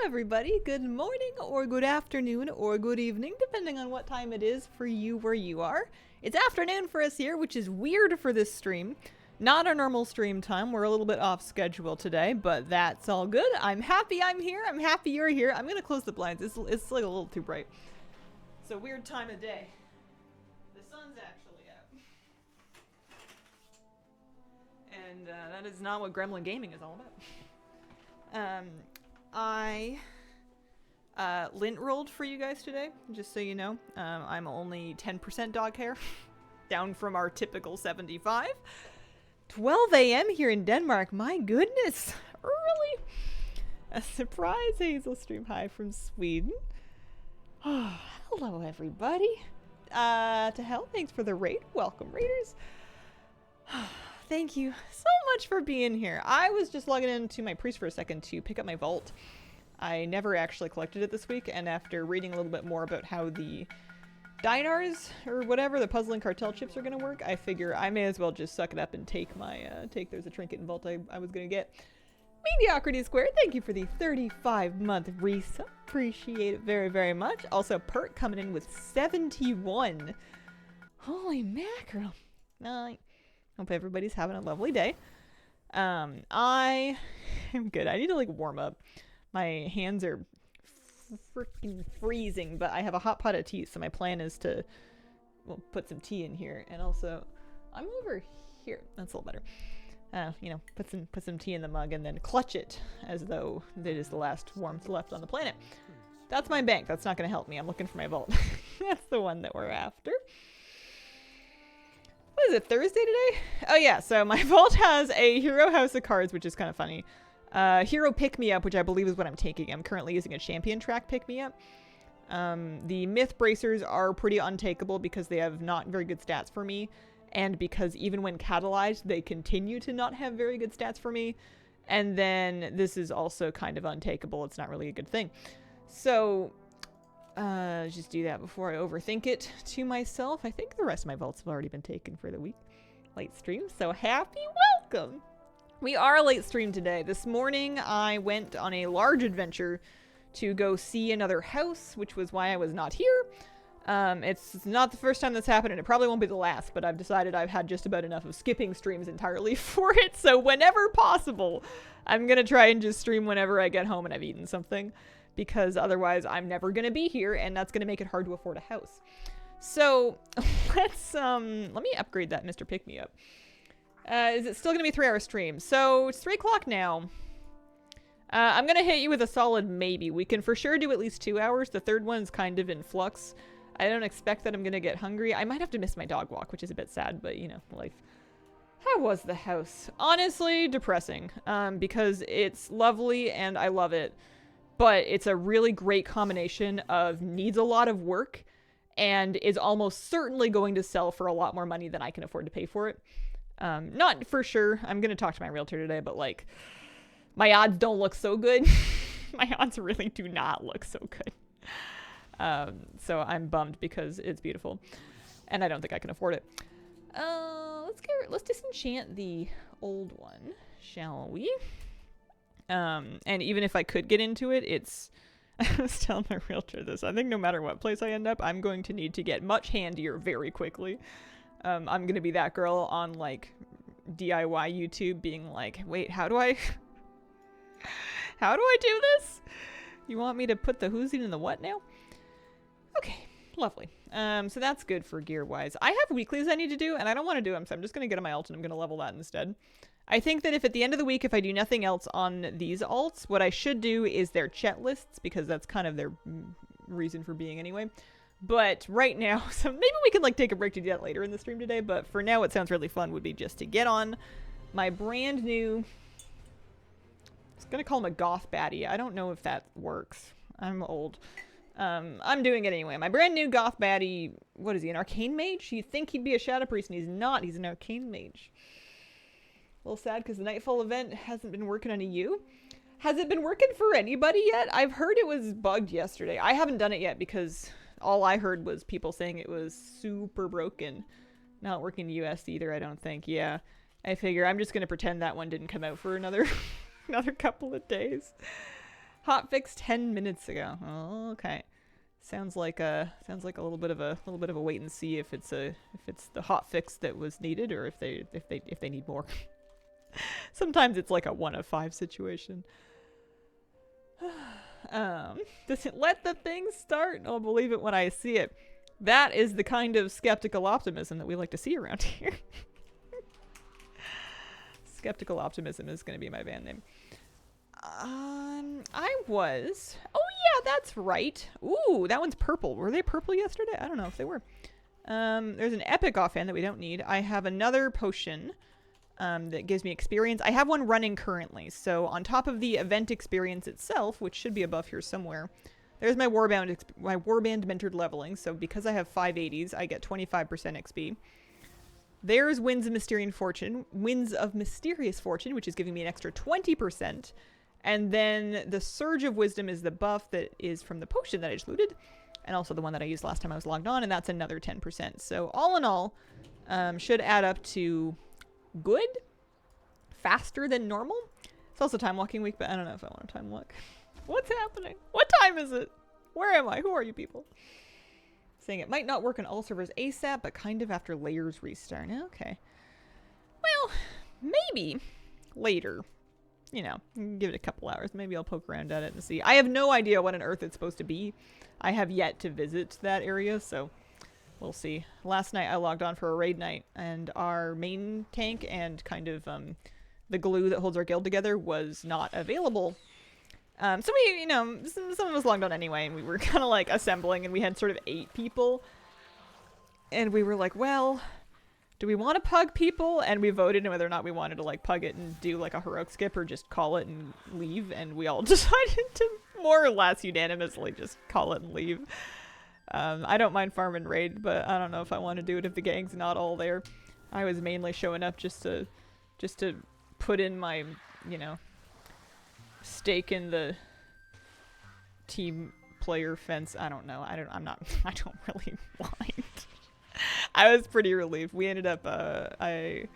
everybody. Good morning, or good afternoon, or good evening, depending on what time it is for you where you are. It's afternoon for us here, which is weird for this stream. Not our normal stream time. We're a little bit off schedule today, but that's all good. I'm happy I'm here. I'm happy you're here. I'm gonna close the blinds. It's like a little too bright. It's a weird time of day. The sun's actually out. And that is not what Gremlin Gaming is all about. I lint rolled for you guys today, just so you know. I'm only 10% dog hair, down from our typical 75. 12 a.m. here in Denmark, my goodness, early. A surprise Hazel stream. Hi from Sweden. Oh, hello everybody. To hell, thanks for the raid. Welcome, raiders. Thank you so much for being here. I was just logging into my priest for a second to pick up my vault. I never actually collected it this week, and after reading a little bit more about how the dinars, or whatever, the puzzling cartel chips are going to work, I figure I may as well just suck it up and take my, there's a trinket and vault I was going to get. Mediocrity Square, thank you for the 35-month resub. Appreciate it very, very much. Also, Perk coming in with 71. Holy mackerel. Hope everybody's having a lovely day. I am good. I need to like warm up. My hands are freaking freezing, but I have a hot pot of tea, so my plan is to, well, put some tea in here, and also I'm over here. That's a little better. You know, put some tea in the mug and then clutch it as though it is the last warmth left on the planet. That's my bank. That's not going to help me. I'm looking for my vault. That's the one that we're after. What is it, Thursday today? Oh yeah, so my vault has a Hero House of Cards, which is kind of funny. Hero Pick-Me-Up, which I believe is what I'm taking. I'm currently using a Champion Track Pick-Me-Up. The Myth Bracers are pretty untakeable because they have not very good stats for me, and because even when catalyzed, they continue to not have very good stats for me. And then this is also kind of untakeable. It's not really a good thing. So just do that before I overthink it to myself. I think the rest of my vaults have already been taken for the week. Late stream, so happy welcome! We are a late stream today. This morning I went on a large adventure to go see another house, which was why I was not here. It's not the first time that's happened, and it probably won't be the last, but I've decided I've had just about enough of skipping streams entirely for it, so whenever possible, I'm gonna try and just stream whenever I get home and I've eaten something, because otherwise I'm never gonna be here, and that's gonna make it hard to afford a house. So, let me upgrade that Mr. Pick-Me-Up. Is it still gonna be a 3-hour stream? So, it's 3 o'clock now. I'm gonna hit you with a solid maybe. We can for sure do at least 2 hours. The third one's kind of in flux. I don't expect that I'm gonna get hungry. I might have to miss my dog walk, which is a bit sad, but you know, life. How was the house? Honestly, depressing. Because it's lovely and I love it, but it's a really great combination of needs a lot of work and is almost certainly going to sell for a lot more money than I can afford to pay for it. Not for sure. I'm gonna talk to my realtor today, but like, my odds don't look so good. My odds really do not look so good. So I'm bummed because it's beautiful, and I don't think I can afford it. Let's disenchant the old one, shall we? And even if I could get into it, it's I was telling my realtor this. I think no matter what place I end up, I'm going to need to get much handier very quickly. I'm gonna be that girl on like DIY YouTube being like, wait, how do I do this? You want me to put the who's in the what now? Okay, lovely. So that's good for gear-wise. I have weeklies I need to do, and I don't want to do them, so I'm just going to get on my alt, and I'm going to level that instead. I think that if at the end of the week, if I do nothing else on these alts, what I should do is their chat lists, because that's kind of their reason for being anyway. But right now, so maybe we can like take a break to do that later in the stream today, but for now what sounds really fun would be just to get on my brand new... I was going to call him a goth baddie. I don't know if that works. I'm old. I'm doing it anyway. My brand new goth baddie, what is he, an arcane mage? You'd think he'd be a shadow priest, and he's not. He's an arcane mage. A little sad because the Nightfall event hasn't been working on EU. Has it been working for anybody yet? I've heard it was bugged yesterday. I haven't done it yet because all I heard was people saying it was super broken. Not working US either, I don't think. Yeah, I figure I'm just going to pretend that one didn't come out for another couple of days. Hot fix 10 minutes ago. Oh, okay. Sounds like a little bit of a wait and see if it's the hot fix that was needed or if they need more. Sometimes it's like a 1 of 5 situation. Doesn't let the thing start. I'll believe it when I see it. That is the kind of skeptical optimism that we like to see around here. Skeptical optimism is going to be my band name. Oh yeah, that's right. Ooh, that one's purple. Were they purple yesterday? I don't know if they were. There's an epic offhand that we don't need. I have another potion that gives me experience. I have one running currently. So on top of the event experience itself, which should be above here somewhere, there's my Warband mentored leveling. So because I have 580s, I get 25% XP. There's Winds of Mysterious Fortune, which is giving me an extra 20%. And then the Surge of Wisdom is the buff that is from the potion that I just looted. And also the one that I used last time I was logged on, and that's another 10%. So all in all, should add up to good? Faster than normal? It's also time walking week, but I don't know if I want to time walk. What's happening? What time is it? Where am I? Who are you people? Saying it might not work on all servers ASAP, but kind of after layers restart. Okay. Well, maybe later. You know, give it a couple hours. Maybe I'll poke around at it and see. I have no idea what on earth it's supposed to be. I have yet to visit that area, so we'll see. Last night I logged on for a raid night, and our main tank and kind of the glue that holds our guild together was not available. So we, you know, some of us logged on anyway, and we were kind of like assembling, and we had sort of 8 people. And we were like, well, do we want to pug people? And we voted on whether or not we wanted to like pug it and do like a heroic skip or just call it and leave. And we all decided to more or less unanimously just call it and leave. I don't mind farm and raid, but I don't know if I want to do it if the gang's not all there. I was mainly showing up just to put in my, you know, stake in the team player fence. I don't know. I don't really mind. I was pretty relieved. We ended up, it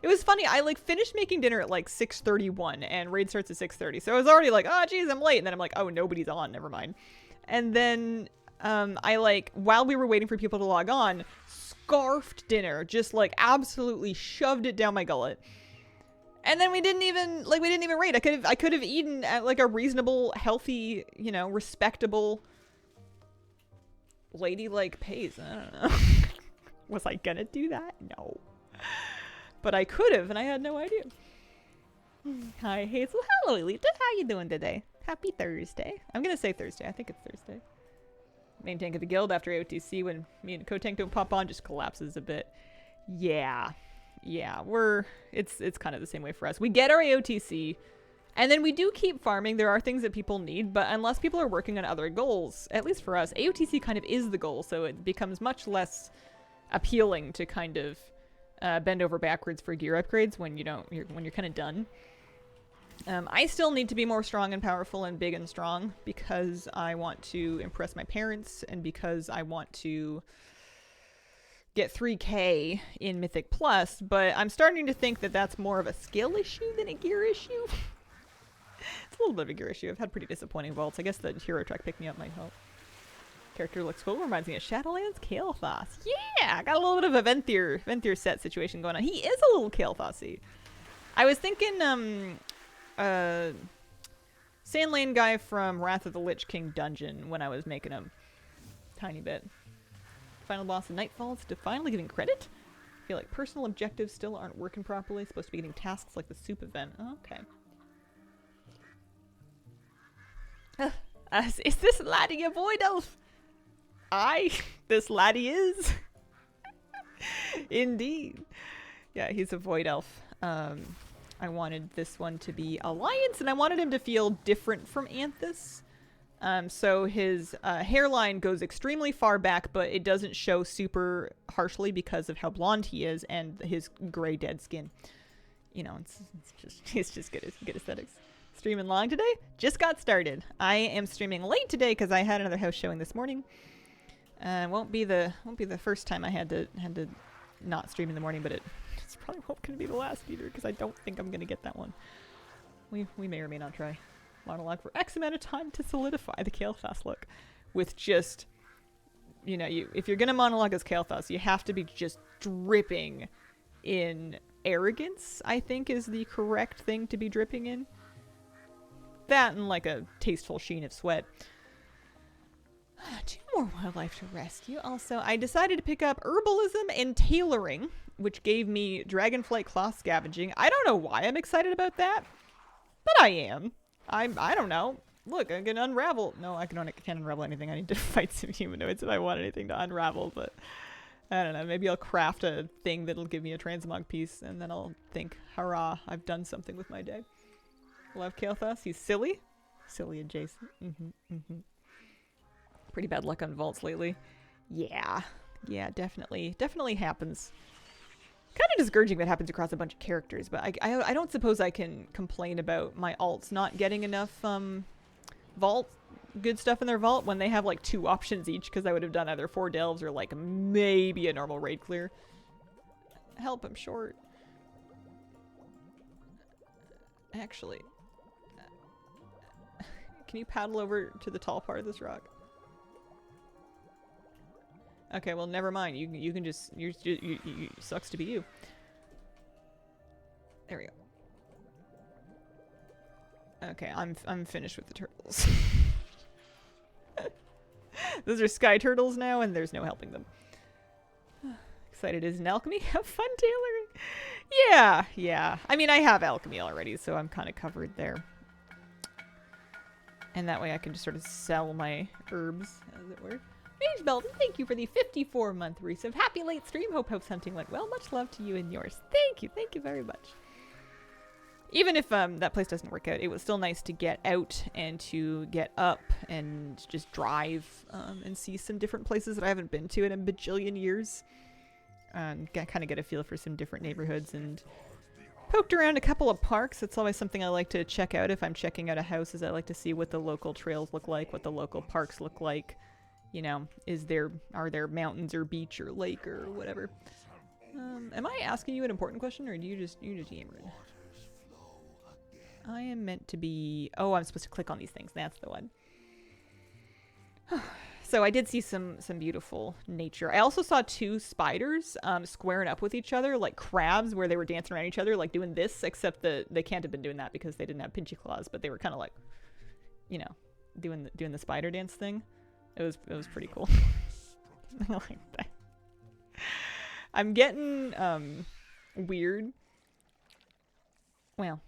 was funny. I like finished making dinner at like 6:31 and raid starts at 6:30. So I was already like, oh geez, I'm late. And then I'm like, oh, nobody's on. Never mind. And then, I like, while we were waiting for people to log on, scarfed dinner, just like absolutely shoved it down my gullet. And then we didn't even raid. I could have eaten at like a reasonable, healthy, you know, respectable, ladylike pace. I don't know. Was I gonna do that? No. But I could have, and I had no idea. Hi, Hazel. Hello, Elita. How you doing today? Happy Thursday. I'm gonna say Thursday. I think it's Thursday. Main tank of the guild after AOTC when me and co-tank don't pop on just collapses a bit. Yeah. Yeah, it's kind of the same way for us. We get our AOTC, and then we do keep farming. There are things that people need, but unless people are working on other goals, at least for us, AOTC kind of is the goal, so it becomes much less appealing to kind of bend over backwards for gear upgrades when you're kind of done. I still need to be more strong and powerful and big and strong because I want to impress my parents and because I want to get 3k in Mythic Plus, but I'm starting to think that that's more of a skill issue than a gear issue. It's a little bit of a gear issue. I've had pretty disappointing vaults. I guess the hero track pick me up might help. Character looks cool. Reminds me of Shadowlands Kael'thas. Yeah, got a little bit of a Venthyr set situation going on. He is a little Kael'thasy. I was thinking Sandlane guy from Wrath of the Lich King dungeon when I was making him. Tiny bit. Final boss of Nightfall to finally getting credit. I feel like personal objectives still aren't working properly. Supposed to be getting tasks like the soup event. Okay. Is this laddie a void elf? This laddie is. Indeed. Yeah, he's a void elf. I wanted this one to be Alliance, and I wanted him to feel different from Anthus. So his hairline goes extremely far back, but it doesn't show super harshly because of how blonde he is and his gray dead skin. You know, it's just good aesthetics. Streaming long today? Just got started. I am streaming late today because I had another house showing this morning. Won't be the first time I had to not stream in the morning, but it's probably not going to be the last either because I don't think I'm going to get that one. We may or may not try. monologue for X amount of time to solidify the Kael'thas look. With just, you know, if you're gonna monologue as Kael'thas, you have to be just dripping in arrogance, I think is the correct thing to be dripping in. That and like a tasteful sheen of sweat. 2 more wildlife to rescue. Also, I decided to pick up herbalism and tailoring, which gave me dragonflight cloth scavenging. I don't know why I'm excited about that, but I am. I don't know. Look, I can unravel. No, I can't unravel anything. I need to fight some humanoids if I want anything to unravel, but I don't know. Maybe I'll craft a thing that'll give me a transmog piece, and then I'll think, hurrah, I've done something with my day. Love Kael'thas. He's silly. Silly adjacent. Pretty bad luck on vaults lately. Yeah, definitely happens. Kind of discouraging that happens across a bunch of characters, but I don't suppose I can complain about my alts not getting enough vault good stuff in their vault when they have like 2 options each, because I would have done either 4 delves or like maybe a normal raid clear. Help, I'm short. Actually, can you paddle over to the tall part of this rock? Okay, well, never mind. You can just you sucks to be you. There we go. Okay, I'm finished with the turtles. Those are sky turtles now, and there's no helping them. Excited as an alchemy. Have fun tailoring. Yeah. I mean, I have alchemy already, so I'm kind of covered there. And that way I can just sort of sell my herbs, as it were. Mage Belton, thank you for the 54-month resub. Happy late stream. Hope Hope's hunting went well. Much love to you and yours. Thank you very much. Even if that place doesn't work out, it was still nice to get out and to get up and just drive and see some different places that I haven't been to in a bajillion years. And kind of get a feel for some different neighborhoods, and poked around a couple of parks. It's always something I like to check out if I'm checking out a house, is I like to see what the local trails look like, what the local parks look like. You know, are there mountains or beach or lake or whatever? Am I asking you an important question, or do you just yammering? I am meant to be... Oh, I'm supposed to click on these things. That's the one. So I did see some beautiful nature. I also saw 2 spiders squaring up with each other, like crabs, where they were dancing around each other, like doing this, except that they can't have been doing that because they didn't have pinchy claws, but they were kind of like, you know, doing the spider dance thing. It was pretty cool. I like that. I'm getting weird. Well,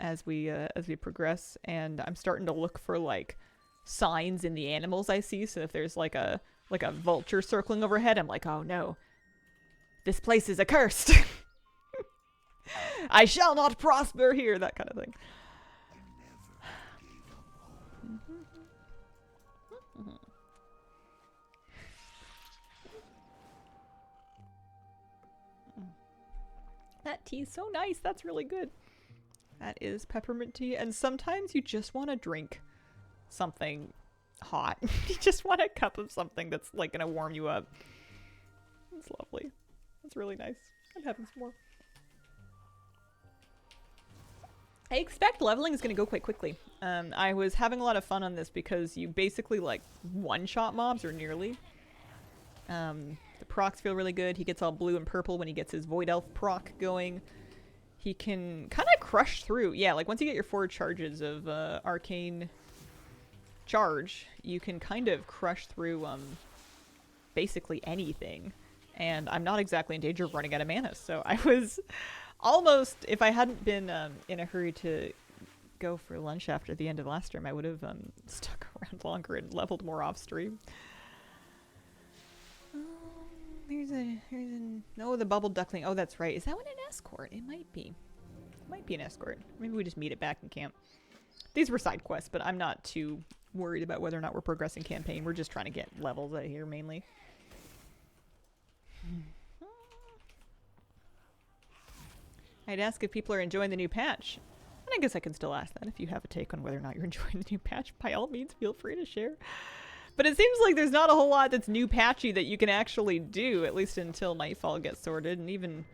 as we progress, and I'm starting to look for like signs in the animals I see. So if there's like a vulture circling overhead, I'm like, oh no, this place is accursed. I shall not prosper here. That kind of thing. That tea is so nice. That's really good. That is peppermint tea. And sometimes you just want to drink something hot. You just want a cup of something that's like gonna warm you up. It's lovely. That's really nice. I'm having some more. I expect leveling is gonna go quite quickly. I was having a lot of fun on this because you basically like one-shot mobs, or nearly. The procs feel really good. He gets all blue and purple when he gets his Void Elf proc going. He can kind of crush through. Yeah, like once you get your 4 charges of arcane charge, you can kind of crush through basically anything. And I'm not exactly in danger of running out of mana, so I was almost, if I hadn't been in a hurry to go for lunch after the end of last stream, I would have stuck around longer and leveled more off stream. No, the bubble duckling. Oh, that's right. Is that one an escort? It might be. It might be an escort. Maybe we just meet it back in camp. These were side quests, but I'm not too worried about whether or not we're progressing campaign. We're just trying to get levels out here mainly. I'd ask if people are enjoying the new patch. And I guess I can still ask that. If you have a take on whether or not you're enjoying the new patch, by all means, feel free to share. But it seems like there's not a whole lot that's new patchy that you can actually do, at least until Nightfall gets sorted. And even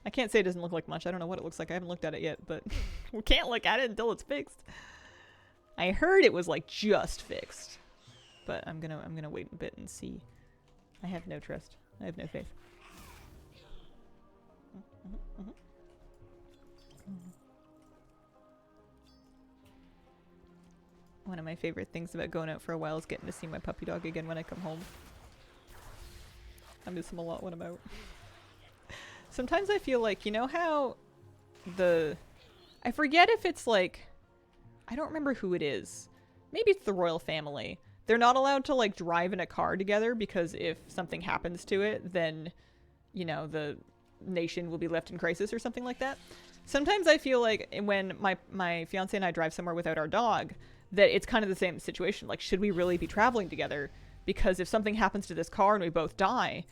I can't say it doesn't look like much. I don't know what it looks like. I haven't looked at it yet, but we can't look at it until it's fixed. I heard it was like just fixed, but I'm gonna wait a bit and see. I have no trust. I have no faith. One of my favorite things about going out for a while is getting to see my puppy dog again when I come home. I miss him a lot when I'm out. Sometimes I feel like, you know how I forget if it's like, I don't remember who it is. Maybe it's the royal family. They're not allowed to like drive in a car together because if something happens to it, then, you know, the nation will be left in crisis or something like that. Sometimes I feel like when my fiance and I drive somewhere without our dog, that it's kind of the same situation. Like, should we really be traveling together? Because if something happens to this car and we both die,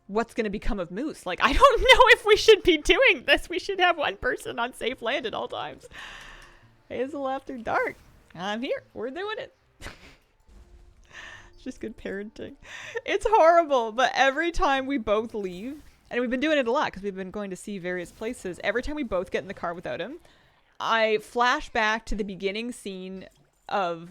what's going to become of Moose? Like, I don't know if we should be doing this. We should have one person on safe land at all times. Hazel after dark. I'm here. We're doing it. It's just good parenting. It's horrible, but every time we both leave, and we've been doing it a lot because we've been going to see various places, every time we both get in the car without him, I flash back to the beginning scene of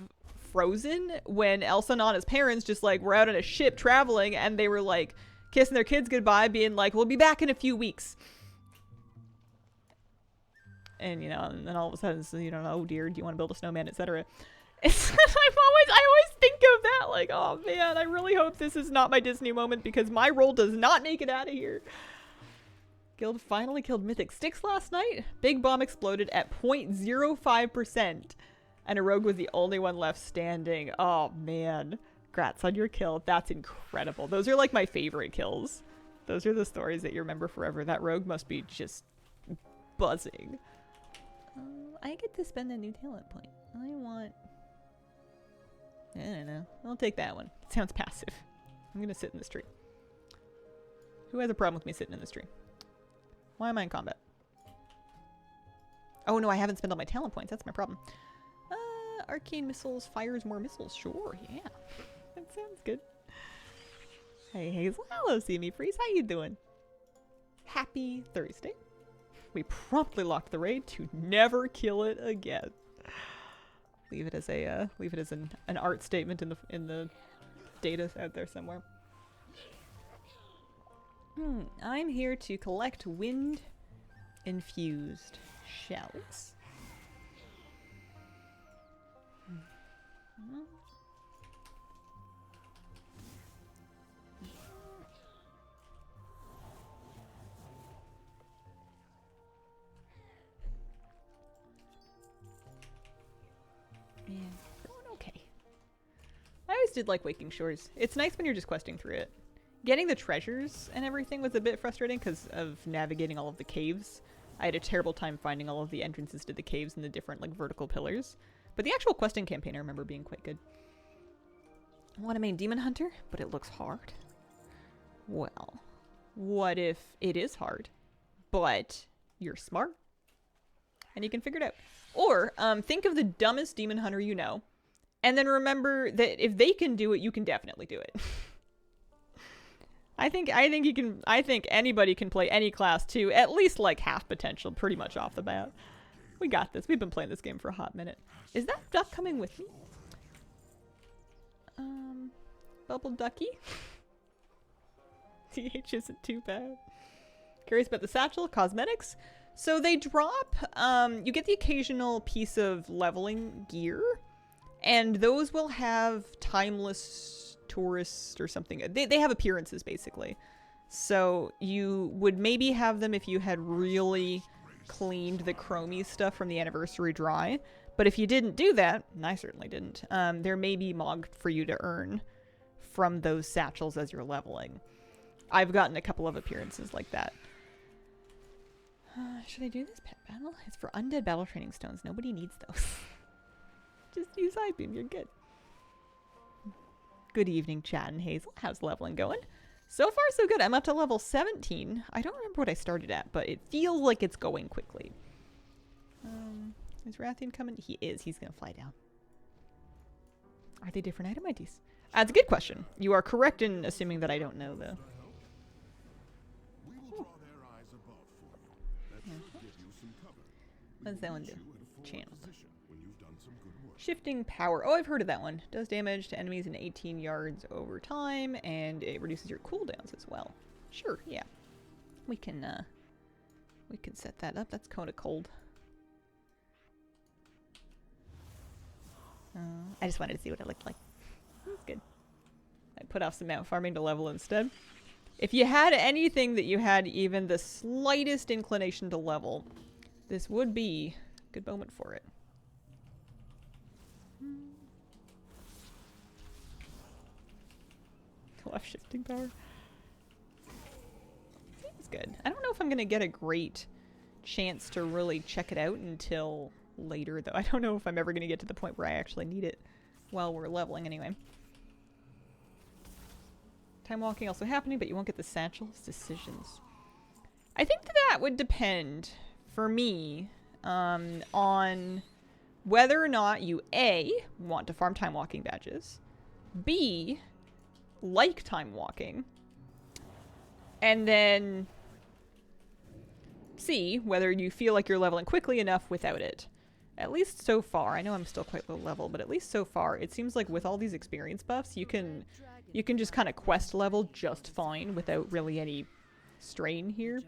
Frozen when Elsa and Anna's parents just like were out on a ship traveling and they were like kissing their kids goodbye, being like, we'll be back in a few weeks. And, you know, and then all of a sudden, so, you know, oh dear, do you want to build a snowman, etc. I always think of that, like, oh man, I really hope this is not my Disney moment because my role does not make it out of here. Guild finally killed Mythic Styx last night. Big bomb exploded at 0.05%. And a rogue was the only one left standing. Oh man. Grats on your kill. That's incredible. Those are like my favorite kills. Those are the stories that you remember forever. That rogue must be just buzzing. I get to spend a new talent point. I don't know. I'll take that one. It sounds passive. I'm gonna sit in this tree. Who has a problem with me sitting in this tree? Why am I in combat? Oh no, I haven't spent all my talent points. That's my problem. Arcane missiles fires more missiles. Sure, yeah. That sounds good. Hey Hazel. Hello, See Me Freeze. How you doing? Happy Thursday. We promptly locked the raid to never kill it again. Leave it as an art statement in the data out there somewhere. I'm here to collect wind infused shells. Man, going okay. I always did like Waking Shores. It's nice when you're just questing through it. Getting the treasures and everything was a bit frustrating because of navigating all of the caves. I had a terrible time finding all of the entrances to the caves and the different like vertical pillars. But the actual questing campaign I remember being quite good. I want to main Demon Hunter, but it looks hard. Well, what if it is hard, but you're smart and you can figure it out? Or think of the dumbest Demon Hunter you know, and then remember that if they can do it, you can definitely do it. I think anybody can play any class to at least like half potential pretty much off the bat. We got this. We've been playing this game for a hot minute. Is that duck coming with me? Bubble Ducky? TH isn't too bad. Curious about the satchel. Cosmetics. So they drop, you get the occasional piece of leveling gear, and those will have timeless tourist or something. They have appearances, basically. So you would maybe have them if you had really cleaned the chromie stuff from the anniversary dry. But if you didn't do that, and I certainly didn't, there may be Mog for you to earn from those satchels as you're leveling. I've gotten a couple of appearances like that. Should I do this pet battle? It's for undead battle training stones. Nobody needs those. Just use Side Beam. You're good. Good evening, Chad and Hazel. How's leveling going? So far, so good. I'm up to level 17. I don't remember what I started at, but it feels like it's going quickly. Is Rathian coming? He is. He's going to fly down. Are they different item IDs? That's a good question. You are correct in assuming that I don't know, though. What does that one do? Channel. Shifting power. Oh, I've heard of that one. Does damage to enemies in 18 yards over time, and it reduces your cooldowns as well. Sure, yeah. We can set that up. That's kind of cold. I just wanted to see what it looked like. That's good. I put off some mount farming to level instead. If you had anything that you had even the slightest inclination to level, this would be a good moment for it. Left shifting power. Seems good. I don't know if I'm going to get a great chance to really check it out until later, though. I don't know if I'm ever going to get to the point where I actually need it while we're leveling anyway. Time walking also happening, but you won't get the satchel's decisions. I think that would depend, for me, on whether or not you A, want to farm time walking badges, B, like time walking, and then C, whether you feel like you're leveling quickly enough without it. At least so far, I know I'm still quite low level, but at least so far, it seems like with all these experience buffs, you can just kind of quest level just fine without really any strain here.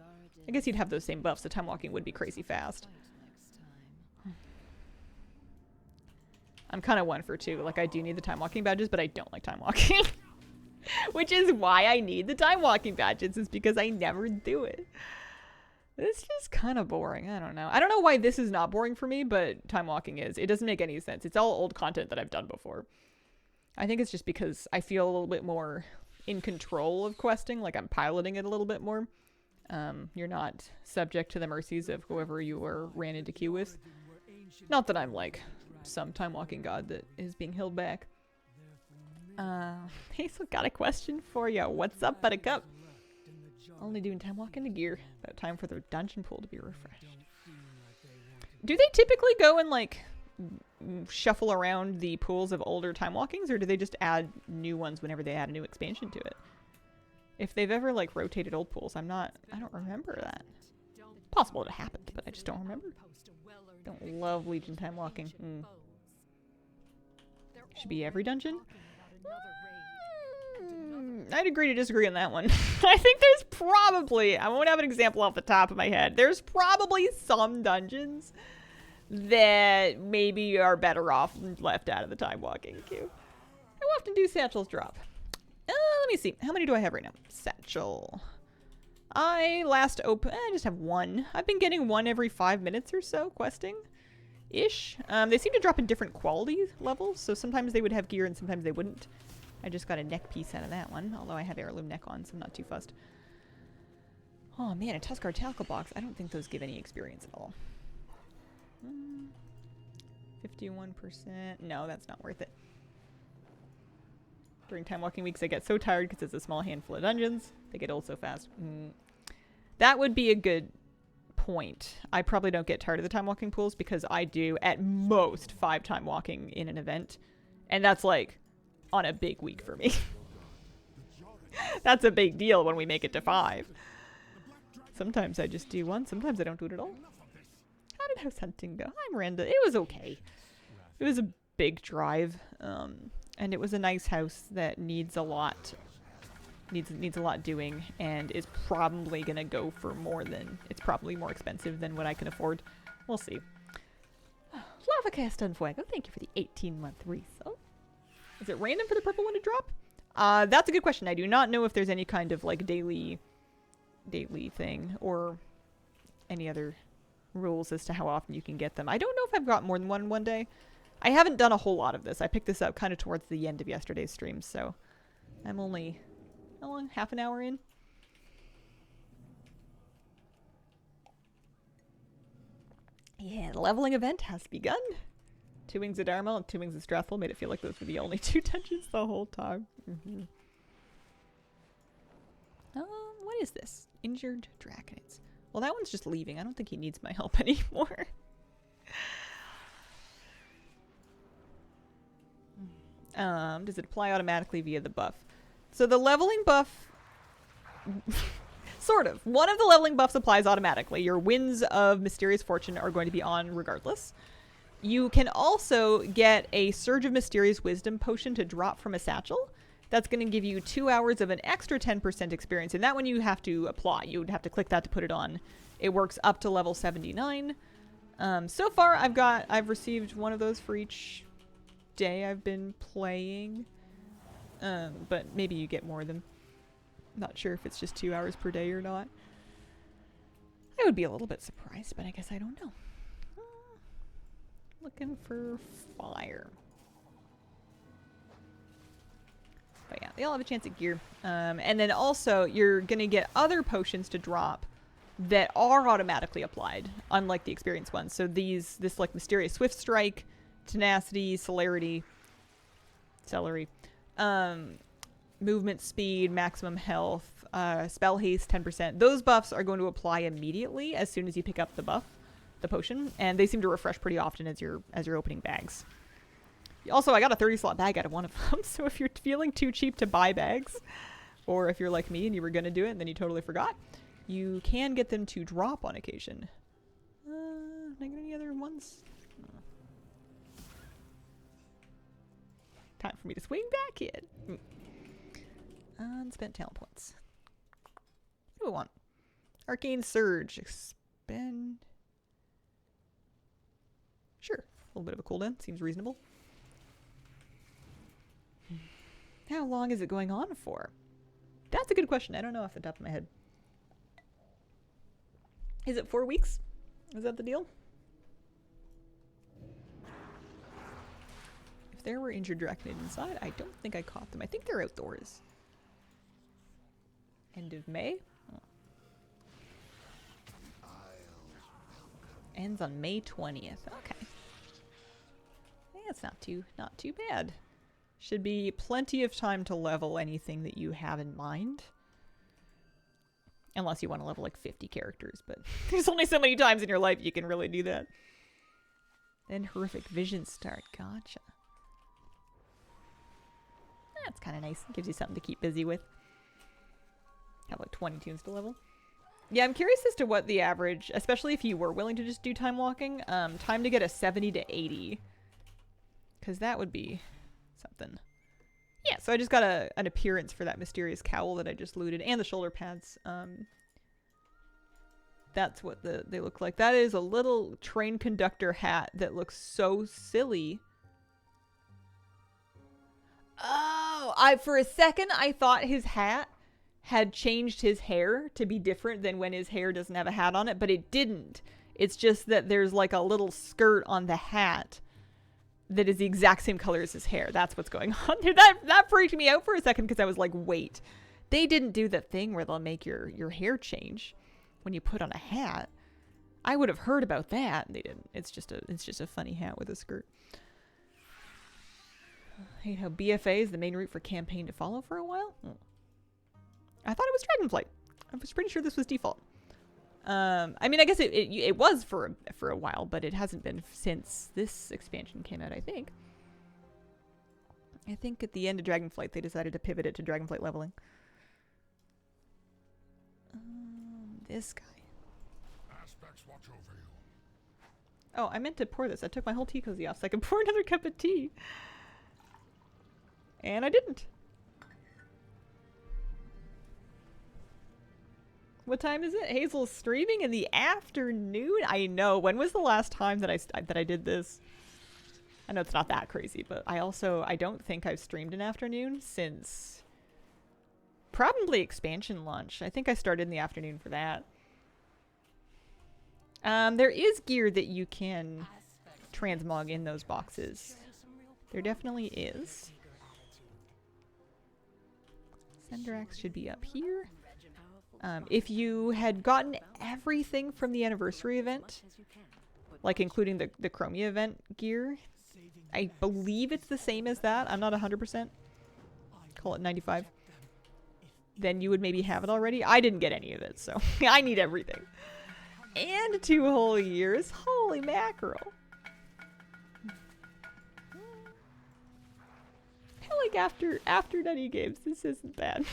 I guess you'd have those same buffs, so time walking would be crazy fast. I'm kind of one for two. Like, I do need the time walking badges, but I don't like time walking. Which is why I need the time walking badges, is because I never do it. It's just kind of boring. I don't know. I don't know why this is not boring for me, but time walking is. It doesn't make any sense. It's all old content that I've done before. I think it's just because I feel a little bit more in control of questing, like I'm piloting it a little bit more. You're not subject to the mercies of whoever you ran into queue with. Not that I'm like some time walking god that is being held back. Hazel got a question for you. What's up, Buttercup? Only doing time walking to gear. About time for the dungeon pool to be refreshed. Do they typically go and like shuffle around the pools of older time walkings, or do they just add new ones whenever they add a new expansion to it? If they've ever like rotated old pools, I don't remember that. Possible it happened, but I just don't remember. Don't love Legion time walking. Should be every dungeon? I'd agree to disagree on that one. I think there's probably, I won't have an example off the top of my head, there's probably some dungeons that maybe are better off left out of the time walking queue. How often do satchels drop? Let me see. How many do I have right now? Satchel. I just have one. I've been getting one every 5 minutes or so, questing-ish. They seem to drop in different quality levels, so sometimes they would have gear and sometimes they wouldn't. I just got a neck piece out of that one, although I have heirloom neck on, so I'm not too fussed. Oh man, a Tuskar tackle box. I don't think those give any experience at all. 51%. No, that's not worth it. During time walking weeks, I get so tired because it's a small handful of dungeons. They get old so fast. That would be a good point. I probably don't get tired of the time walking pools because I do at most 5 time walking in an event. And that's like on a big week for me. That's a big deal when we make it to 5. Sometimes I just do 1. Sometimes I don't do it at all. How did house hunting go? I'm Miranda. It was okay. It was a big drive. And it was a nice house that needs a lot doing, and is probably gonna go for more than, it's probably more expensive than what I can afford. We'll see. Lava Cast on Fuego, thank you for the 18-month resub. Is it random for the purple one to drop? That's a good question. I do not know if there's any kind of like daily thing or any other rules as to how often you can get them. I don't know if I've got more than one day. I haven't done a whole lot of this. I picked this up kind of towards the end of yesterday's stream, so I'm only, how long? Half an hour in? Yeah, the leveling event has begun. 2 Wings of Dharma and 2 Wings of Strathful made it feel like those were the only 2 dungeons the whole time. What is this? Injured Draconids. Well, that one's just leaving. I don't think he needs my help anymore. Does it apply automatically via the buff? So the leveling buff... Sort of. One of the leveling buffs applies automatically. Your Winds of Mysterious Fortune are going to be on regardless. You can also get a Surge of Mysterious Wisdom potion to drop from a satchel. That's going to give you 2 hours of an extra 10% experience, and that one you have to apply. You would have to click that to put it on. It works up to level 79. So far, I've received one of those for each day I've been playing. But maybe you get more of them. Not sure if it's just 2 hours per day or not. I would be a little bit surprised, but I guess I don't know. Looking for fire. But yeah, they all have a chance at gear. And then also, you're going to get other potions to drop that are automatically applied, unlike the experience ones. So this like Mysterious Swift Strike, Tenacity, Celerity, Movement Speed, Maximum Health, Spell Haste, 10%. Those buffs are going to apply immediately as soon as you pick up the potion, and they seem to refresh pretty often as you're opening bags. Also, I got a 30-slot bag out of one of them, so if you're feeling too cheap to buy bags, or if you're like me and you were going to do it and then you totally forgot, you can get them to drop on occasion. Can I get any other ones? Time for me to swing back in. Unspent talent points. What do we want? Arcane Surge. Expend. Sure. A little bit of a cooldown. Seems reasonable. How long is it going on for? That's a good question. I don't know off the top of my head. Is it 4 weeks? Is that the deal? If there were injured Draconid inside, I don't think I caught them. I think they're outdoors. End of May? Oh. Ends on May 20th. Okay. That's not too bad. Should be plenty of time to level anything that you have in mind. Unless you want to level like 50 characters, but there's only so many times in your life you can really do that. Then horrific visions start. Gotcha. That's kind of nice. Gives you something to keep busy with. Have like 20 tunes to level. Yeah, I'm curious as to what the average, especially if you were willing to just do time walking, time to get a 70 to 80. Because that would be something. Yeah, so I just got an appearance for that mysterious cowl that I just looted, and the shoulder pads. That's what they look like. That is a little train conductor hat that looks so silly. Oh, for a second I thought his hat had changed his hair to be different than when his hair doesn't have a hat on it, but it didn't. It's just that there's like a little skirt on the hat that is the exact same color as his hair. That's what's going on there. That freaked me out for a second because I was like, wait, they didn't do the thing where they'll make your hair change when you put on a hat. I would have heard about that. They didn't. It's just a funny hat with a skirt. I hate how BFA is the main route for campaign to follow for a while. I thought it was Dragonflight. I was pretty sure this was default. I mean, I guess it was for a while, but it hasn't been since this expansion came out, I think. I think at the end of Dragonflight, they decided to pivot it to Dragonflight leveling. This guy. Aspects watch over you. Oh, I meant to pour this. I took my whole tea cozy off so I could pour another cup of tea. And I didn't. What time is it? Hazel's streaming in the afternoon? I know. When was the last time that I did this? I know it's not that crazy, but I don't think I've streamed an afternoon since probably expansion launch. I think I started in the afternoon for that. There is gear that you can transmog in those boxes. There definitely is. Cenderax should be up here. If you had gotten everything from the anniversary event, like including the Chromia event gear, I believe it's the same as that. I'm not 100%. Call it 95. Then you would maybe have it already. I didn't get any of it, so I need everything. And 2 whole years. Holy mackerel. I feel like after Nutty Games, this isn't bad.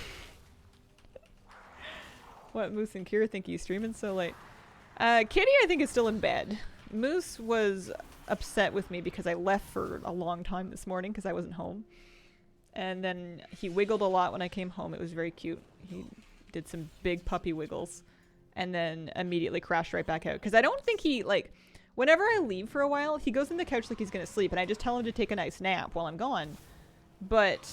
What, Moose and Kira think he's streaming so late? Kitty, I think, is still in bed. Moose was upset with me because I left for a long time this morning because I wasn't home. And then he wiggled a lot when I came home. It was very cute. He did some big puppy wiggles and then immediately crashed right back out. Because I don't think he, like, whenever I leave for a while, he goes on the couch like he's going to sleep. And I just tell him to take a nice nap while I'm gone. But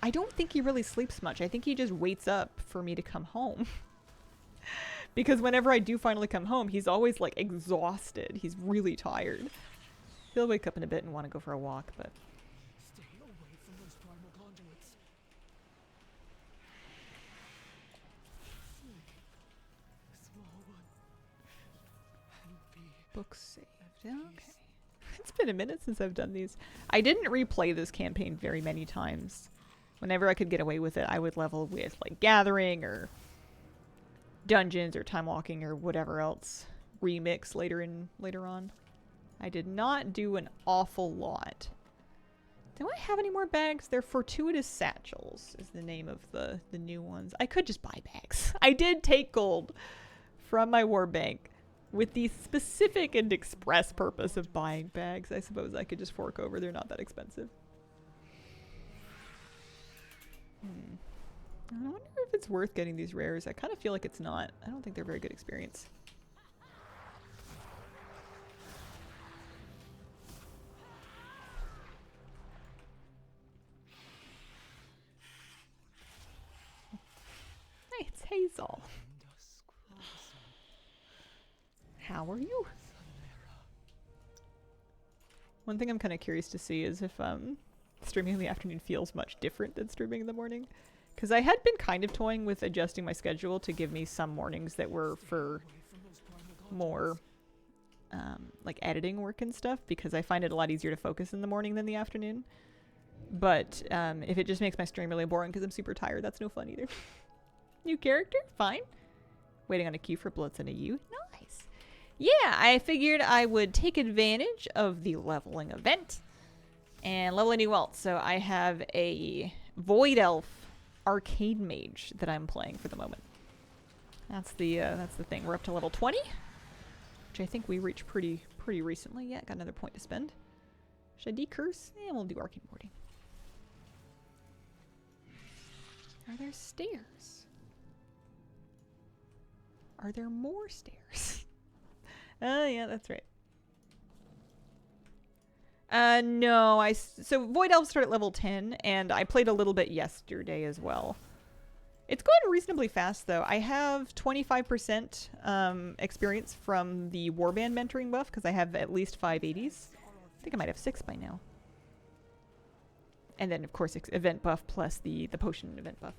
I don't think he really sleeps much. I think he just waits up for me to come home. Because whenever I do finally come home, he's always, like, exhausted. He's really tired. He'll wake up in a bit and want to go for a walk, but... Stay away from those primal conduits. A small one. And be... Book saved. Okay. It's been a minute since I've done these. I didn't replay this campaign very many times. Whenever I could get away with it, I would level with, like, Gathering or... Dungeons or Time Walking or whatever else remix later on. I did not do an awful lot. Do I have any more bags? They're Fortuitous Satchels is the name of the new ones. I could just buy bags. I did take gold from my war bank with the specific and express purpose of buying bags. I suppose I could just fork over. They're not that expensive. I wonder if it's worth getting these rares. I kind of feel like it's not. I don't think they're a very good experience. Hey, it's Hazel. How are you? One thing I'm kind of curious to see is if streaming in the afternoon feels much different than streaming in the morning. Because I had been kind of toying with adjusting my schedule to give me some mornings that were for more like editing work and stuff, because I find it a lot easier to focus in the morning than the afternoon. But if it just makes my stream really boring because I'm super tired, that's no fun either. New character? Fine. Waiting on a queue for Blitz and a U. Nice. Yeah, I figured I would take advantage of the leveling event and level a new alt. So I have a Void Elf arcane mage that I'm playing for the moment. That's the thing. We're up to level 20, which I think we reached pretty recently. Yeah, got another point to spend. Should I decurse? Yeah, we'll do arcane warding. Are there stairs? Are there more stairs? Oh, yeah, that's right. No, so Void Elves start at level 10, and I played a little bit yesterday as well. It's going reasonably fast, though. I have 25% experience from the Warband mentoring buff, because I have at least 580s. I think I might have 6 by now. And then, of course, event buff plus the potion event buff.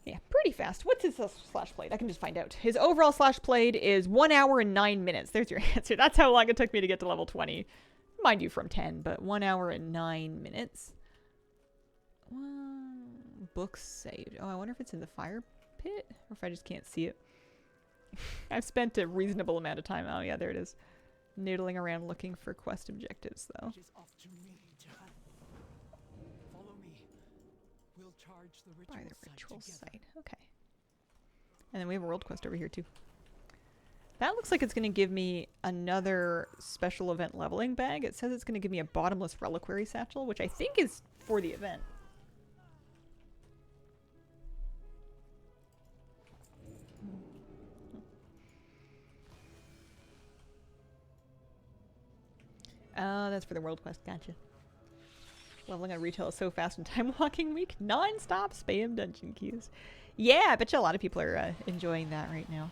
Yeah, pretty fast. What's his slash played? I can just find out. His overall slash played is 1 hour and 9 minutes. There's your answer. That's how long it took me to get to level 20. Mind you, from 10, but 1 hour and 9 minutes. Books saved. Oh, I wonder if it's in the fire pit, or if I just can't see it. I've spent a reasonable amount of time. Oh, yeah, there it is. Noodling around looking for quest objectives, though. It is up to me to follow me. We'll charge the ritual By the site ritual together. site. Okay. And then we have a world quest over here, too. That looks like it's going to give me another special event leveling bag. It says it's going to give me a bottomless reliquary satchel, which I think is for the event. Oh, that's for the world quest. Gotcha. Leveling on retail is so fast in Time Walking Week. Non-stop spam dungeon keys. Yeah, I bet you a lot of people are enjoying that right now.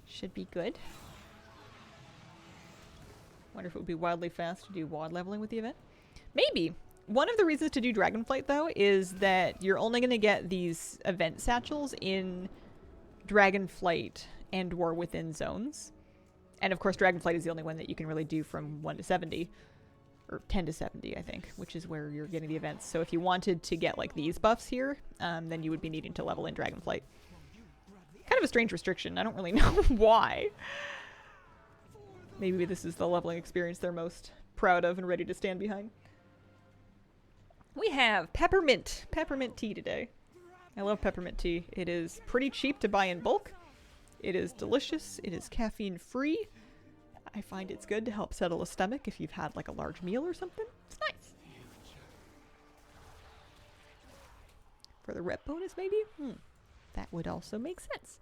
Should be good. Wonder if it would be wildly fast to do WOD leveling with the event. Maybe. One of the reasons to do Dragonflight, though, is that you're only going to get these event satchels in Dragonflight and or within zones. And of course, Dragonflight is the only one that you can really do from 1 to 70. Or 10 to 70, I think, which is where you're getting the events. So if you wanted to get, like, these buffs here, then you would be needing to level in Dragonflight. Kind of a strange restriction. I don't really know why. Maybe this is the leveling experience they're most proud of and ready to stand behind. We have peppermint tea today. I love peppermint tea. It is pretty cheap to buy in bulk. It is delicious. It is caffeine free. I find it's good to help settle a stomach if you've had like a large meal or something. It's nice. For the rep bonus maybe? That would also make sense.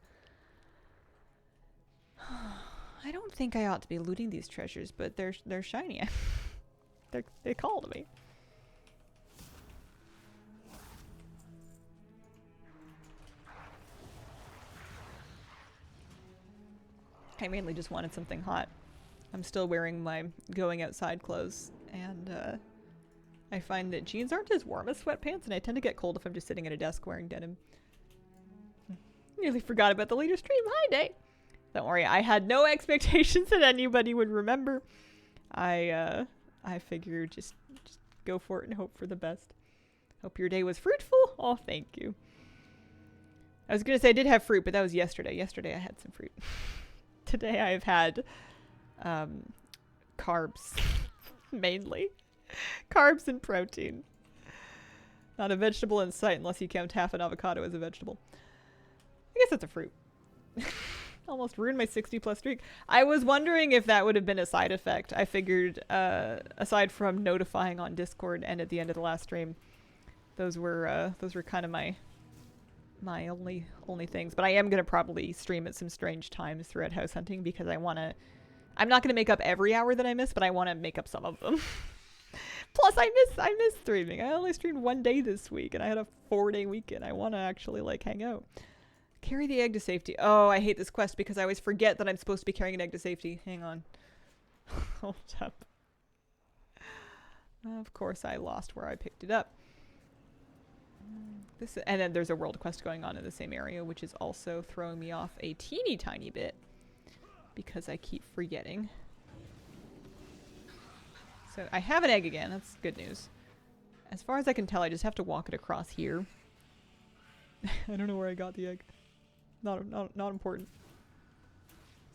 I don't think I ought to be looting these treasures, but they're shiny. They call to me. I mainly just wanted something hot. I'm still wearing my going outside clothes, and I find that jeans aren't as warm as sweatpants, and I tend to get cold if I'm just sitting at a desk wearing denim. Nearly forgot about the later stream. Hi, Day! Don't worry, I had no expectations that anybody would remember. I figured just go for it and hope for the best. Hope your day was fruitful. Oh, thank you. I was gonna say I did have fruit, but that was yesterday. Yesterday I had some fruit. Today I've had carbs, mainly. Carbs and protein. Not a vegetable in sight unless you count half an avocado as a vegetable. I guess that's a fruit. Almost ruined my 60+ streak. I was wondering if that would have been a side effect. I figured, aside from notifying on Discord and at the end of the last stream, those were kind of my only things. But I am gonna probably stream at some strange times throughout house hunting because I'm not gonna make up every hour that I miss, but I want to make up some of them. Plus, I miss streaming. I only streamed 1 day this week, and I had a 4-day weekend. I want to actually like hang out. Carry the egg to safety. Oh, I hate this quest because I always forget that I'm supposed to be carrying an egg to safety. Hang on. Hold up. Of course, I lost where I picked it up. And then there's a world quest going on in the same area, which is also throwing me off a teeny tiny bit because I keep forgetting. So I have an egg again. That's good news. As far as I can tell, I just have to walk it across here. I don't know where I got the egg. Not important.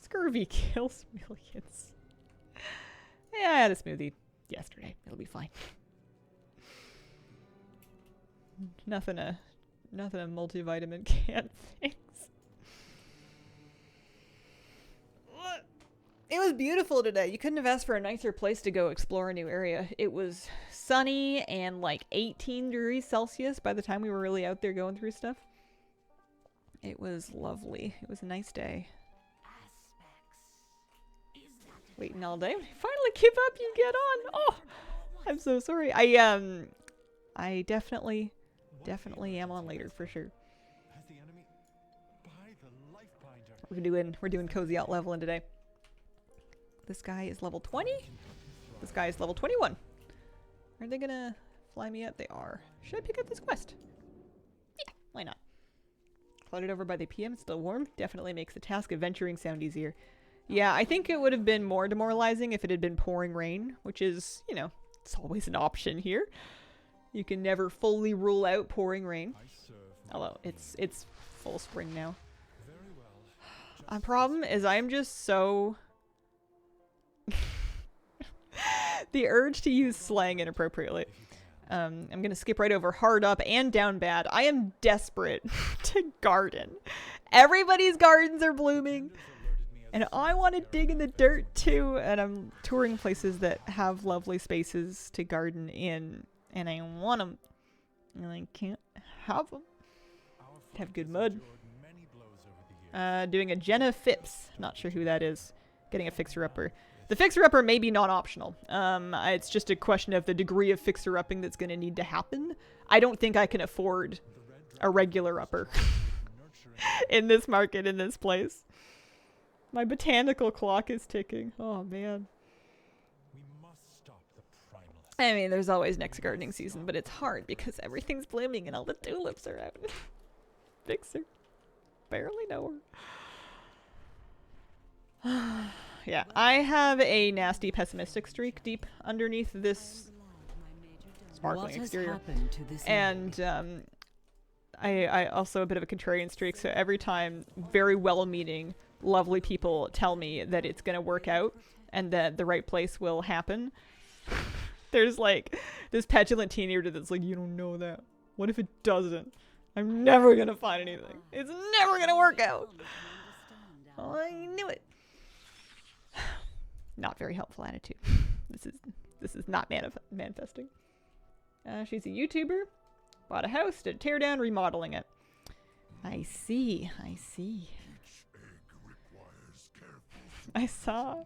Scurvy kills millions. Yeah, I had a smoothie yesterday. It'll be fine. Nothing a multivitamin can't fix. It was beautiful today. You couldn't have asked for a nicer place to go explore a new area. It was sunny and like 18 degrees Celsius by the time we were really out there going through stuff. It was lovely. It was a nice day. Waiting all day. Finally give up, you get on. Oh, I'm so sorry. I definitely am on later for sure. We're doing cozy out leveling today. This guy is level 20. This guy is level 21. Are they gonna fly me up? They are. Should I pick up this quest? Yeah, why not? Clouded over by the PM, still warm. Definitely makes the task of venturing sound easier. Yeah, I think it would have been more demoralizing if it had been pouring rain, which is, you know, it's always an option here. You can never fully rule out pouring rain. Although it's full spring now. A problem is I'm just so... the urge to use slang inappropriately. I'm gonna skip right over hard up and down bad. I am desperate to garden. Everybody's gardens are blooming. And I want to dig in the dirt too. And I'm touring places that have lovely spaces to garden in. And I want them. And I can't have them. Have good mud. Doing a Jenna Phipps. Not sure who that is. Getting a fixer-upper. The fixer-upper may be non-optional. It's just a question of the degree of fixer-upping that's going to need to happen. I don't think I can afford a regular upper in this market, in this place. My botanical clock is ticking. Oh, man. I mean, there's always next gardening season, but it's hard because everything's blooming and all the tulips are out. Fixer. Barely know her. Yeah, I have a nasty pessimistic streak deep underneath this sparkling exterior. And I also a bit of a contrarian streak, so every time very well-meaning, lovely people tell me that it's going to work out and that the right place will happen, there's like this petulant teenager that's like, you don't know that. What if it doesn't? I'm never gonna find anything. It's never gonna work out. Oh, I knew it. Not very helpful attitude. This is not manifesting. She's a YouTuber. Bought a house, did a tear down, remodeling it. I see. I see. Each egg requires careful. I saw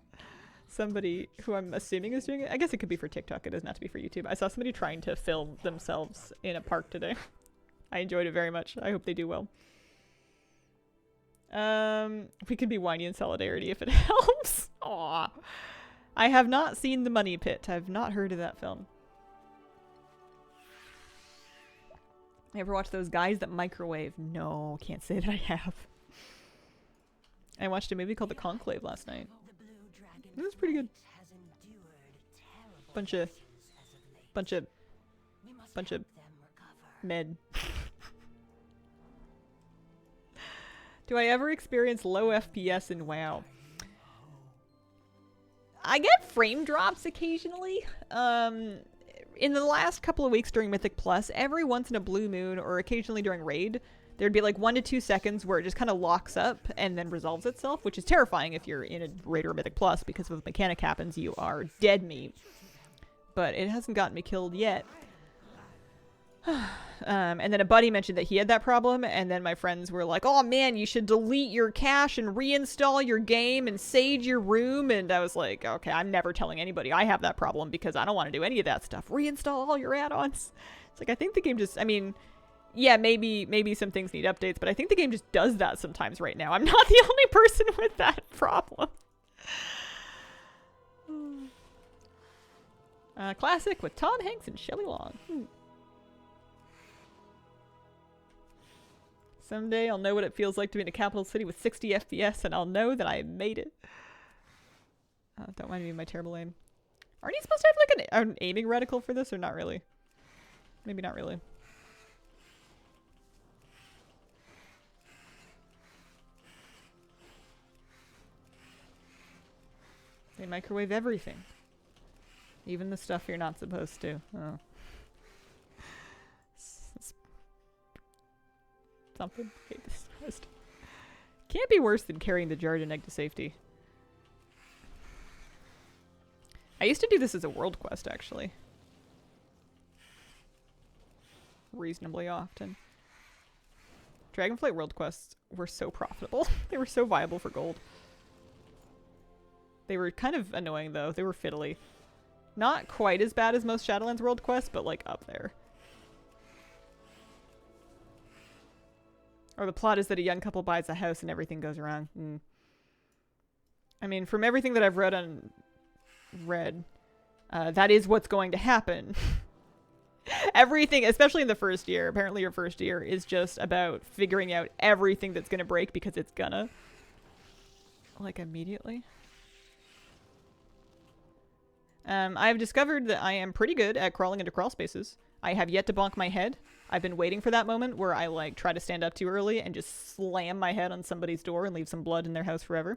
somebody who I'm assuming is doing it. I guess it could be for TikTok. It doesn't have to be for YouTube. I saw somebody trying to film themselves in a park today. I enjoyed it very much. I hope they do well. We could be whiny in solidarity if it helps. Aw. I have not seen The Money Pit. I've not heard of that film. You ever watch those guys that microwave? No, can't say that I have. I watched a movie called The Conclave last night. It was pretty good. Bunch of med. Do I ever experience low FPS in WoW? I get frame drops occasionally. In the last couple of weeks during Mythic Plus, every once in a blue moon or occasionally during Raid, there'd be like 1 to 2 seconds where it just kind of locks up and then resolves itself, which is terrifying if you're in a Raid or Mythic Plus, because if a mechanic happens, you are dead meat. But it hasn't gotten me killed yet. And then a buddy mentioned that he had that problem, and then my friends were like, oh man, you should delete your cache and reinstall your game and sage your room. And I was like, okay, I'm never telling anybody I have that problem because I don't want to do any of that stuff. Reinstall all your add-ons. It's like, I think the game just, I mean, yeah, maybe some things need updates, but I think the game just does that sometimes right now. I'm not the only person with that problem. Classic with Tom Hanks and Shelley Long. Someday I'll know what it feels like to be in a capital city with 60 FPS, and I'll know that I made it. Don't mind me my terrible aim. Aren't you supposed to have like an aiming reticle for this, or not really? Maybe not really. They microwave everything. Even the stuff you're not supposed to. Oh. Something. Hate this quest. Can't be worse than carrying the Jarden egg to safety. I used to do this as a world quest, actually. Reasonably often. Dragonflight world quests were so profitable. They were so viable for gold. They were kind of annoying, though. They were fiddly. Not quite as bad as most Shadowlands world quests, but like up there. Or the plot is that a young couple buys a house and everything goes wrong. I mean, from everything that I've read, that is what's going to happen. Everything, especially in the first year, apparently your first year is just about figuring out everything that's going to break because it's gonna. Like, immediately. I've discovered that I am pretty good at crawling into crawl spaces. I have yet to bonk my head. I've been waiting for that moment where I like try to stand up too early and just slam my head on somebody's door and leave some blood in their house forever.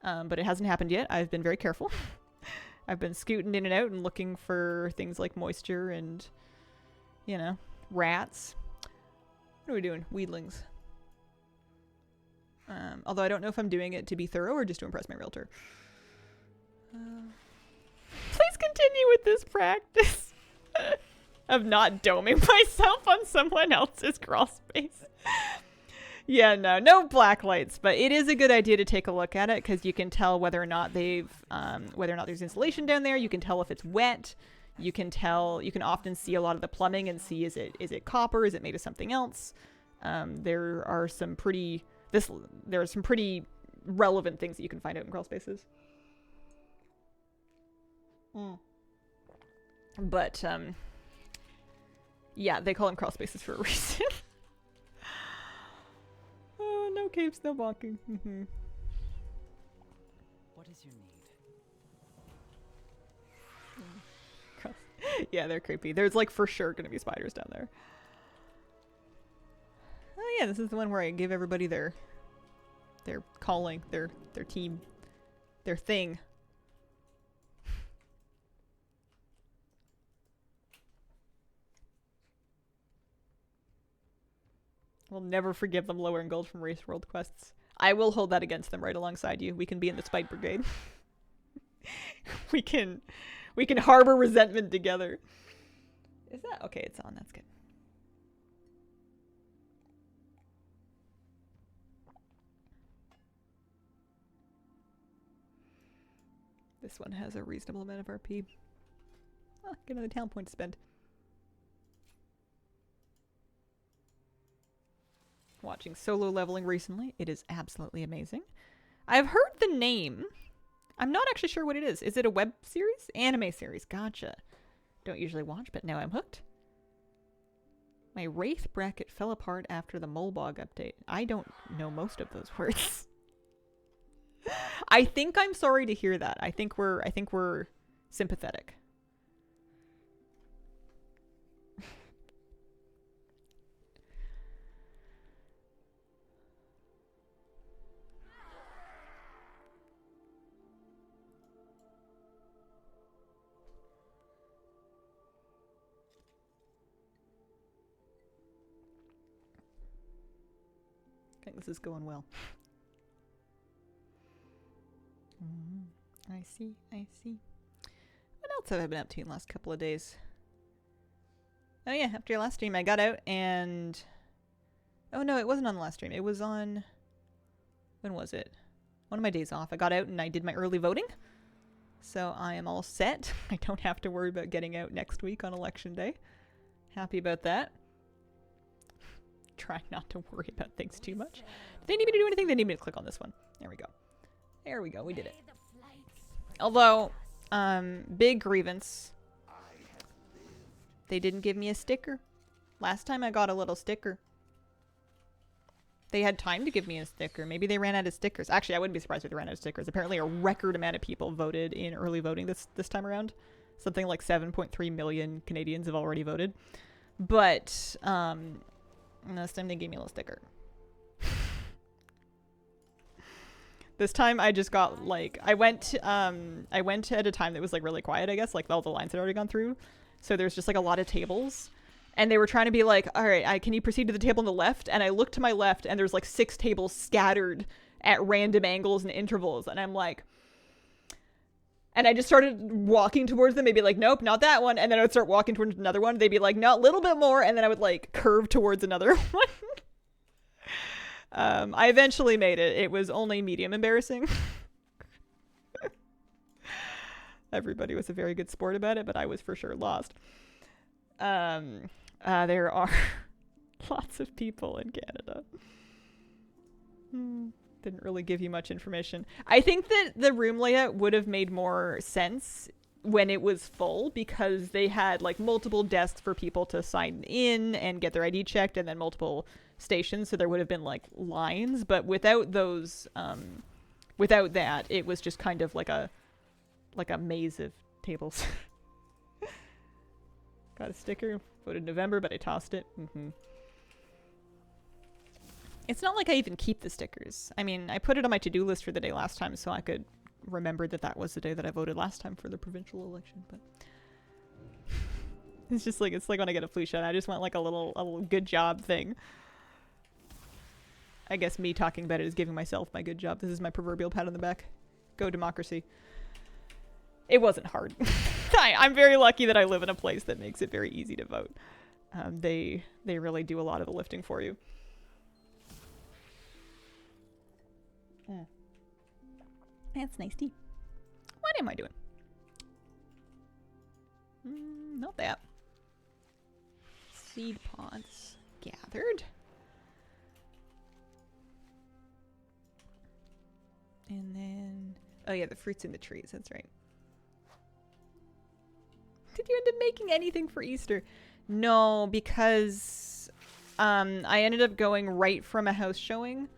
But it hasn't happened yet. I've been very careful. I've been scooting in and out and looking for things like moisture and, you know, rats. What are we doing? Weedlings. Although I don't know if I'm doing it to be thorough or just to impress my realtor. Please continue with this practice. Of not doming myself on someone else's crawl space. Yeah, no black lights, but it is a good idea to take a look at it because you can tell whether or not there's insulation down there. You can tell if it's wet. You can often see a lot of the plumbing and see is it copper? Is it made of something else? There are some pretty relevant things that you can find out in crawl spaces. But yeah, they call them crawl spaces for a reason. Oh, no capes, no bonking. What is your need? Yeah, they're creepy. There's like for sure gonna be spiders down there. Oh yeah, this is the one where I give everybody their calling, their team, their thing. We'll never forgive them lowering gold from Race World quests. I will hold that against them right alongside you. We can be in the Spite Brigade. we can harbor resentment together. Is that okay? It's on. That's good. This one has a reasonable amount of RP. Oh, get another talent point to spend. Watching solo leveling recently. It is absolutely amazing. I've heard the name. I'm not actually sure what it is. Is it a web series? Anime series. Gotcha. Don't usually watch, but now I'm hooked. My Wraith bracket fell apart after the Molbog update. I don't know most of those words. I think I'm sorry to hear that. I think we're sympathetic. I think this is going well. I see. What else have I been up to in the last couple of days? Oh yeah, after your last stream I got out and... Oh no, it wasn't on the last stream. It was on... When was it? One of my days off. I got out and I did my early voting. So I am all set. I don't have to worry about getting out next week on election day. Happy about that. Trying not to worry about things too much. Do they need me to do anything? They need me to click on this one. There we go. There we go. We did it. Although, big grievance. They didn't give me a sticker. Last time I got a little sticker. They had time to give me a sticker. Maybe they ran out of stickers. Actually, I wouldn't be surprised if they ran out of stickers. Apparently a record amount of people voted in early voting this time around. Something like 7.3 million Canadians have already voted. But, this time they gave me a little sticker. This time I just got like I went at a time that was like really quiet, I guess, like all the lines had already gone through. So there's just like a lot of tables and they were trying to be like, all right, can you proceed to the table on the left? And I looked to my left and there's like 6 tables scattered at random angles and intervals. And I'm like, and I just started walking towards them. They'd be like, nope, not that one. And then I would start walking towards another one. They'd be like, no, a little bit more. And then I would like curve towards another one. I eventually made it. It was only medium embarrassing. Everybody was a very good sport about it, but I was for sure lost. There are lots of people in Canada. Didn't really give you much information. I think that the room layout would have made more sense when it was full because they had like multiple desks for people to sign in and get their ID checked and then multiple stations, so there would have been like lines, but without those without that it was just kind of like a maze of tables. Got a sticker, voted November, but I tossed it. It's not like I even keep the stickers. I mean, I put it on my to-do list for the day last time so I could remember that was the day that I voted last time for the provincial election, but it's just like, it's like when I get a flu shot, I just want like a little good job thing. I guess me talking about it is giving myself my good job. This is my proverbial pat on the back. Go democracy. It wasn't hard. I'm very lucky that I live in a place that makes it very easy to vote. They really do a lot of the lifting for you. That's nice tea. What am I doing? Not that. Seed pods gathered. And then... Oh yeah, the fruits in the trees. That's right. Did you end up making anything for Easter? No, because I ended up going right from a house showing,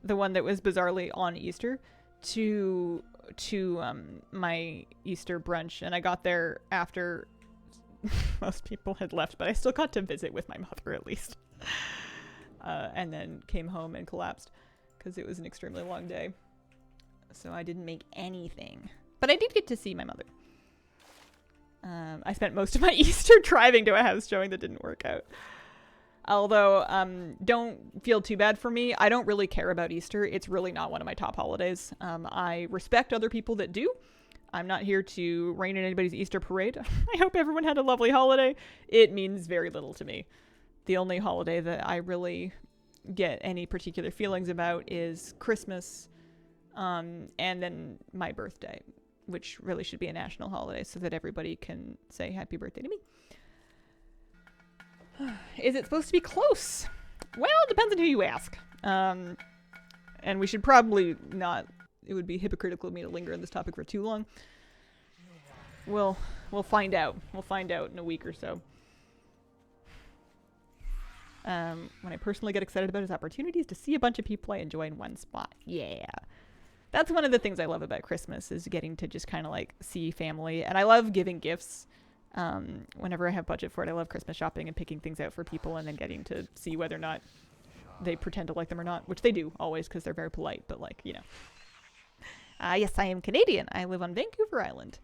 the one that was bizarrely on Easter, to my Easter brunch. And I got there after most people had left, but I still got to visit with my mother at least. And then came home and collapsed because it was an extremely long day. So I didn't make anything. But I did get to see my mother. I spent most of my Easter driving to a house showing that didn't work out. Although, don't feel too bad for me. I don't really care about Easter. It's really not one of my top holidays. I respect other people that do. I'm not here to rain in anybody's Easter parade. I hope everyone had a lovely holiday. It means very little to me. The only holiday that I really get any particular feelings about is Christmas, and then my birthday, which really should be a national holiday so that everybody can say happy birthday to me. Is it supposed to be close? Well, it depends on who you ask. And we should probably not... It would be hypocritical of me to linger on this topic for too long. We'll find out. We'll find out in a week or so. What I personally get excited about is opportunities to see a bunch of people I enjoy in one spot. Yeah. That's one of the things I love about Christmas, is getting to just kind of like see family. And I love giving gifts. Whenever I have budget for it, I love Christmas shopping and picking things out for people and then getting to see whether or not they pretend to like them or not, which they do always because they're very polite, but like, you know. Yes, I am Canadian. I live on Vancouver Island.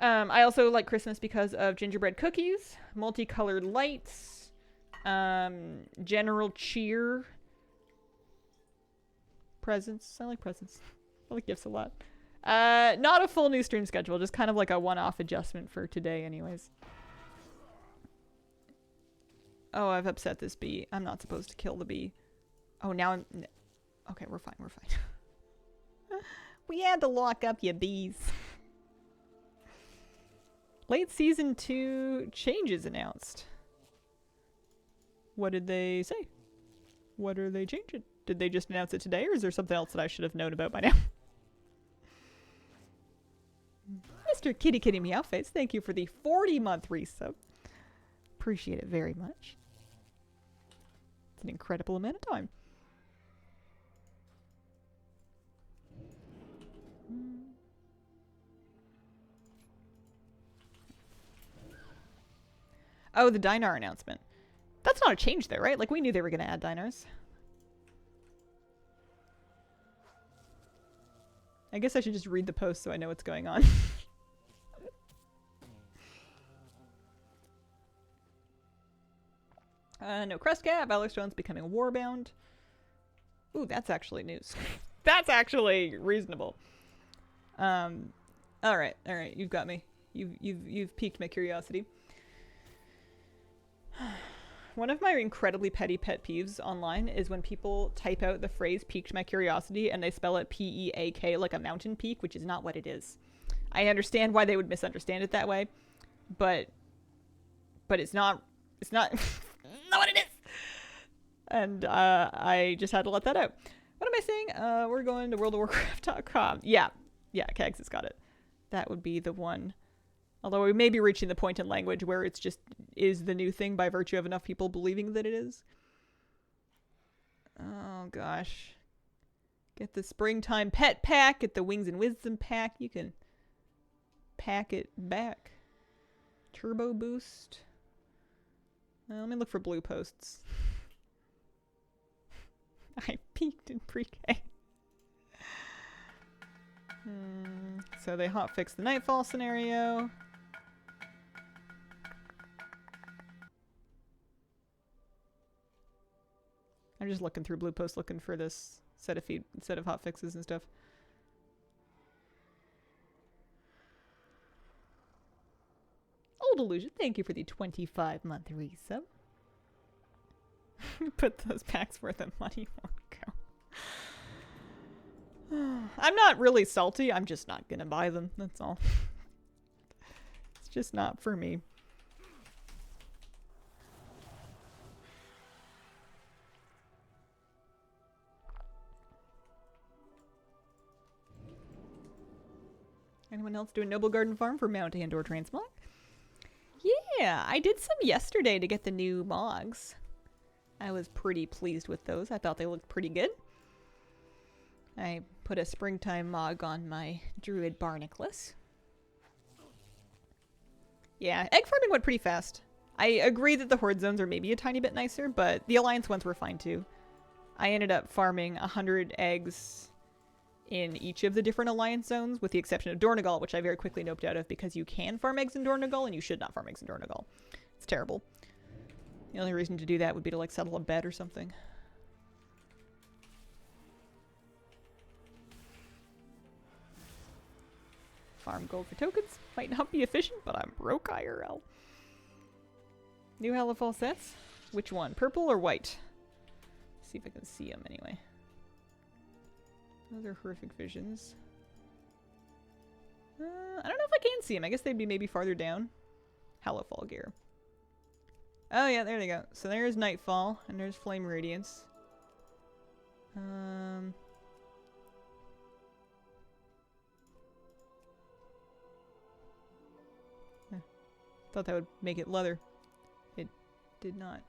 I also like Christmas because of gingerbread cookies, multicolored lights, general cheer, presents. I like presents. I like gifts a lot. Not a full new stream schedule, just kind of like a one-off adjustment for today anyways. Oh, I've upset this bee. I'm not supposed to kill the bee. Oh, now I'm... Okay, we're fine, we're fine. We had to lock up you bees. Late season 2 changes announced. What did they say? What are they changing? Did they just announce it today, or is there something else that I should have known about by now? Mr. Kitty Kitty Meowface, thank you for the 40-month resub. Appreciate it very much. It's an incredible amount of time. Oh, the Dinar announcement. That's not a change there, right? Like, we knew they were going to add Dinars. I guess I should just read the post so I know what's going on. No Crest Cap. Valorstone's becoming a Warband. Ooh, that's actually news. That's actually reasonable. All right. You've got me. You've piqued my curiosity. One of my incredibly petty pet peeves online is when people type out the phrase piqued my curiosity and they spell it P-E-A-K like a mountain peak, which is not what it is. I understand why they would misunderstand it that way, but it's not not what it is. And I just had to let that out. What am I saying? We're going to worldofwarcraft.com. Yeah, Kegs has got it. That would be the one. Although we may be reaching the point in language where it's just is the new thing by virtue of enough people believing that it is. Oh, gosh. Get the springtime pet pack. Get the wings and wisdom pack. You can pack it back. Turbo boost. Let me look for blue posts. I peaked in pre-K. So they hotfixed the Nightfall scenario. I'm just looking through blue posts looking for this set of hotfixes and stuff. Old Illusion, thank you for the 25-month resub. Put those packs where the money won't go. I'm not really salty. I'm just not gonna buy them. That's all. It's just not for me. Anyone else doing Noble Garden Farm for Mount and or Transmog? Yeah, I did some yesterday to get the new mogs. I was pretty pleased with those. I thought they looked pretty good. I put a springtime mog on my druid barnacles. Yeah, egg farming went pretty fast. I agree that the horde zones are maybe a tiny bit nicer, but the alliance ones were fine too. I ended up farming 100 eggs in each of the different alliance zones, with the exception of Dornagal, which I very quickly noped out of because you can farm eggs in Dornagal and you should not farm eggs in Dornagal. It's terrible. The only reason to do that would be to like settle a bet or something. Farm gold for tokens. Might not be efficient, but I'm broke IRL. New Hellfall sets? Which one? Purple or white? See if I can see them anyway. Those are horrific visions. I don't know if I can see them. I guess they'd be maybe farther down. Hellfall gear. Oh yeah, there they go. So there's Nightfall, and there's Flame Radiance. Thought that would make it leather. It did not.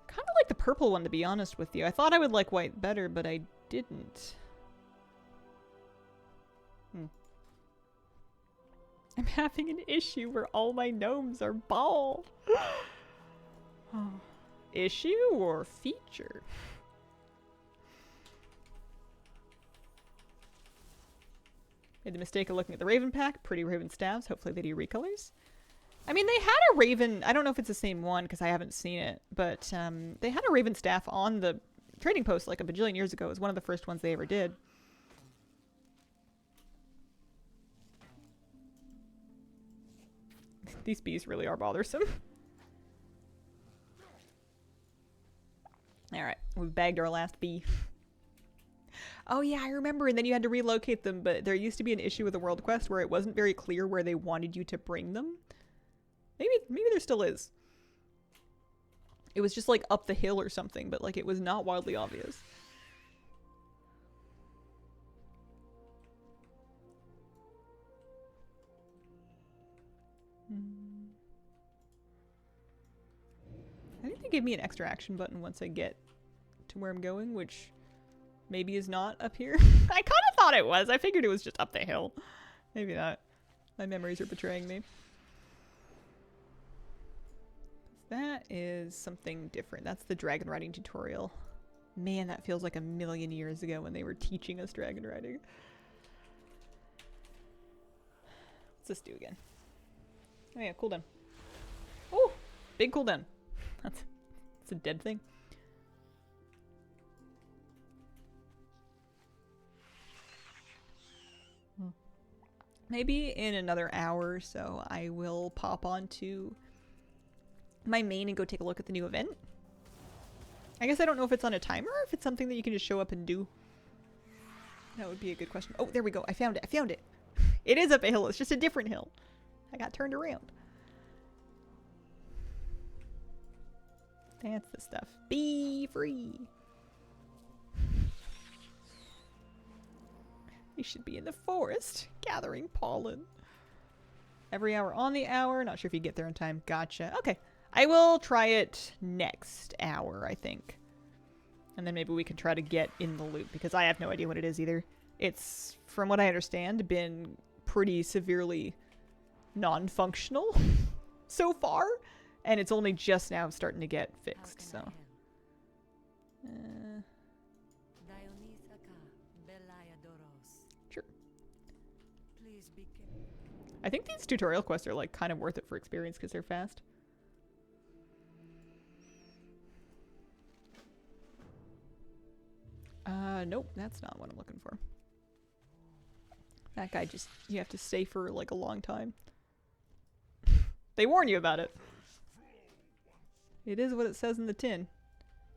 Kind of like the purple one, to be honest with you. I thought I would like white better, but I didn't. I'm having an issue where all my gnomes are bald. Oh. Issue or feature? Made the mistake of looking at the Raven pack. Pretty Raven staves. Hopefully they do recolors. I mean, they had a Raven... I don't know if it's the same one because I haven't seen it. But they had a Raven staff on the trading post like a bajillion years ago. It was one of the first ones they ever did. These bees really are bothersome. Alright, we've bagged our last bee. Oh yeah, I remember, and then you had to relocate them, but there used to be an issue with the World Quest where it wasn't very clear where they wanted you to bring them. Maybe there still is. It was just like up the hill or something, but like it was not wildly obvious. I think they gave me an extra action button once I get to where I'm going, which maybe is not up here. I kind of thought it was. I figured it was just up the hill. Maybe not. My memories are betraying me. That is something different. That's the dragon riding tutorial. Man, that feels like a million years ago when they were teaching us dragon riding. What's this do again? Oh yeah, cooldown. Oh, big cooldown. That's a dead thing. Maybe in another hour or so I will pop onto my main and go take a look at the new event. I guess I don't know if it's on a timer or if it's something that you can just show up and do. That would be a good question. Oh, there we go. I found it. I found it. It is up a hill. It's just a different hill. I got turned around. That's the stuff. Be free. You should be in the forest gathering pollen. Every hour on the hour. Not sure if you get there in time. Gotcha. Okay. I will try it next hour, I think. And then maybe we can try to get in the loop because I have no idea what it is either. It's, from what I understand, been pretty severely non-functional so far. And it's only just now starting to get fixed, so. Sure. I think these tutorial quests are like kind of worth it for experience because they're fast. Nope, that's not what I'm looking for. That guy just, you have to stay for like a long time. They warn you about it. It is what it says in the tin.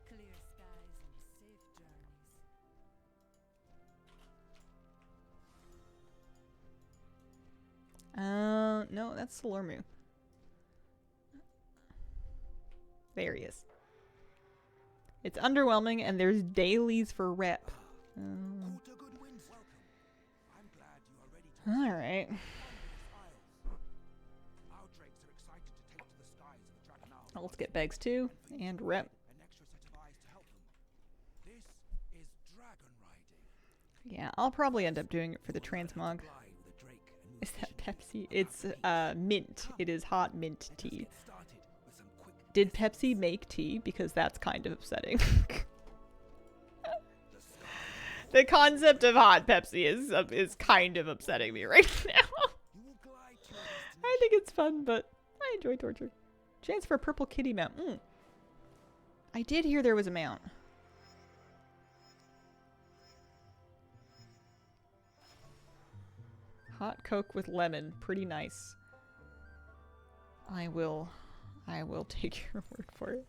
Clear skies and safe journeys. No, that's Salormu. There he is. It's underwhelming, and there's dailies for rep. Alright. Let's get bags too, and rep. Yeah, I'll probably end up doing it for the transmog. Is that Pepsi? It's mint. It is hot mint tea. Did Pepsi make tea? Because that's kind of upsetting. The concept of hot Pepsi is kind of upsetting me right now. I think it's fun, but I enjoy torture. Chance for a purple kitty mount. I did hear there was a mount. Hot Coke with lemon. Pretty nice. I will take your word for it.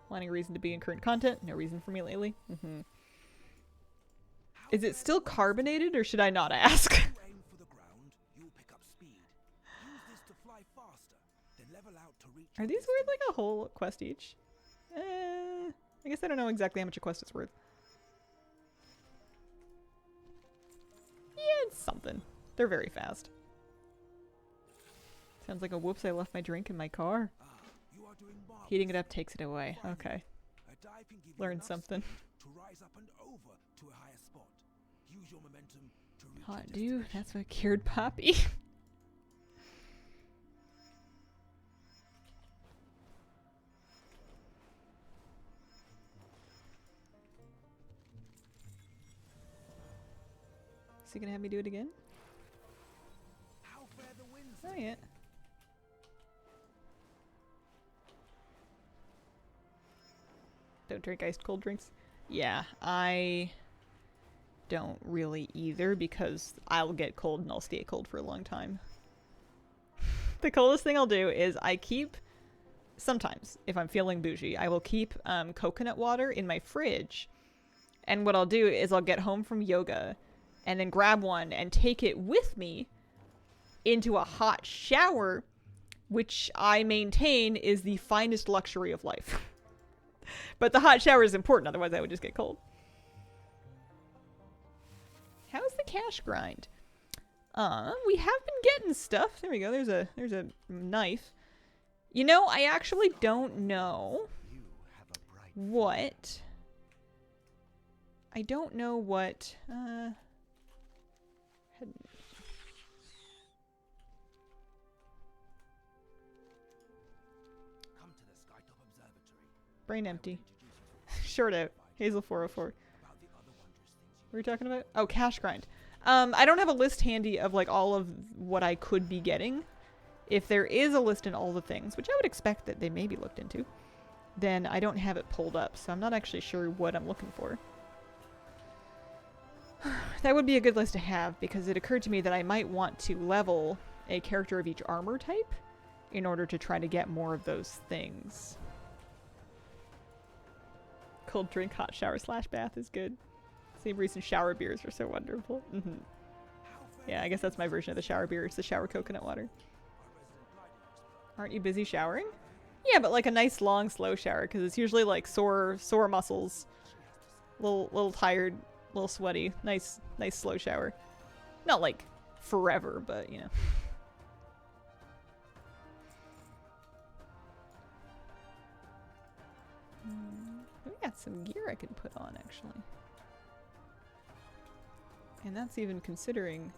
Wanting a reason to be in current content. No reason for me lately. Is it still carbonated or should I not ask? Aim for the ground, you'll pick up speed. Use this to fly faster, then level out to reach. Are these worth like a whole quest each? I guess I don't know exactly how much a quest is worth. Yeah, it's something. They're very fast. Sounds like a whoops, I left my drink in my car. You are doing marvelous. Heating it up takes it away. Okay. A dive can give you Learn enough something. speed to rise up and over to a higher spot. Use your momentum to reach Hot your dew, destination. that's what cured Poppy. Is he gonna have me do it again? How fair the winds. Not yet. Don't drink iced cold drinks. Yeah, I don't really either because I'll get cold and I'll stay cold for a long time. The coldest thing I'll do is I keep, sometimes if I'm feeling bougie, I will keep coconut water in my fridge. And what I'll do is I'll get home from yoga and then grab one and take it with me into a hot shower, which I maintain is the finest luxury of life. But the hot shower is important, otherwise I would just get cold. How's the cash grind? We have been getting stuff. There we go. There's a knife. You know, I actually don't know what. I don't know what. Come to the Skytop Observatory. Brain empty. Short out. Hazel 404. About the other wondrous things What are we talking about? Oh, cash grind. I don't have a list handy of like all of what I could be getting. If there is a list in all the things, which I would expect that they may be looked into, then I don't have it pulled up, so I'm not actually sure what I'm looking for. That would be a good list to have because it occurred to me that I might want to level a character of each armor type in order to try to get more of those things. Cold drink, hot shower / bath is good. Same reason shower beers are so wonderful. Yeah, I guess that's my version of the shower beer. It's the shower coconut water. Aren't you busy showering? Yeah, but like a nice long slow shower because it's usually like sore muscles, little tired, little sweaty. Nice slow shower. Not like forever, but you know. We got some gear I can put on actually. And that's even considering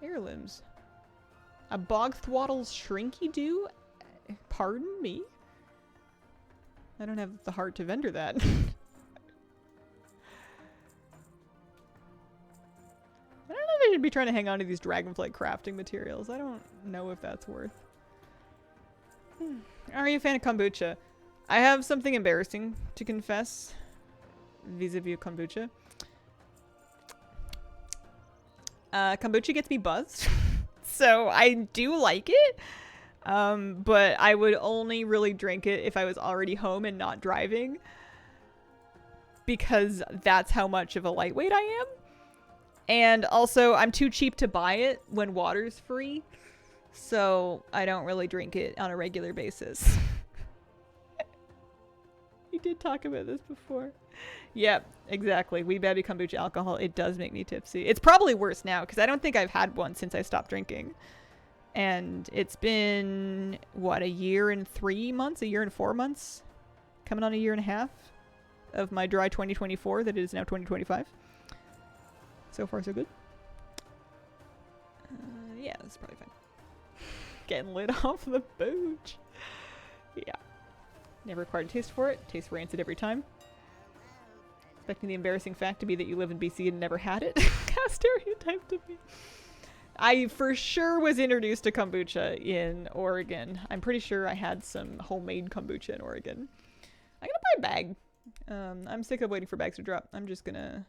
heirlooms. A Bogthwaddle's Shrinky Doo? Pardon me? I don't have the heart to vendor that. I don't know if I should be trying to hang on to these dragonflight crafting materials. I don't know if that's worth. Are you a fan of kombucha? I have something embarrassing to confess vis-a-vis kombucha. Kombucha gets me buzzed, so I do like it, but I would only really drink it if I was already home and not driving, because that's how much of a lightweight I am. And also, I'm too cheap to buy it when water's free, so I don't really drink it on a regular basis. We did talk about this before. Yep, exactly. Wee Baby Kombucha alcohol, it does make me tipsy. It's probably worse now, because I don't think I've had one since I stopped drinking. And it's been, what, a year and 3 months? A year and 4 months? Coming on a year and a half of my dry 2024 that is now 2025. So far, so good. Yeah, that's probably fine. Getting lit off the booch. Yeah. Never acquired a taste for it. Tastes rancid every time. Expecting the embarrassing fact to be that you live in BC and never had it. How stereotyped of me. I for sure was introduced to kombucha in Oregon. I'm pretty sure I had some homemade kombucha in Oregon. I'm gonna buy a bag. I'm sick of waiting for bags to drop. I'm just gonna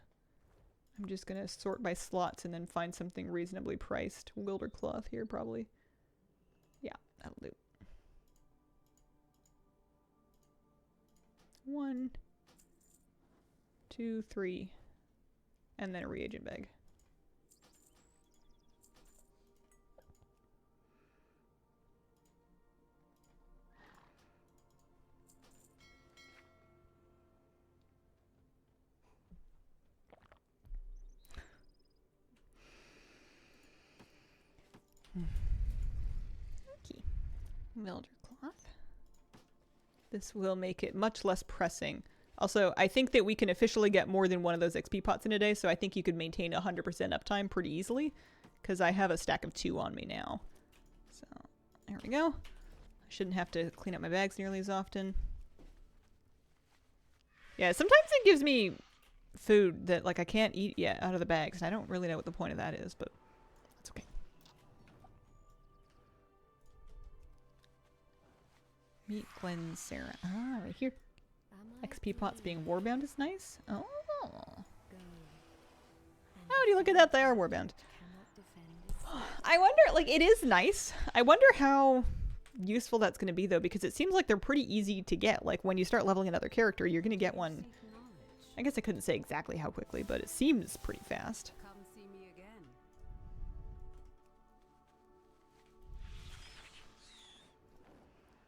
sort by slots and then find something reasonably priced. Wilder cloth here, probably. Yeah, that'll do. 1, 2, 3, and then a reagent bag. Okay. Wilder cloth. This will make it much less pressing. Also, I think that we can officially get more than one of those XP pots in a day, so I think you could maintain 100% uptime pretty easily, because I have a stack of 2 on me now. So, there we go. I shouldn't have to clean up my bags nearly as often. Yeah, sometimes it gives me food that, like, I can't eat yet out of the bags, and I don't really know what the point of that is, but that's okay. Meet Glenn Sarah. Ah, right here. XP pots being Warband is nice. Oh. Oh, do you look at that? They are Warband. I wonder, like, it is nice. I wonder how useful that's going to be, though, because it seems like they're pretty easy to get. Like, when you start leveling another character, you're going to get one. I guess I couldn't say exactly how quickly, but it seems pretty fast. Come see me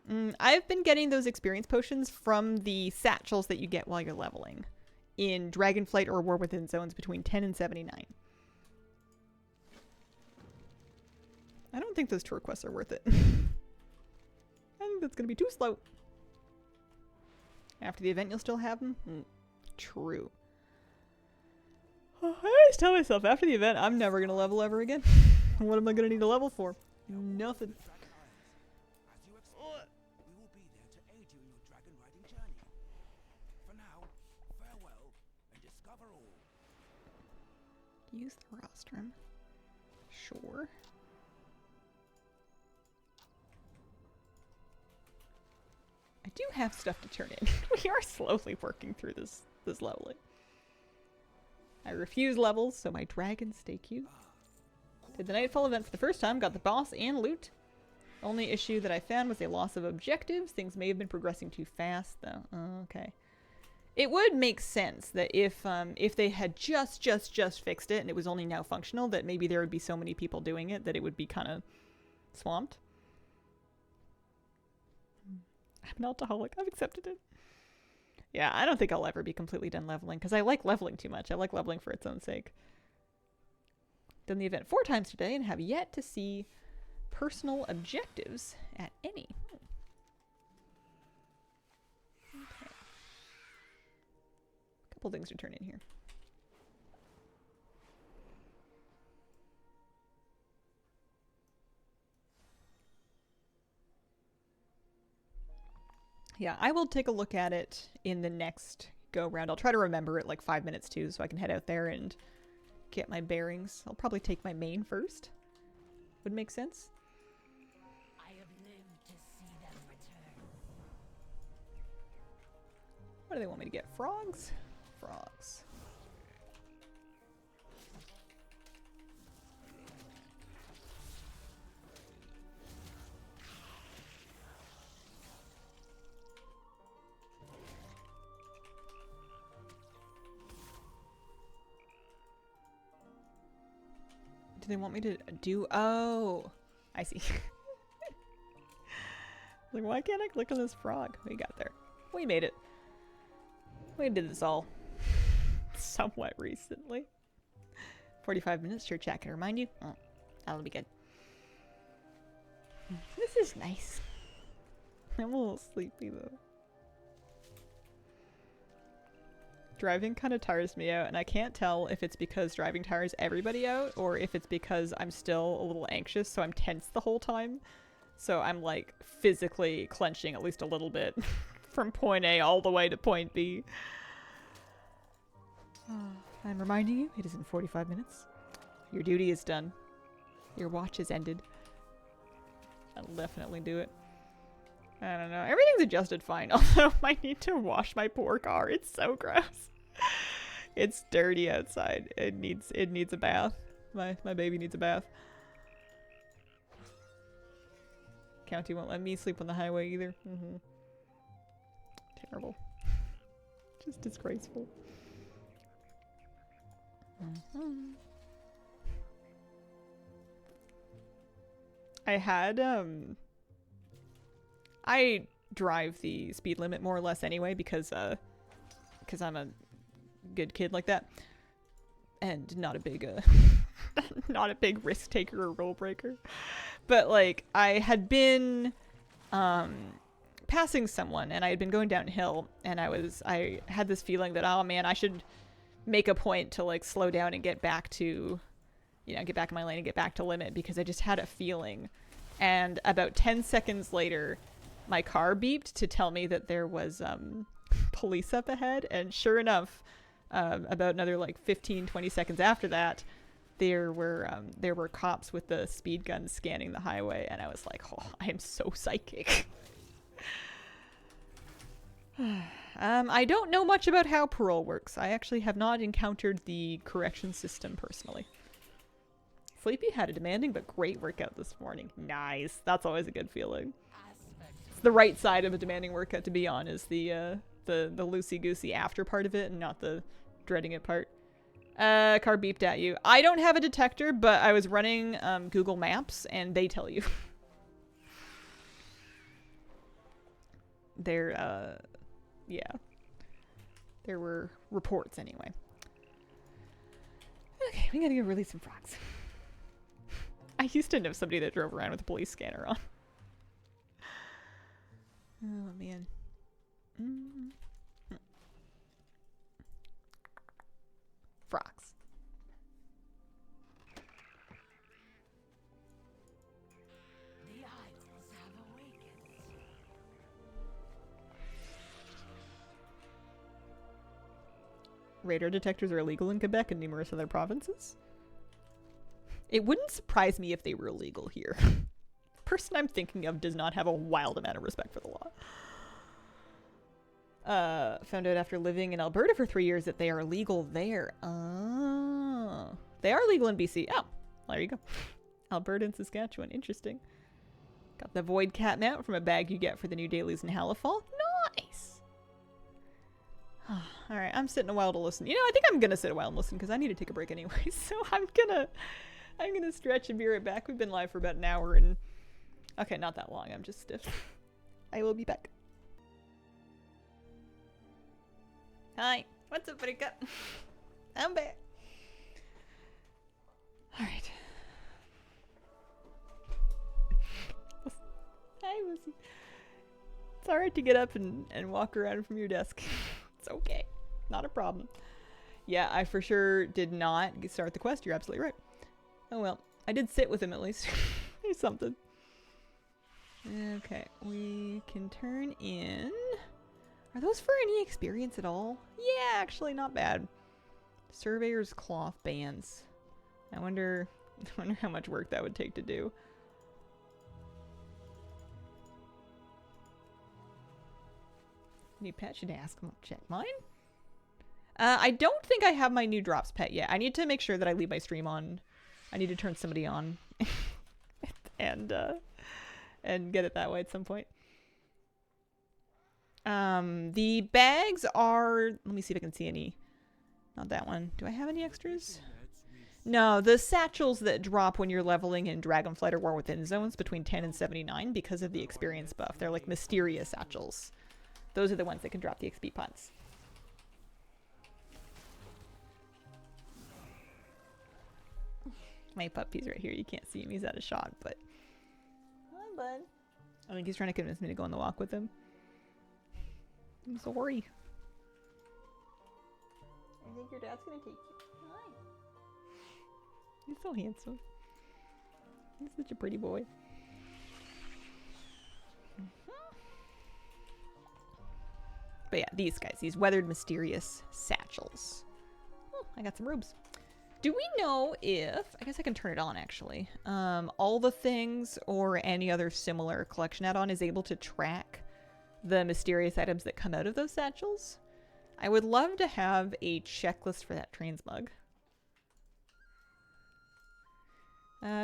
again. I've been getting those experience potions from the satchels that you get while you're leveling in Dragonflight or War Within zones between 10 and 79. I don't think those tour quests are worth it. I think that's going to be too slow. After the event, you'll still have them? True. I always tell myself, after the event, I'm never going to level ever again. What am I going to need to level for? Nothing. Use the rostrum. Sure. I do have stuff to turn in. We are slowly working through this leveling. I refuse levels, so my dragons stay cute. Did the Nightfall event for the first time, got the boss and loot. Only issue that I found was a loss of objectives. Things may have been progressing too fast, though. Oh, okay. It would make sense that if they had just fixed it and it was only now functional, that maybe there would be so many people doing it that it would be kind of swamped. I'm an alcoholic. I've accepted it. Yeah, I don't think I'll ever be completely done leveling because I like leveling too much. I like leveling for its own sake. Done the event 4 times today and have yet to see personal objectives at any. Okay. Couple things to turn in here. Yeah, I will take a look at it in the next go round. I'll try to remember it like 5 minutes too, so I can head out there and get my bearings. I'll probably take my main first. Would make sense. I have lived to see them return. What do they want me to get? Frogs? Frogs. Do they want me to do? Oh, I see. Like, why can't I click on this frog? We got there. We made it. We did this all somewhat recently. 45 minutes. Sure, chat can remind you. Oh, that'll be good. This is nice. I'm a little sleepy though. Driving kind of tires me out, and I can't tell if it's because driving tires everybody out or if it's because I'm still a little anxious, so I'm tense the whole time. So I'm like physically clenching at least a little bit from point A all the way to point B. I'm reminding you, it is in 45 minutes. Your duty is done. Your watch has ended. I'll definitely do it. I don't know. Everything's adjusted fine, although I need to wash my poor car. It's so gross. It's dirty outside. It needs a bath. My baby needs a bath. County won't let me sleep on the highway either. Terrible. Just disgraceful. I had I drive the speed limit more or less anyway because I'm a good kid like that and not a big not a big risk taker or rule breaker. But like I had been passing someone and I had been going downhill and I had this feeling that, oh man, I should make a point to like slow down and get back to, you know, get back in my lane and get back to limit because I just had a feeling. And about 10 seconds later, my car beeped to tell me that there was police up ahead. And sure enough, about another like 15-20 seconds after that, there were cops with the speed guns scanning the highway, and I was like, oh, I am so psychic. I don't know much about how parole works. I actually have not encountered the correction system personally. Sleepy had a demanding but great workout this morning. Nice. That's always a good feeling. It's the right side of a demanding workout to be on, is the loosey-goosey after part of it and not the dreading it part. Car beeped at you. I don't have a detector, but I was running Google Maps and they tell you. Yeah. There were reports anyway. Okay, we gotta go release some frogs. I used to know somebody that drove around with a police scanner on. Oh, man. Frogs. The idols have awakened. Radar detectors are illegal in Quebec and numerous other provinces. It wouldn't surprise me if they were illegal here. The person I'm thinking of does not have a wild amount of respect for the law. Found out after living in Alberta for 3 years that they are legal there. Oh. They are legal in BC. Oh, there you go. Alberta and Saskatchewan. Interesting. Got the Void Cat mount from a bag you get for the new dailies in Halifall. Nice. Alright, I'm sitting a while to listen. You know, I think I'm gonna sit a while and listen because I need to take a break anyway. So I'm gonna stretch and be right back. We've been live for about an hour and... Okay, not that long. I'm just stiff. I will be back. Hi. What's up, Buttercup? I'm back. Alright. Hi, Lucy. It's alright to get up and walk around from your desk. It's okay. Not a problem. Yeah, I for sure did not start the quest. You're absolutely right. Oh well. I did sit with him at least. There's something. Okay. We can turn in... Are those for any experience at all? Yeah, actually not bad. Surveyor's cloth bands. I wonder how much work that would take to do. New pet, should ask. I'm gonna check mine. I don't think I have my new drops pet yet. I need to make sure that I leave my stream on. I need to turn somebody on and get it that way at some point. The bags are, let me see if I can see any. Not that one. Do I have any extras? No, the satchels that drop when you're leveling in Dragonflight or War Within zones between 10 and 79 because of the experience buff. They're like mysterious satchels. Those are the ones that can drop the XP pots. My puppy's right here. You can't see him. He's out of shot, but... Hi, bud. I think he's trying to convince me to go on the walk with him. I'm sorry. I think your dad's gonna take you. Hi. He's so handsome. He's such a pretty boy. But yeah, these guys. These weathered mysterious satchels. Oh, I got some robes. Do we know if, I guess I can turn it on actually, all the things or any other similar collection add-on is able to track the mysterious items that come out of those satchels? I would love to have a checklist for that transmug.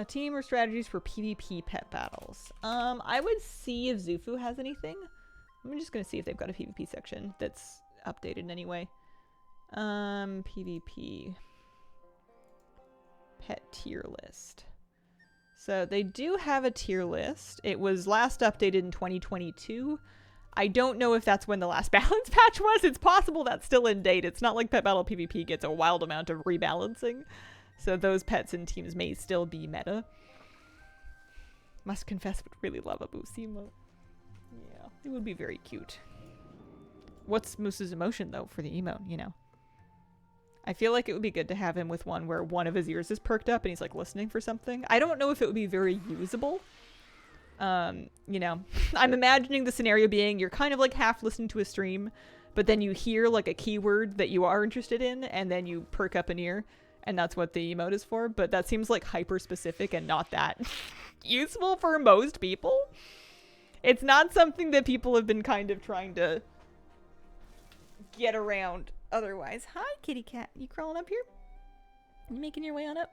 Team or strategies for PvP pet battles. I would see if Zufu has anything. I'm just gonna see if they've got a PvP section that's updated in any way. PvP pet tier list. So they do have a tier list. It was last updated in 2022. I don't know if that's when the last balance patch was. It's possible that's still in date. It's not like Pet Battle PvP gets a wild amount of rebalancing. So those pets and teams may still be meta. Must confess, would really love a Moose emote. Yeah, it would be very cute. What's Moose's emotion, though, for the emote, you know? I feel like it would be good to have him with one where one of his ears is perked up and he's, like, listening for something. I don't know if it would be very usable. You know, I'm imagining the scenario being you're kind of, like, half listening to a stream, but then you hear, like, a keyword that you are interested in, and then you perk up an ear. And that's what the emote is for, but that seems like hyper specific and not that useful for most people. It's not something that people have been kind of trying to get around otherwise. Hi, kitty cat. You crawling up here? You making your way on up?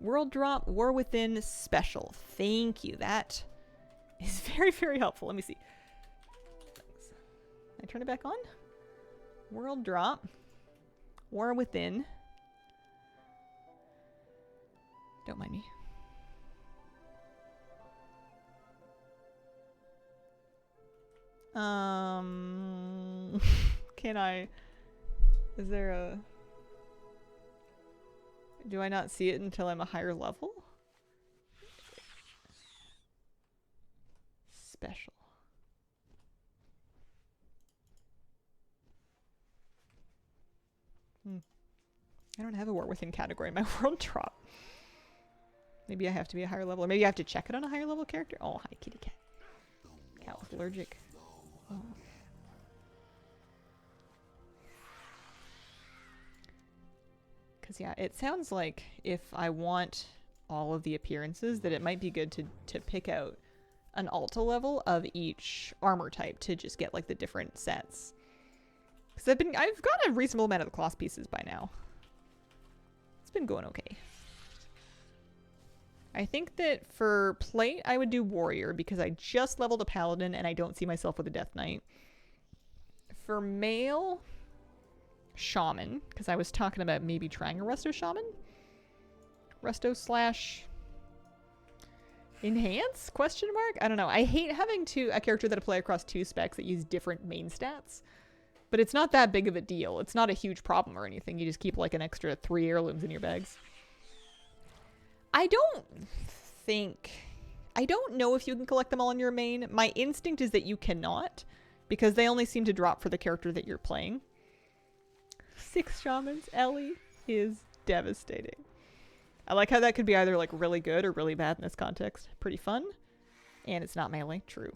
World drop, War Within special. Thank you. That is very, very helpful. Let me see. Thanks. Can I turn it back on? World drop, War Within. Don't mind me. Can I... Is there a... Do I not see it until I'm a higher level? Special. I don't have a War Within category in my world drop. Maybe I have to be a higher level, or maybe I have to check it on a higher level character. Oh, hi, kitty cat. Cat was allergic. Oh. Because, yeah, it sounds like if I want all of the appearances, that it might be good to pick out an alta level of each armor type to just get, like, the different sets. Because I've got a reasonable amount of the class pieces by now. It's been going okay. I think that for plate, I would do warrior because I just leveled a paladin and I don't see myself with a death knight. For male, shaman, because I was talking about maybe trying a resto shaman. Resto slash enhance? Question mark? I don't know. I hate having a character that I play across two specs that use different main stats. But it's not that big of a deal. It's not a huge problem or anything. You just keep like an extra 3 heirlooms in your bags. I don't know if you can collect them all in your main. My instinct is that you cannot, because they only seem to drop for the character that you're playing. 6 shamans. Ellie is devastating. I like how that could be either like really good or really bad in this context. Pretty fun. And it's not melee. True.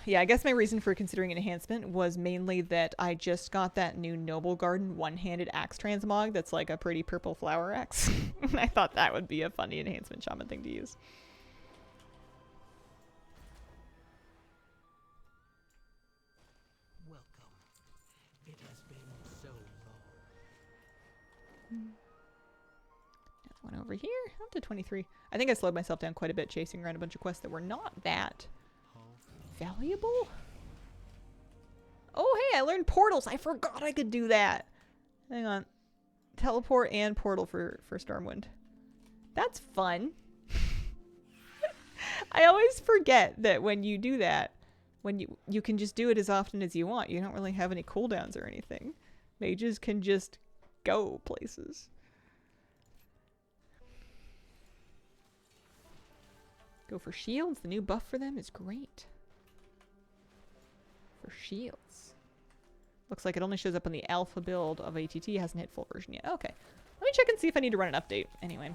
Yeah, I guess my reason for considering an enhancement was mainly that I just got that new Noble Garden one-handed axe transmog that's like a pretty purple flower axe. And I thought that would be a funny enhancement shaman thing to use. Welcome. It has been so long. One over here, up to 23. I think I slowed myself down quite a bit chasing around a bunch of quests that were not that valuable. Oh, hey, I learned portals. I forgot I could do that. Hang on. Teleport and portal for Stormwind. That's fun. I always forget that when you do that, when you can just do it as often as you want. You don't really have any cooldowns or anything. Mages can just go places. Go for shields. The new buff for them is great. For shields. Looks like it only shows up on the alpha build of ATT. It hasn't hit full version yet. Okay. Let me check and see if I need to run an update. Anyway.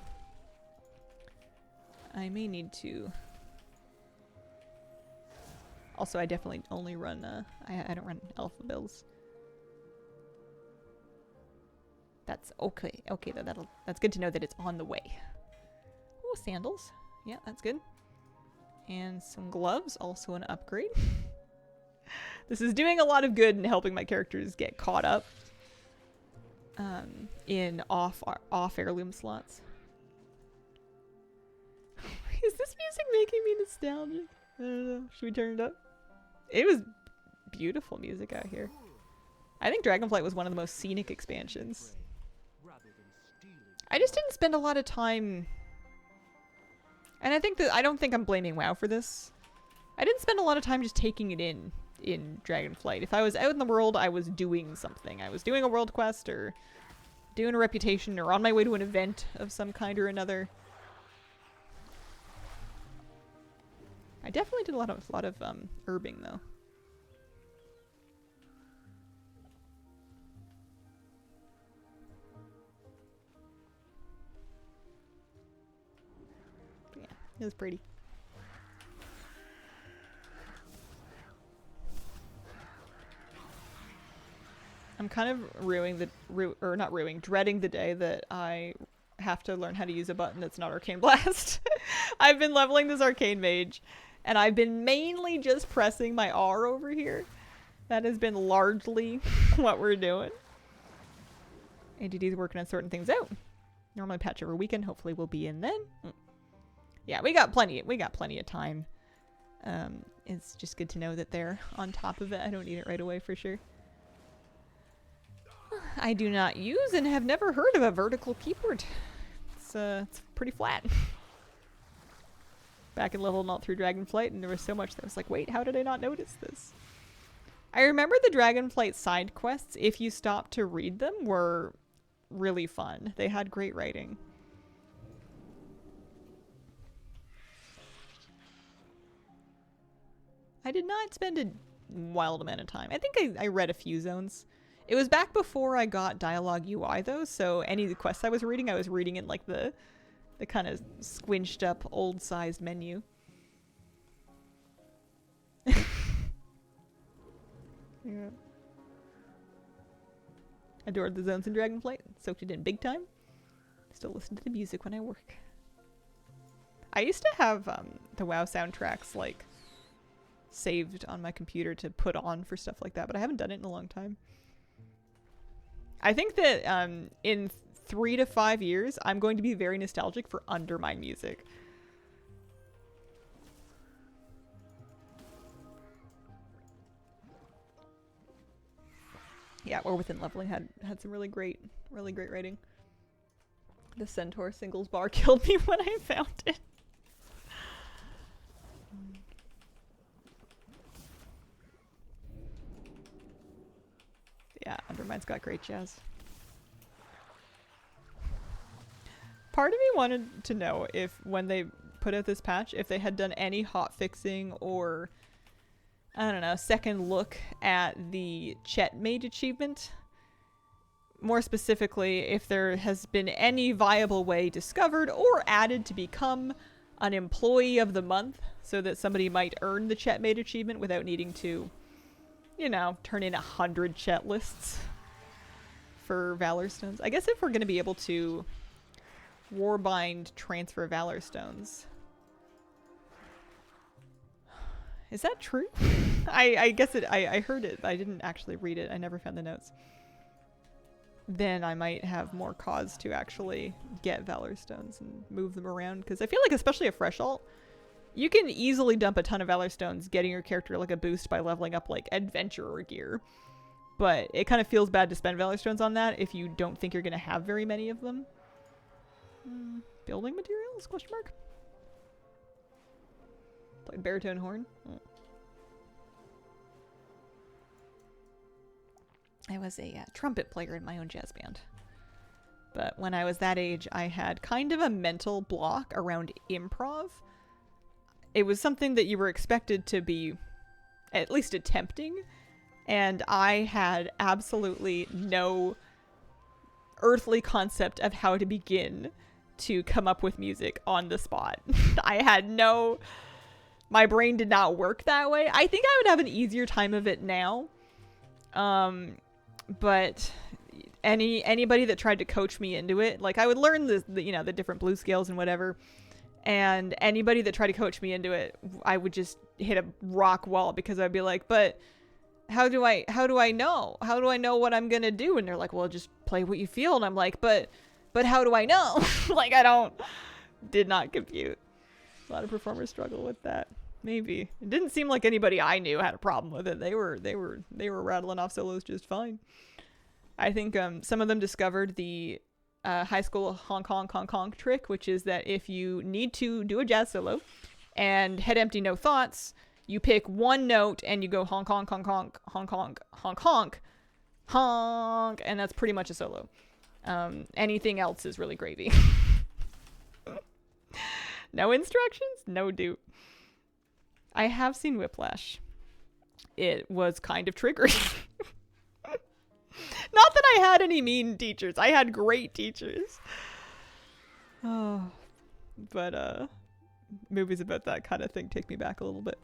I may need to. Also, I definitely only run, I don't run alpha builds. That's okay. Okay, that's good to know that it's on the way. Oh, sandals. Yeah, that's good. And some gloves, also an upgrade. This is doing a lot of good and helping my characters get caught up in off heirloom slots. Is this music making me nostalgic? I don't know. Should we turn it up? It was beautiful music out here. I think Dragonflight was one of the most scenic expansions. I just didn't spend a lot of time, and I don't think I'm blaming WoW for this. I didn't spend a lot of time just taking it in Dragonflight. If I was out in the world, I was doing something. I was doing a world quest or doing a reputation or on my way to an event of some kind or another. I definitely did a lot of herbing though. But yeah, it was pretty. I'm kind of dreading the day that I have to learn how to use a button that's not Arcane Blast. I've been leveling this Arcane Mage, and I've been mainly just pressing my R over here. That has been largely what we're doing. ADD's working on sorting things out. Normally patch every weekend. Hopefully we'll be in then. Yeah, we got plenty of time. It's just good to know that they're on top of it. I don't need it right away for sure. I do not use and have never heard of a vertical keyboard. It's pretty flat. Back in leveling all through Dragonflight, and there was so much that I was like, wait, how did I not notice this? I remember the Dragonflight side quests, if you stopped to read them, were really fun. They had great writing. I did not spend a wild amount of time. I think I read a few zones. It was back before I got Dialogue UI though, so any of the quests I was reading in like the kind of squinched up old sized menu. Yeah. Adored the zones in Dragonflight. Soaked it in big time. Still listen to the music when I work. I used to have the WoW soundtracks like saved on my computer to put on for stuff like that, but I haven't done it in a long time. I think that in 3 to 5 years, I'm going to be very nostalgic for Undermine music. Yeah, or Within Leveling had some really great writing. The Centaur singles bar killed me when I found it. Yeah, Undermine's got great jazz. Part of me wanted to know if when they put out this patch, if they had done any hot fixing or, I don't know, second look at the Chet Mage achievement. More specifically, if there has been any viable way discovered or added to become an employee of the month so that somebody might earn the Chet Mage achievement without needing to, you know, turn in 100 Chet lists for Valor Stones. I guess if we're going to be able to Warbind transfer Valor Stones. Is that true? I guess I heard it. I didn't actually read it. I never found the notes. Then I might have more cause to actually get Valor Stones and move them around. Because I feel like, especially a fresh alt, you can easily dump a ton of Valor Stones, getting your character like a boost by leveling up like adventurer gear. But it kind of feels bad to spend Valor Stones on that if you don't think you're going to have very many of them. Building materials? Question mark? Like baritone horn? I was a trumpet player in my own jazz band. But when I was that age, I had kind of a mental block around improv. It was something that you were expected to be at least attempting, and I had absolutely no earthly concept of how to begin to come up with music on the spot. I had no... My brain did not work that way. I think I would have an easier time of it now. But anybody that tried to coach me into it, like I would learn the different blue scales and whatever, and anybody that tried to coach me into it, I would just hit a rock wall because I'd be like, but how do I know? How do I know what I'm gonna do? And they're like, well, just play what you feel. And I'm like, but how do I know? Like, did not compute. A lot of performers struggle with that. Maybe. It didn't seem like anybody I knew had a problem with it. They were rattling off solos just fine. I think some of them discovered the high school honk honk honk honk trick, which is that if you need to do a jazz solo and head empty, no thoughts, you pick one note and you go honk honk honk honk honk honk honk honk honk, and that's pretty much a solo. Anything else is really gravy. No instructions, no do. I have seen Whiplash. It was kind of triggering. Not that I had any mean teachers. I had great teachers. Oh, but movies about that kind of thing take me back a little bit.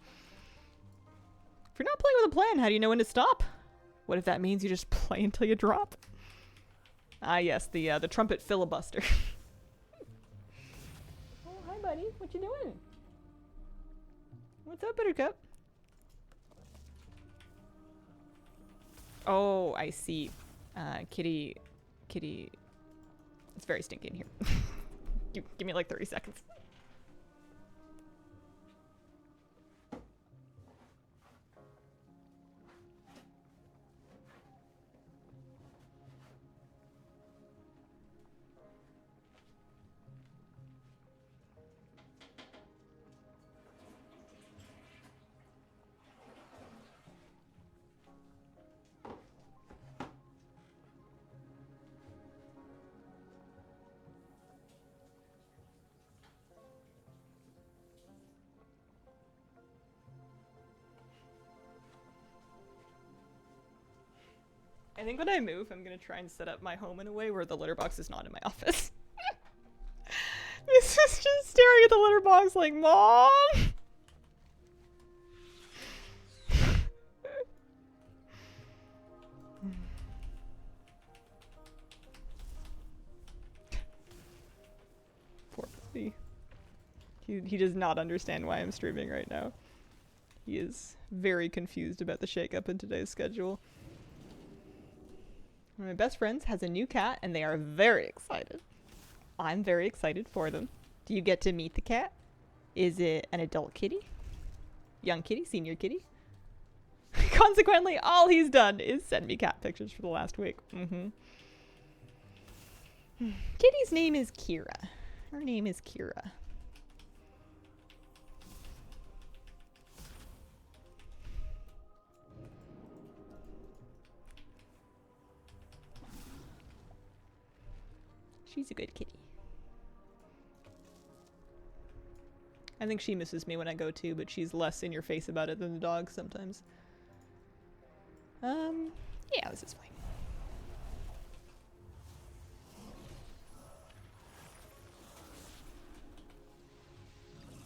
If you're not playing with a plan, how do you know when to stop? What if that means you just play until you drop? Ah, yes, the trumpet filibuster. Oh, hi, buddy. What you doing? What's up, Buttercup? Oh, I see. Kitty. It's very stinky in here. Give me like 30 seconds. I think when I move, I'm gonna try and set up my home in a way where the litter box is not in my office. This is just staring at the litter box like, Mom! Poor puppy. He does not understand why I'm streaming right now. He is very confused about the shakeup in today's schedule. One of my best friends has a new cat, and they are very excited. I'm very excited for them. Do you get to meet the cat? Is it an adult kitty? Young kitty? Senior kitty? Consequently, all he's done is send me cat pictures for the last week. Kitty's name is Kira. Her name is Kira. She's a good kitty. I think she misses me when I go too, but she's less in your face about it than the dog sometimes. Yeah, this is fine.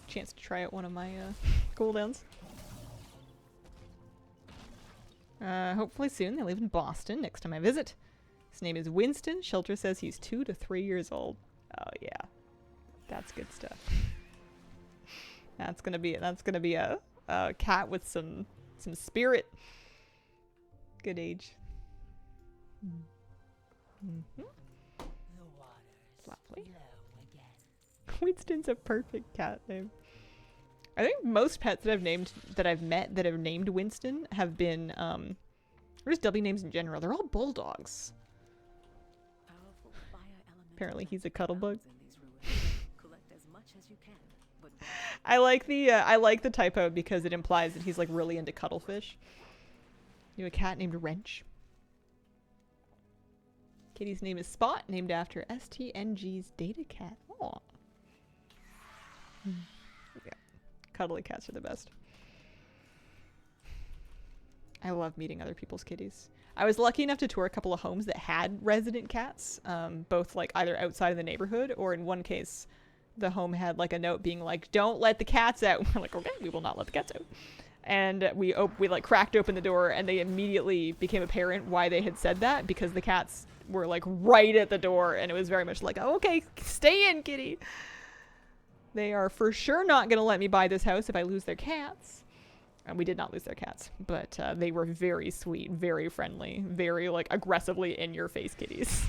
Chance to try out one of my cooldowns. Hopefully soon. They live in Boston next time I visit. His name is Winston. Shelter says he's 2 to 3 years old. Oh yeah, that's good stuff. That's gonna be a cat with some spirit. Good age. The waters Lovely. flow again. Winston's a perfect cat name. I think most pets that I've met that have named Winston have been or just W names in general. They're all bulldogs. Powerful fire elemental Apparently he's a abounds cuttlebug. in these ruins. Collect as much as you can, but I like the typo because it implies that he's like really into cuttlefish. You have a cat named Wrench. Kitty's name is Spot, named after STNG's data cat. Aw. Yeah. Cuddly cats are the best. I love meeting other people's kitties. I was lucky enough to tour a couple of homes that had resident cats, both like either outside of the neighborhood or in one case, the home had like a note being like, "Don't let the cats out." We're like, "Okay, we will not let the cats out." And we like cracked open the door, and they immediately became apparent why they had said that, because the cats were like right at the door, and it was very much like, oh, okay, stay in, kitty. They are for sure not gonna let me buy this house if I lose their cats. And we did not lose their cats, but they were very sweet, very friendly, very like aggressively in your face kitties.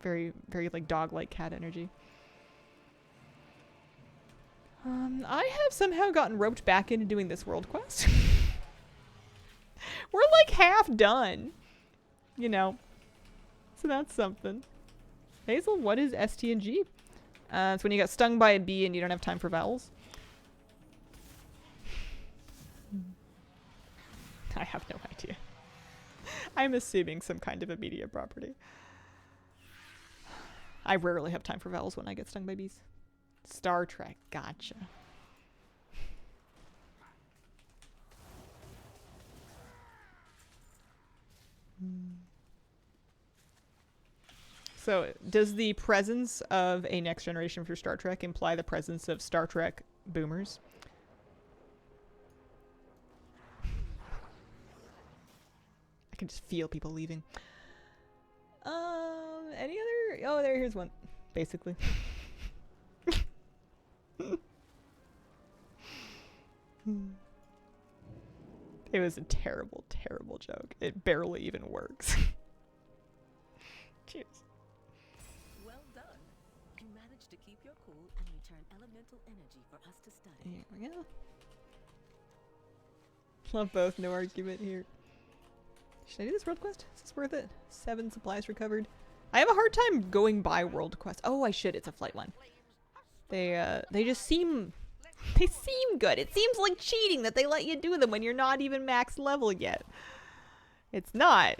Very, very like dog-like cat energy. I have somehow gotten roped back into doing this world quest. We're like half done, you know. So that's something. Hazel, what is ST&G? It's when you get stung by a bee and you don't have time for vowels. I have no idea. I'm assuming some kind of a media property. I rarely have time for vowels when I get stung by bees. Star Trek, gotcha. So, does the presence of a next generation for Star Trek imply the presence of Star Trek boomers? I can just feel people leaving. Any other? Oh, here's one. Basically. It was a terrible, terrible joke. It barely even works. Cheers. Well done. You managed to keep your cool and return elemental energy for us to study. Here we go. Love both, no argument here. Should I do this world quest? Is this worth it? 7 supplies recovered. I have a hard time going by world quest. Oh, I should. It's a flight one. They just seem... They seem good. It seems like cheating that they let you do them when you're not even max level yet. It's not.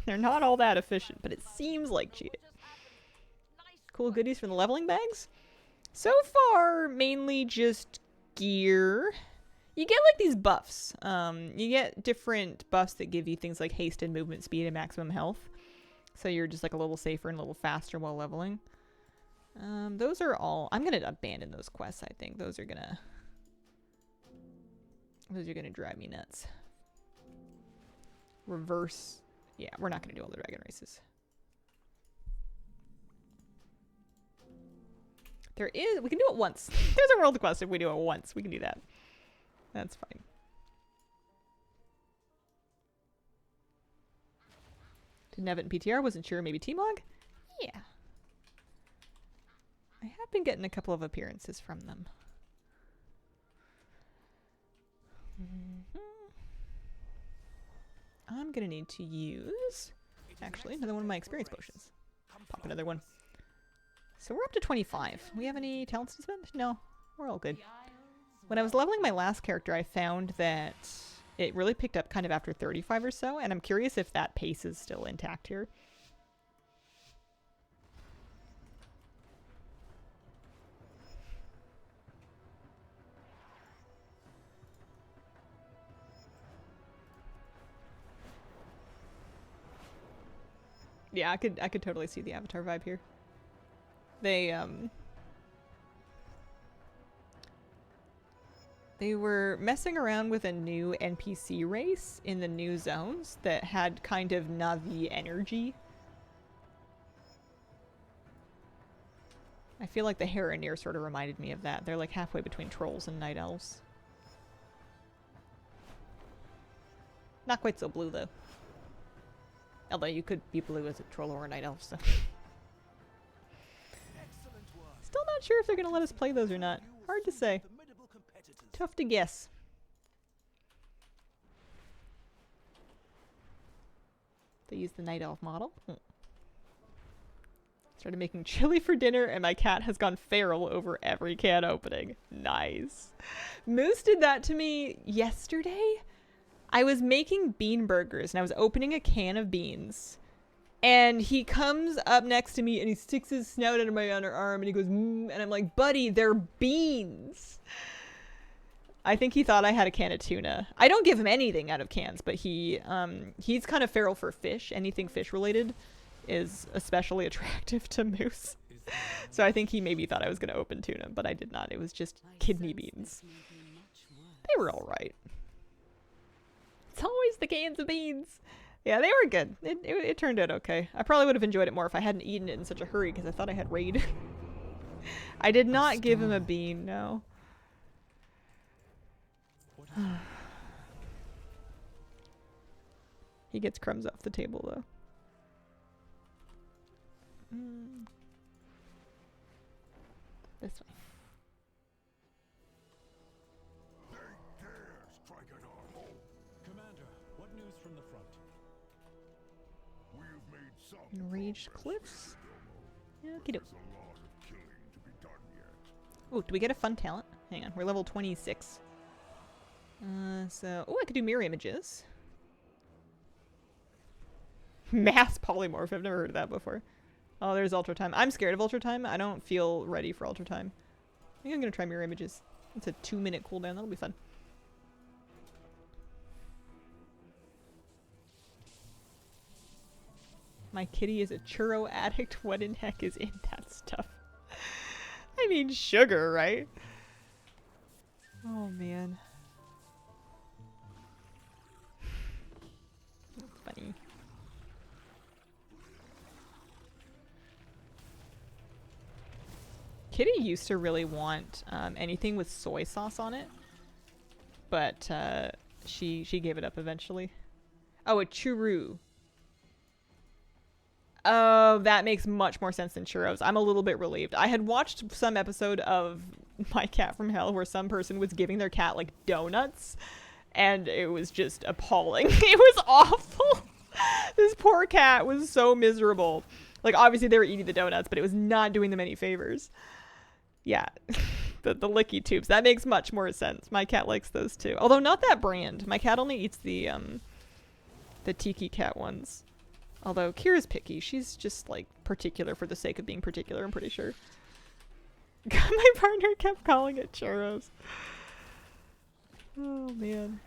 They're not all that efficient, but it seems like cheating. Cool goodies from the leveling bags? So far, mainly just gear. You get like these buffs. You get different buffs that give you things like haste and movement speed and maximum health. So you're just like a little safer and a little faster while leveling. Those are all... I'm gonna abandon those quests, I think. Those are gonna drive me nuts. Reverse... Yeah, we're not gonna do all the dragon races. There is... We can do it once. There's a world quest if we do it once. We can do that. That's fine. Didn't have it in PTR. Wasn't sure. Maybe T-Mog? Yeah. I have been getting a couple of appearances from them. I'm gonna need to use, actually, another one of my experience potions. Pop another one. So we're up to 25. We have any talents to spend? No, we're all good. When I was leveling my last character, I found that it really picked up kind of after 35 or so, and I'm curious if that pace is still intact here. Yeah, I could totally see the Avatar vibe here. They were messing around with a new NPC race in the new zones that had kind of Na'vi energy. I feel like the Heronir sort of reminded me of that. They're like halfway between trolls and night elves. Not quite so blue though. Although you could be blue as a troll or a night elf, so. Still not sure if they're gonna let us play those or not. Hard to say. Tough to guess. They use the night elf model. Started making chili for dinner and my cat has gone feral over every can opening. Nice. Moose did that to me yesterday. I was making bean burgers and I was opening a can of beans. And he comes up next to me and he sticks his snout under my underarm and he goes, and I'm like, buddy, they're beans. I think he thought I had a can of tuna. I don't give him anything out of cans, but he's kind of feral for fish. Anything fish related is especially attractive to Moose. So I think he maybe thought I was going to open tuna, but I did not. It was just kidney beans. They were alright. It's always the cans of beans. Yeah, they were good. It turned out okay. I probably would have enjoyed it more if I hadn't eaten it in such a hurry because I thought I had raid. I did not give him a bean, no. He gets crumbs off the table though. This way. They dare strike at our home. Commander, what news from the front? We've made some Enraged progress, cliffs? Domo. Okie doke. There's a lot of killing to be done yet. Ooh, do we get a fun talent? Hang on, we're level 26. Oh, I could do mirror images. Mass polymorph, I've never heard of that before. Oh, there's ultra time. I'm scared of ultra time. I don't feel ready for ultra time. I think I'm gonna try mirror images. It's a 2-minute cooldown, that'll be fun. My kitty is a churro addict. What in heck is in that stuff? I mean sugar, right? Oh man. That's funny. Kitty used to really want anything with soy sauce on it, but she gave it up eventually. Oh, a churro. Oh, that makes much more sense than churros. I'm a little bit relieved. I had watched some episode of My Cat from Hell where some person was giving their cat like donuts, and it was just appalling. It was awful. This poor cat was so miserable. Like, obviously they were eating the donuts, but it was not doing them any favors. Yeah, the licky tubes. That makes much more sense. My cat likes those too. Although not that brand. My cat only eats the Tiki Cat ones. Although Kira's picky. She's just like particular for the sake of being particular, I'm pretty sure. My partner kept calling it churros. Oh man.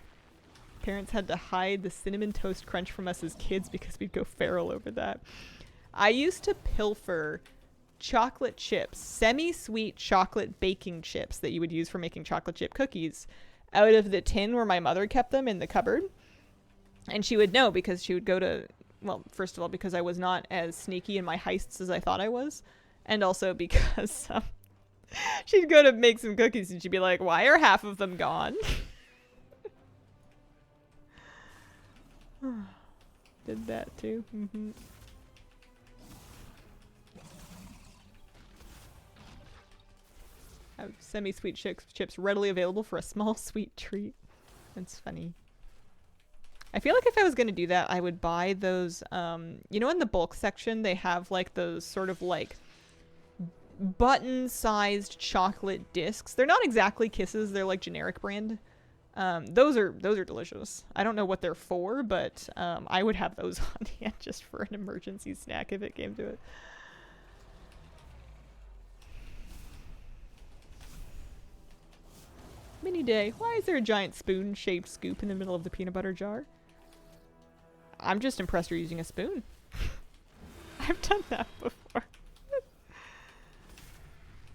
Parents had to hide the cinnamon toast crunch from us as kids because we'd go feral over that. I used to pilfer chocolate chips, semi-sweet chocolate baking chips that you would use for making chocolate chip cookies out of the tin where my mother kept them in the cupboard. And she would know because she would go to, well, first of all, because I was not as sneaky in my heists as I thought I was. And also because she'd go to make some cookies and she'd be like, why are half of them gone? Did that too. Mm-hmm. Have semi-sweet chips readily available for a small sweet treat. That's funny. I feel like if I was going to do that, I would buy those, you know, in the bulk section, they have like those sort of like button-sized chocolate discs. They're not exactly Kisses. They're like generic brand. Those are delicious. I don't know what they're for, but I would have those on hand just for an emergency snack if it came to it. Mini day. Why is there a giant spoon-shaped scoop in the middle of the peanut butter jar? I'm just impressed you're using a spoon. I've done that before.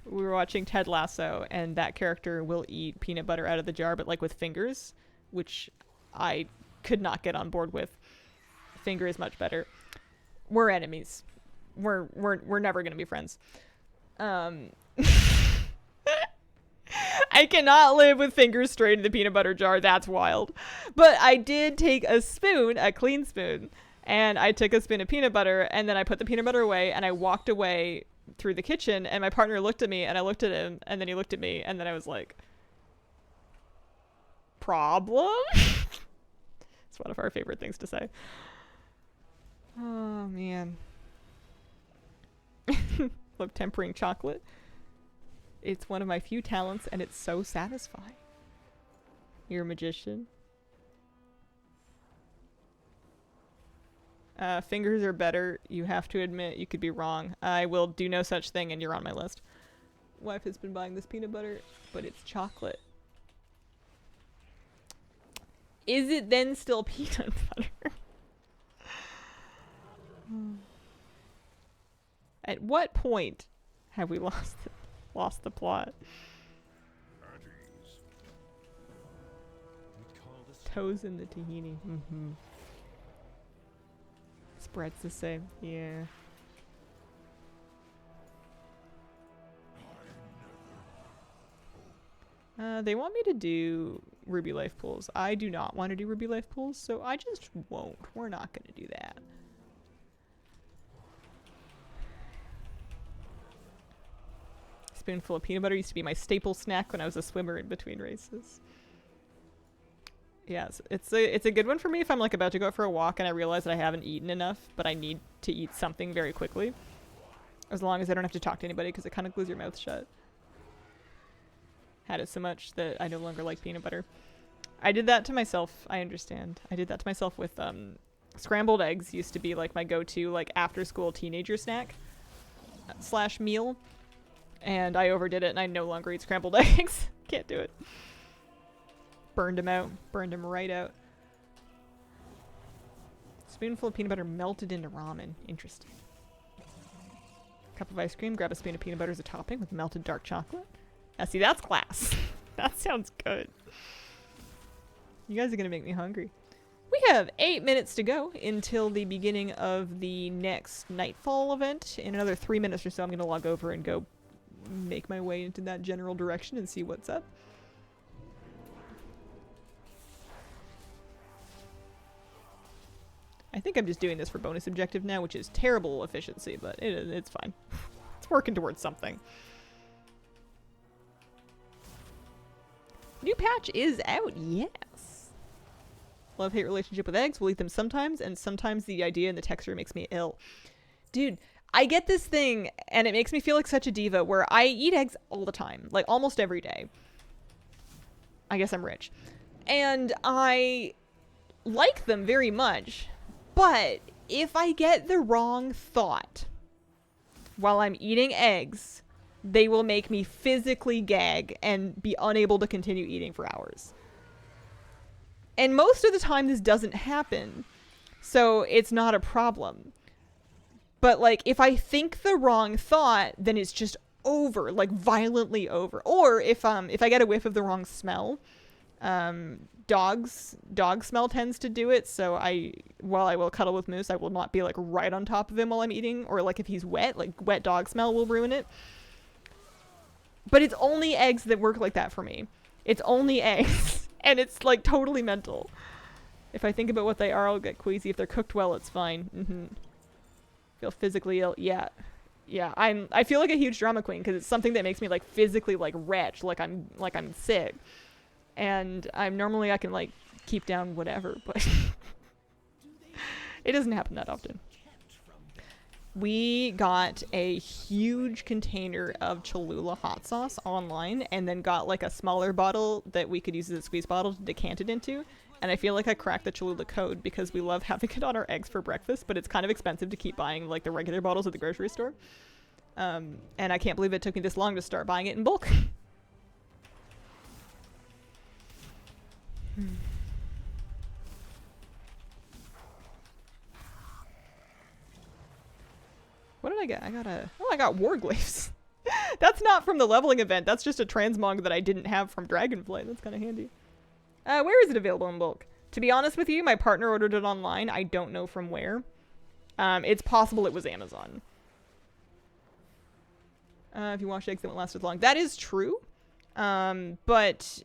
We were watching Ted Lasso, and that character will eat peanut butter out of the jar, but like with fingers, which I could not get on board with. Finger is much better. We're enemies. We're never gonna be friends. I cannot live with fingers straight in the peanut butter jar. That's wild. But I did take a spoon, a clean spoon, and I took a spoon of peanut butter, and then I put the peanut butter away, and I walked away through the kitchen, and my partner looked at me, and I looked at him, and then he looked at me, and then I was like, problem? It's one of our favorite things to say. Oh, man. Love tempering chocolate. It's one of my few talents, and it's so satisfying. You're a magician. Fingers are better. You have to admit you could be wrong. I will do no such thing, and you're on my list. Wife has been buying this peanut butter, but it's chocolate. Is it then still peanut butter? At what point have we lost the plot? At ease. toes in the tahini. Mm-hmm. Spread's the same. Yeah. They want me to do Ruby Life pools. I do not want to do Ruby Life pools, so I just won't. We're not going to do that. Spoonful of peanut butter used to be my staple snack when I was a swimmer in between races. Yes, it's a good one for me if I'm like about to go for a walk and I realize that I haven't eaten enough, but I need to eat something very quickly. As long as I don't have to talk to anybody, because it kind of glues your mouth shut. Had it so much that I no longer like peanut butter. I did that to myself. I understand. I did that to myself with scrambled eggs. Used to be like my go-to like after school teenager snack / meal, and I overdid it and I no longer eat scrambled eggs. Can't do it. Burned them out. Burned them right out. Spoonful of peanut butter melted into ramen. Interesting. Cup of ice cream. Grab a spoon of peanut butter as a topping with melted dark chocolate. Now see, that's class. That sounds good. You guys are gonna make me hungry. We have 8 minutes to go until the beginning of the next Nightfall event. In another 3 minutes or so, I'm gonna log over and go make my way into that general direction and see what's up. I think I'm just doing this for bonus objective now, which is terrible efficiency, but it's fine. It's working towards something. New patch is out, yes. Love-hate relationship with eggs. We'll eat them sometimes, and sometimes the idea and the texture makes me ill. Dude, I get this thing, and it makes me feel like such a diva, where I eat eggs all the time. Like, almost every day. I guess I'm rich. And I like them very much, but if I get the wrong thought while I'm eating eggs, they will make me physically gag and be unable to continue eating for hours. And most of the time this doesn't happen, so it's not a problem. But like, if I think the wrong thought, then it's just over, like violently over. Or if I get a whiff of the wrong smell, dog smell tends to do it, so while I will cuddle with Moose, I will not be like right on top of him while I'm eating, or like if he's wet, like wet dog smell will ruin it. But it's only eggs that work like that for me. It's only eggs. And it's like totally mental. If I think about what they are, I'll get queasy. If they're cooked well, it's fine. Mm-hmm. Feel physically ill. Yeah. Yeah. I feel like a huge drama queen because it's something that makes me like physically like retch, like I'm sick. And I can like keep down whatever, but it doesn't happen that often. We got a huge container of Cholula hot sauce online and then got like a smaller bottle that we could use as a squeeze bottle to decant it into. And I feel like I cracked the Cholula code because we love having it on our eggs for breakfast, but it's kind of expensive to keep buying like the regular bottles at the grocery store. And I can't believe it took me this long to start buying it in bulk. What did I get? I got Warglyphs. That's not from the leveling event. That's just a transmog that I didn't have from Dragonflight. That's kind of handy. Where is it available in bulk? To be honest with you, my partner ordered it online. I don't know from where. It's possible it was Amazon. If you wash eggs, they won't last as long. That is true. But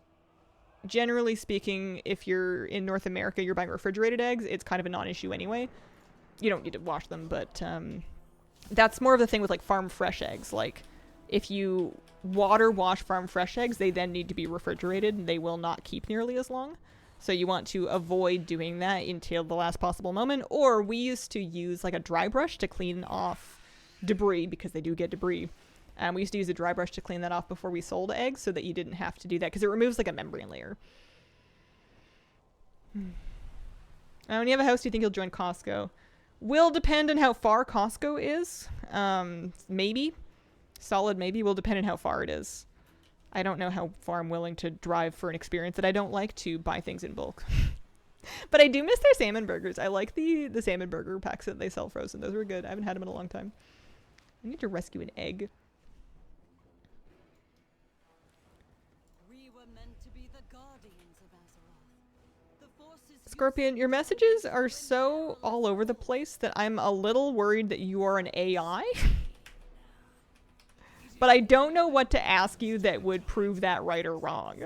generally speaking, if you're in North America, you're buying refrigerated eggs, it's kind of a non-issue anyway. You don't need to wash them, but that's more of the thing with like farm fresh eggs. Like if you water wash farm fresh eggs, they then need to be refrigerated and they will not keep nearly as long. So you want to avoid doing that until the last possible moment. Or we used to use like a dry brush to clean off debris because they do get debris. We used to use a dry brush to clean that off before we sold eggs so that you didn't have to do that because it removes like a membrane layer. When you have a house, do you think you'll join Costco? Will depend on how far Costco is. Maybe. Solid maybe. Will depend on how far it is. I don't know how far I'm willing to drive for an experience that I don't like to buy things in bulk. But I do miss their salmon burgers. I like the salmon burger packs that they sell frozen. Those were good. I haven't had them in a long time. I need to rescue an egg. We were meant to be the guardians of Azeroth. The Scorpion, your messages are so all over the place that I'm a little worried that you are an AI. But I don't know what to ask you that would prove that right or wrong.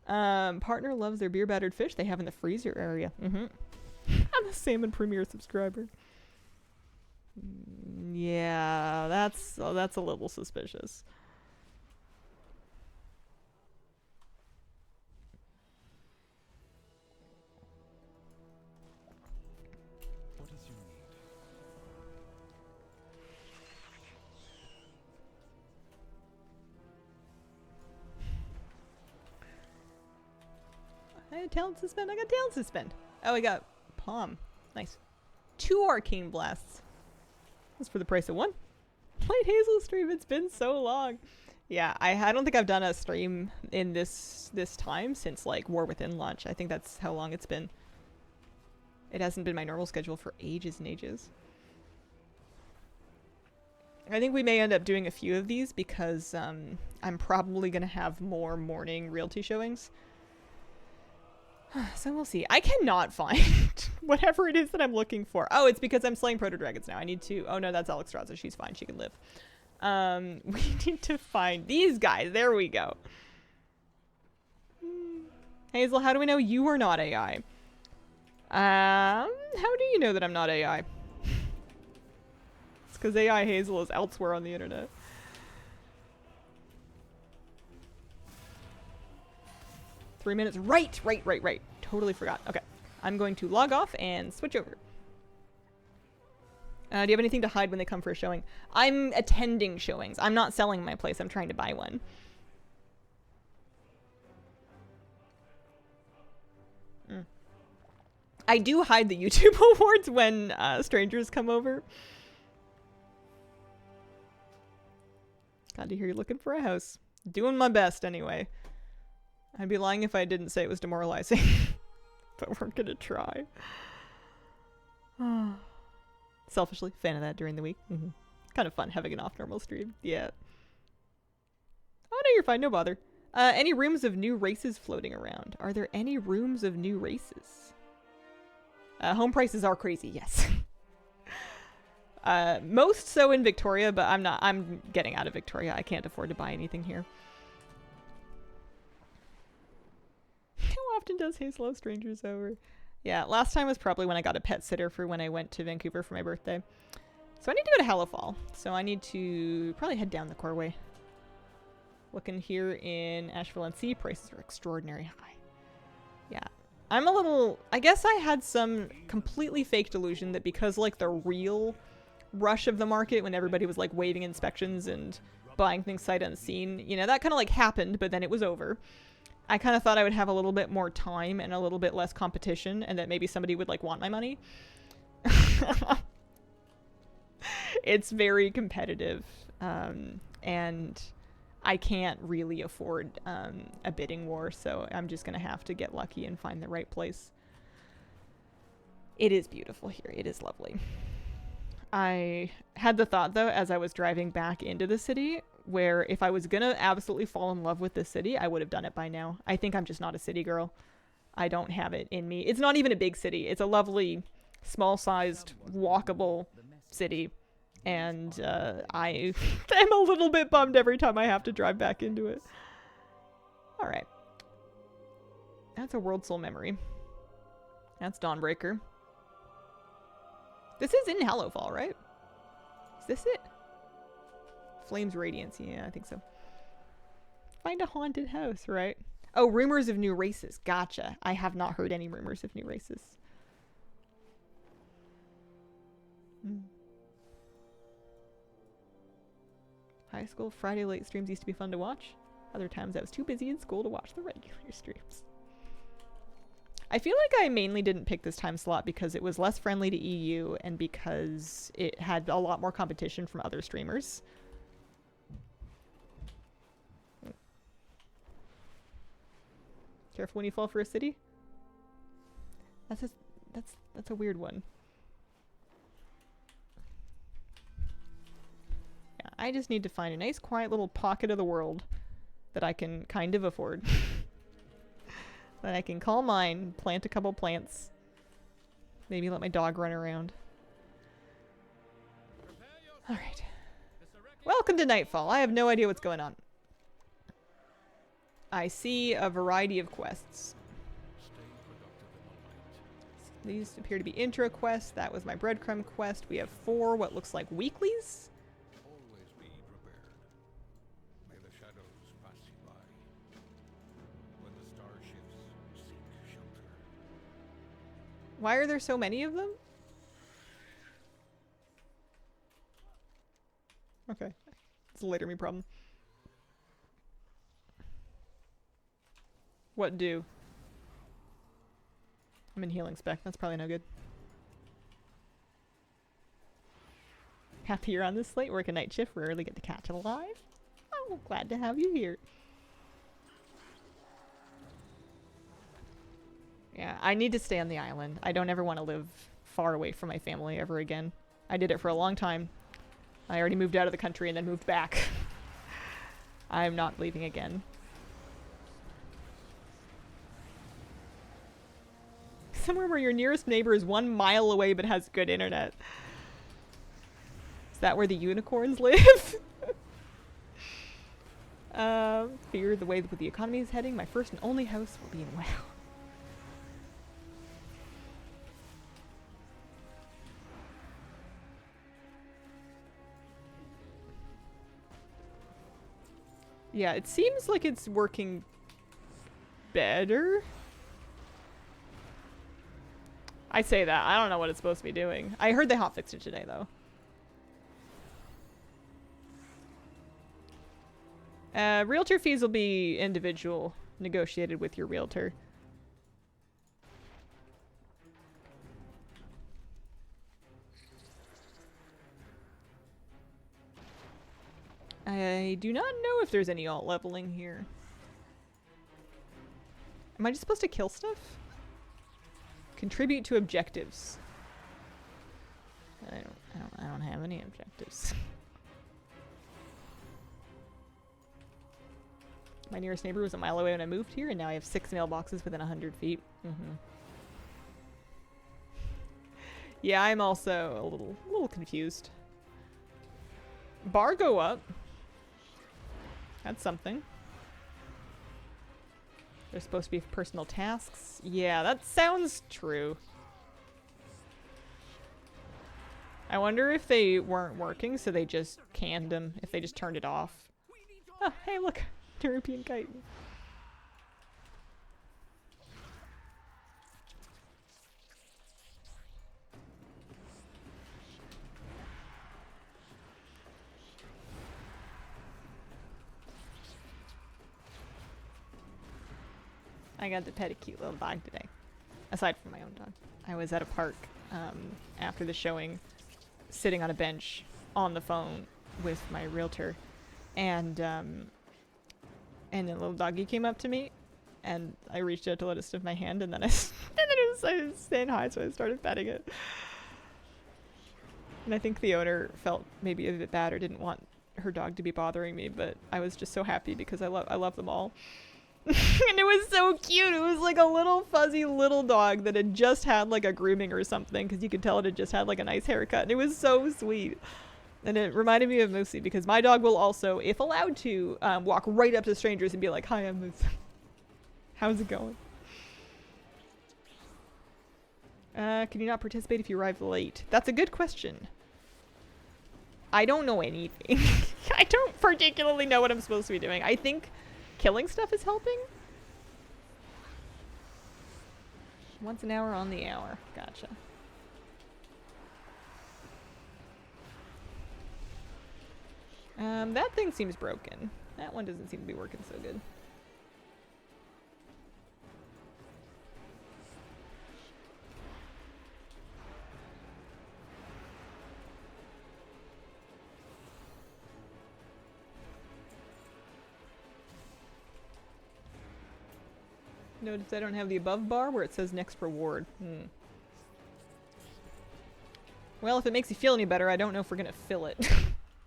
Partner loves their beer battered fish they have in the freezer area. I'm a Salmon Premier subscriber. Yeah, that's a little suspicious. What is your need? I had talent suspend. I got talent suspend. Oh, I got palm. Nice. 2 arcane blasts. That's for the price of 1. Played Hazel stream. It's been so long. Yeah, I don't think I've done a stream in this time since like War Within launch. I think that's how long it's been. It hasn't been my normal schedule for ages and ages. I think we may end up doing a few of these because I'm probably going to have more morning realty showings. So we'll see. I cannot find whatever it is that I'm looking for. Oh, it's because I'm slaying proto-dragons now. I need to... Oh, no, that's Alexstrasza. She's fine. She can live. We need to find these guys. There we go. Hazel, how do we know you are not AI? How do you know that I'm not AI? It's because AI Hazel is elsewhere on the internet. Three minutes. Right. Totally forgot. Okay. I'm going to log off and switch over. Do you have anything to hide when they come for a showing? I'm attending showings. I'm not selling my place. I'm trying to buy one. I do hide the YouTube awards when strangers come over. Glad to hear you're looking for a house. Doing my best anyway. I'd be lying if I didn't say it was demoralizing. But we're gonna try. Selfishly, fan of that during the week. Kind of fun having an off-normal stream. Yeah. Oh no, you're fine. No bother. Any rooms of new races floating around? Are there any rooms of new races? Home prices are crazy, yes. Most so in Victoria, but I'm getting out of Victoria. I can't afford to buy anything here. How often does Hazel have strangers over? Yeah, last time was probably when I got a pet sitter for when I went to Vancouver for my birthday. So I need to go to Hallowfall. So I need to probably head down the Coreway. Looking here in Asheville-on-Sea, prices are extraordinary high. Yeah. I'm a little... I guess I had some completely fake delusion that because, like, the real rush of the market, when everybody was, like, waiving inspections and buying things sight unseen, you know, that kind of, like, happened, but then it was over. I kind of thought I would have a little bit more time and a little bit less competition, and that maybe somebody would, like, want my money. It's very competitive, and I can't really afford a bidding war, so I'm just going to have to get lucky and find the right place. It is beautiful here. It is lovely. I had the thought, though, as I was driving back into the city, where if I was going to absolutely fall in love with the city, I would have done it by now. I think I'm just not a city girl. I don't have it in me. It's not even a big city. It's a lovely, small-sized, walkable city. And I'm a little bit bummed every time I have to drive back into it. All right. That's a World Soul memory. That's Dawnbreaker. This is in Hallowfall, right? Is this it? Flames Radiance. Yeah, I think so. Find a haunted house, right? Oh, rumors of new races. Gotcha. I have not heard any rumors of new races. High school Friday late streams used to be fun to watch. Other times I was too busy in school to watch the regular streams. I feel like I mainly didn't pick this time slot because it was less friendly to EU and because it had a lot more competition from other streamers. Careful when you fall for a city. That's a weird one. Yeah, I just need to find a nice quiet little pocket of the world that I can kind of afford. Then I can call mine, plant a couple plants. Maybe let my dog run around. Alright. Welcome to Nightfall. I have no idea what's going on. I see a variety of quests. These appear to be intro quests. That was my breadcrumb quest. We have 4 what looks like weeklies. Always be prepared. May the shadows pass you by. When the star shifts, seek shelter. Why are there so many of them? Okay. It's a later me problem. What do? I'm in healing spec. That's probably no good. Happy you're on this slate. Work a night shift. Rarely get to catch it alive. Oh, glad to have you here. Yeah, I need to stay on the island. I don't ever want to live far away from my family ever again. I did it for a long time. I already moved out of the country and then moved back. I'm not leaving again. Somewhere where your nearest neighbor is 1 mile away but has good internet. Is that where the unicorns live? Fear the way that the economy is heading. My first and only house will be in WoW. Yeah, it seems like it's working better. I say that. I don't know what it's supposed to be doing. I heard they hotfixed it today, though. Realtor fees will be individual, negotiated with your realtor. I do not know if there's any alt leveling here. Am I just supposed to kill stuff? Contribute to objectives. I don't have any objectives. My nearest neighbor was a mile away when I moved here, and now I have 6 mailboxes within 100 feet. Yeah, I'm also a little confused. Bar go up. That's something. They're supposed to be personal tasks. Yeah, that sounds true. I wonder if they weren't working, so they just canned them, if they just turned it off. Oh, hey, look. European kite. I got to pet a cute little dog today. Aside from my own dog. I was at a park after the showing, sitting on a bench on the phone with my realtor, and the little doggy came up to me, and I reached out to let it sniff my hand, and then I was saying hi, so I started petting it. And I think the owner felt maybe a bit bad or didn't want her dog to be bothering me, but I was just so happy because I love them all. And it was so cute. It was like a little fuzzy little dog that had just had like a grooming or something, because you could tell it had just had like a nice haircut, and it was so sweet. And it reminded me of Moosey, because my dog will also, if allowed to, walk right up to strangers and be like, "Hi, I'm Moose. How's it going?" Can you not participate if you arrive late? That's a good question. I don't know anything. I don't particularly know what I'm supposed to be doing. I think killing stuff is helping. Once an hour on the hour. Gotcha. That thing seems broken. That one doesn't seem to be working so good. Notice I don't have the above bar where it says next reward. Well, if it makes you feel any better, I don't know if we're gonna fill it.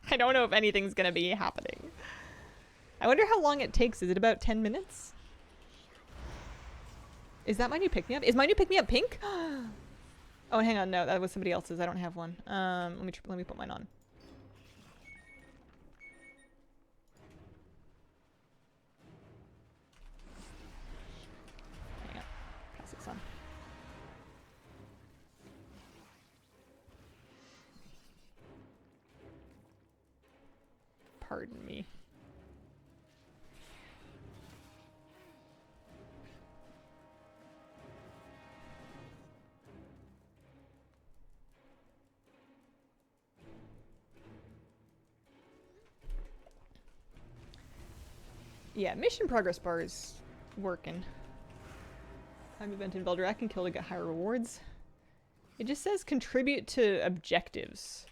I don't know if anything's gonna be happening. I wonder how long it takes. Is it about 10 minutes? Is that my new pick-me-up? Is my new pick-me-up pink? Oh, hang on. No, that was somebody else's. I don't have one. Let me put mine on. Hang on. Pass this on. Pardon me. Yeah, mission progress bar is working. Time event in Beldrac and kill to get higher rewards. It just says contribute to objectives.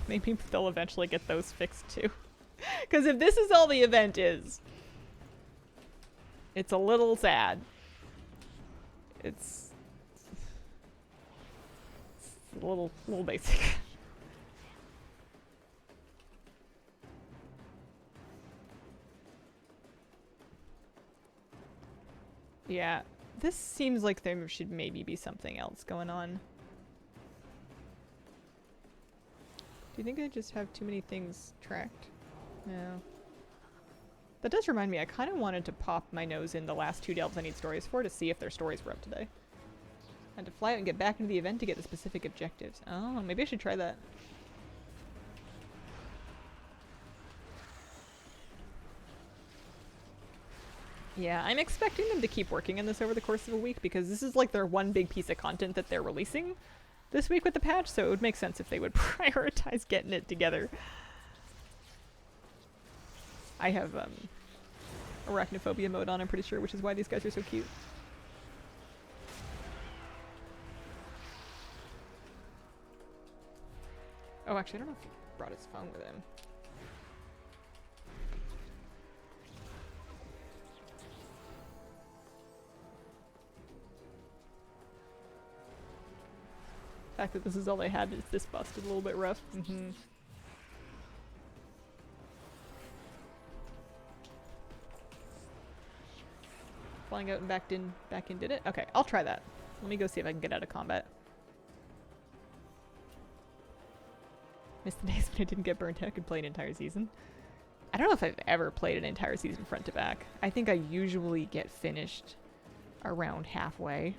Maybe they'll eventually get those fixed too. Because if this is all the event is, it's a little sad. It's a little basic. Yeah, this seems like there should maybe be something else going on. Do you think I just have too many things tracked? No. That does remind me, I kind of wanted to pop my nose in the last 2 delves I need stories for to see if their stories were up today. And to fly out and get back into the event to get the specific objectives. Oh, maybe I should try that. Yeah, I'm expecting them to keep working on this over the course of a week because this is like their one big piece of content that they're releasing this week with the patch, so it would make sense if they would prioritize getting it together. I have arachnophobia mode on, I'm pretty sure, which is why these guys are so cute. Oh, actually, I don't know if he brought his phone with him. The fact that this is all they had is this busted a little bit rough. Flying out and back in, did it? Okay, I'll try that. Let me go see if I can get out of combat. Missed the days when I didn't get burnt out. Could play an entire season. I don't know if I've ever played an entire season front to back. I think I usually get finished around halfway.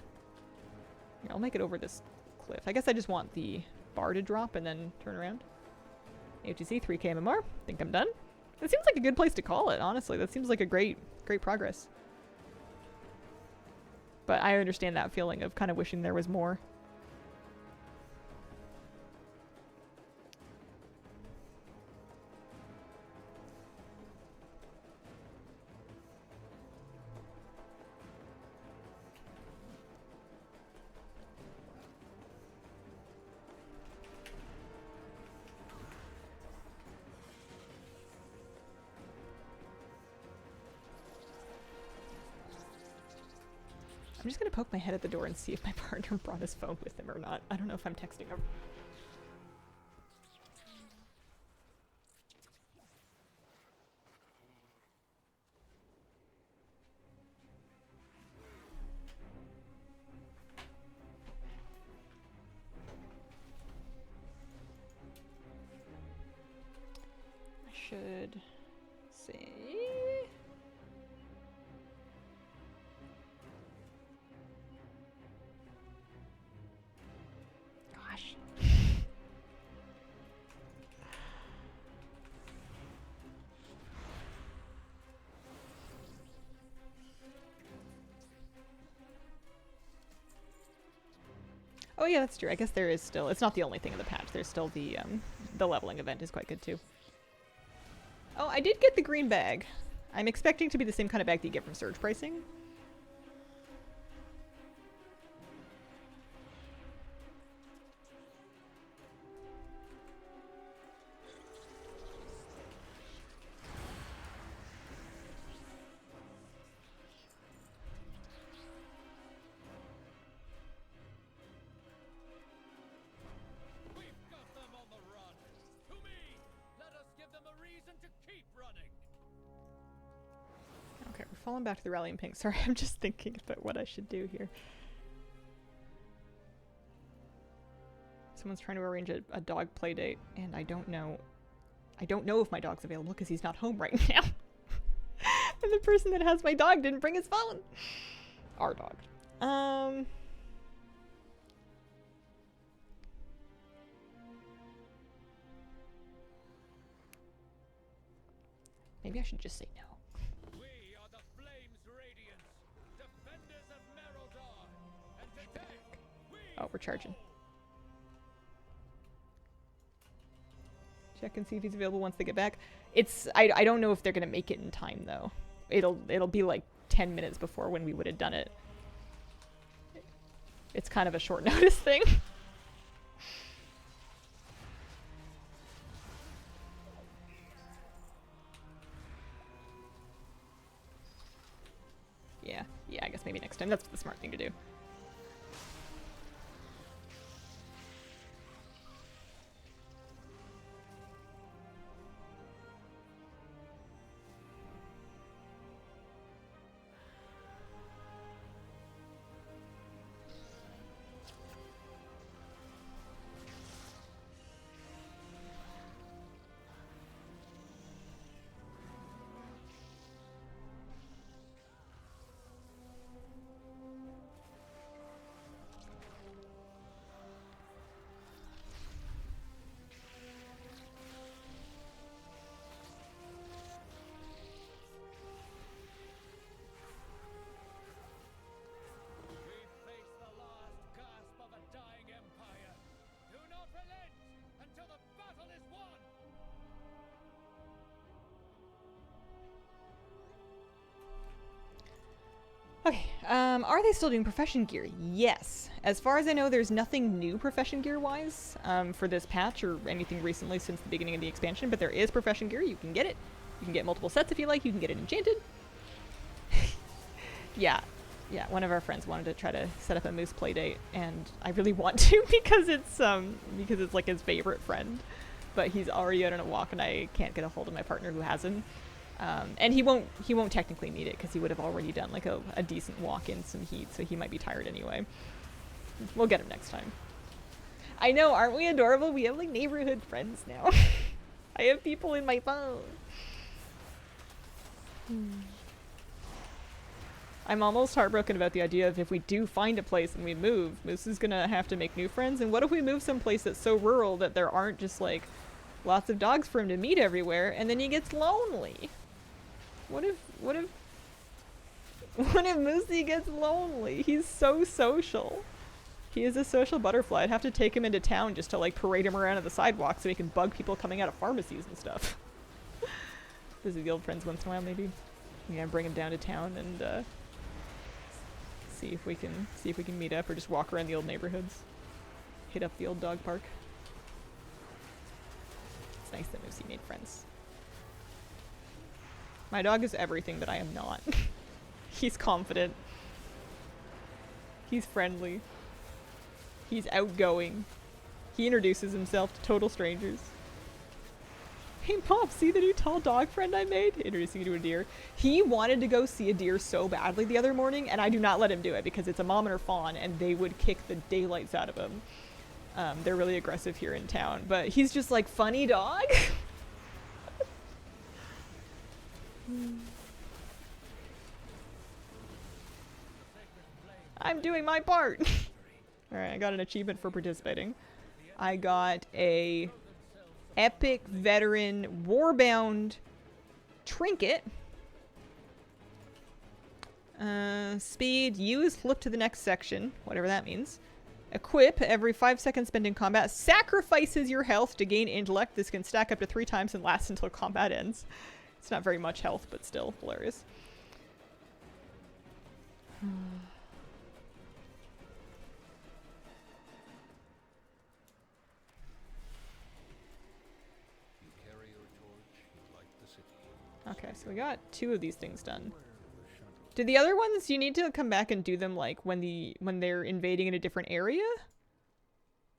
Here, I'll make it over this cliff. I guess I just want the bar to drop and then turn around. ATC 3k MMR. Think I'm done. That seems like a good place to call it, honestly. That seems like a great progress. But I understand that feeling of kind of wishing there was more. I'm just gonna poke my head at the door and see if my partner brought his phone with him or not. I don't know if I'm texting him. I should say... Gosh. Oh yeah, that's true. I guess there is still... It's not the only thing in the patch. There's still the leveling event is quite good too. Oh, I did get the green bag. I'm expecting to be the same kind of bag that you get from surge pricing. We've got them on the run. To me, let us give them a reason to keep running. fallen back to the rallying pink. Sorry, I'm just thinking about what I should do here. Someone's trying to arrange a dog play date, and I don't know. I don't know if my dog's available because he's not home right now. And the person that has my dog didn't bring his phone. Our dog. Maybe I should just say no. We are the Flames Radiance, defenders of Merodar, and today we Oh, we're charging. Check and see if he's available once they get back. I don't know if they're gonna make it in time though. It'll be like 10 minutes before when we would have done it. It's kind of a short notice thing. Yeah, I guess maybe next time. That's the smart thing to do. face the last gasp of a dying empire. Do not relent until the battle is won. Okay, are they still doing profession gear? Yes. As far as I know, there's nothing new profession gear-wise for this patch or anything recently since the beginning of the expansion, but there is profession gear. You can get it. You can get multiple sets if you like. You can get it enchanted. Yeah, one of our friends wanted to try to set up a moose playdate, and I really want to because it's like his favorite friend, but he's already out on a walk, and I can't get a hold of my partner who has him. And he won't technically need it because he would have already done like a decent walk in some heat, so he might be tired anyway. We'll get him next time. I know, aren't we adorable? We have like neighborhood friends now. I have people in my phone. I'm almost heartbroken about the idea of if we do find a place and we move, Moose is gonna have to make new friends. And what if we move someplace that's so rural that there aren't just like lots of dogs for him to meet everywhere, and then he gets lonely? What if Moosey gets lonely? He's so social. He is a social butterfly. I'd have to take him into town just to like parade him around on the sidewalk so he can bug people coming out of pharmacies and stuff. Visit the old friends once in a while, maybe. Yeah, bring him down to town and see if we can meet up or just walk around the old neighborhoods. Hit up the old dog park. It's nice that Moosey made friends. My dog is everything that I am not. He's confident. He's friendly. He's outgoing. He introduces himself to total strangers. Hey Mom, see the new tall dog friend I made? Introducing you to a deer. He wanted to go see a deer so badly the other morning, and I do not let him do it because it's a mom and her fawn, and they would kick the daylights out of him. They're really aggressive here in town, but he's just like, funny dog? I'm doing my part. Alright, I got an achievement for participating. I got a epic veteran Warband trinket. Speed, use, flip to the next section, whatever that means. Equip, every 5 seconds spent in combat sacrifices your health to gain intellect. This can stack up to 3 times and last until combat ends. It's not very much health, but still hilarious. Okay, so we got 2 of these things done. Do the other ones, you need to come back and do them like when they're invading in a different area?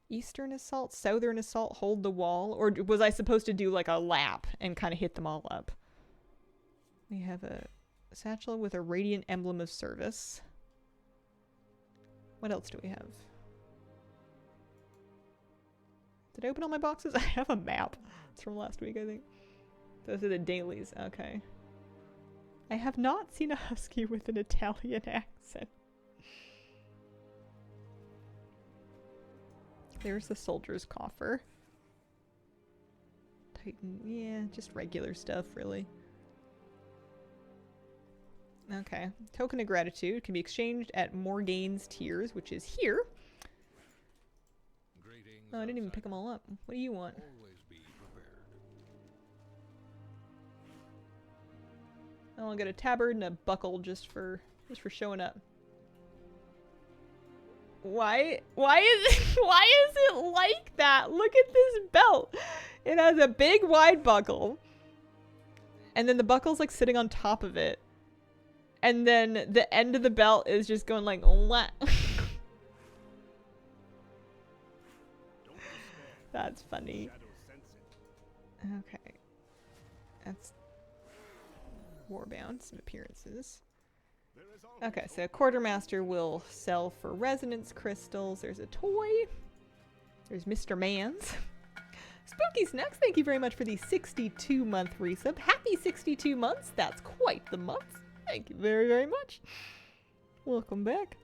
Eastern assault, southern assault, hold the wall, or was I supposed to do like a lap and kind of hit them all up? We have a Satchel with a radiant emblem of service. What else do we have? Did I open all my boxes? I have a map. It's from last week, I think. Those are the dailies. Okay. I have not seen a husky with an Italian accent. There's the soldier's coffer. Titan, yeah, just regular stuff, really. Okay. Token of gratitude can be exchanged at Morgaine's Tears, which is here. Greetings, Oh, I didn't even pick them all up. What do you want? always be prepared. Oh, I'll get a tabard and a buckle just for showing up. Why is it like that? Look at this belt. It has a big wide buckle. And then the buckle's like sitting on top of it. And then the end of the belt is just going like what? That's funny. Okay. That's Warband, some appearances. Okay, so Quartermaster will sell for resonance crystals. There's a toy. There's Mr. Mans. Spooky Snacks, thank you very much for the 62-month resub. Happy 62 months. That's quite the month. Thank you very, very much. Welcome back.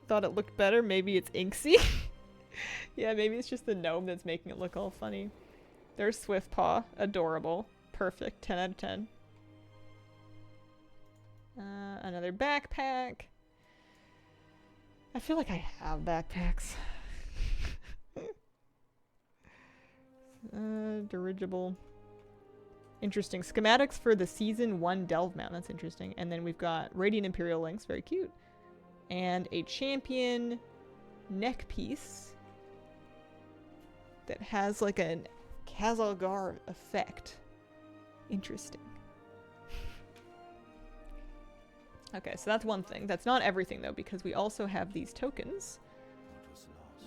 Thought it looked better. Maybe it's inksy. Yeah, maybe it's just the gnome that's making it look all funny. There's Swiftpaw. Adorable. Perfect. 10 out of 10. Another backpack. I feel like I have backpacks. Dirigible. Interesting. Schematics for the Season 1 Delve Mount. That's interesting. And then we've got Radiant Imperial Links. Very cute. And a champion neck piece that has like a Khazalgar effect. Interesting. Okay, so that's one thing. That's not everything, though, because we also have these tokens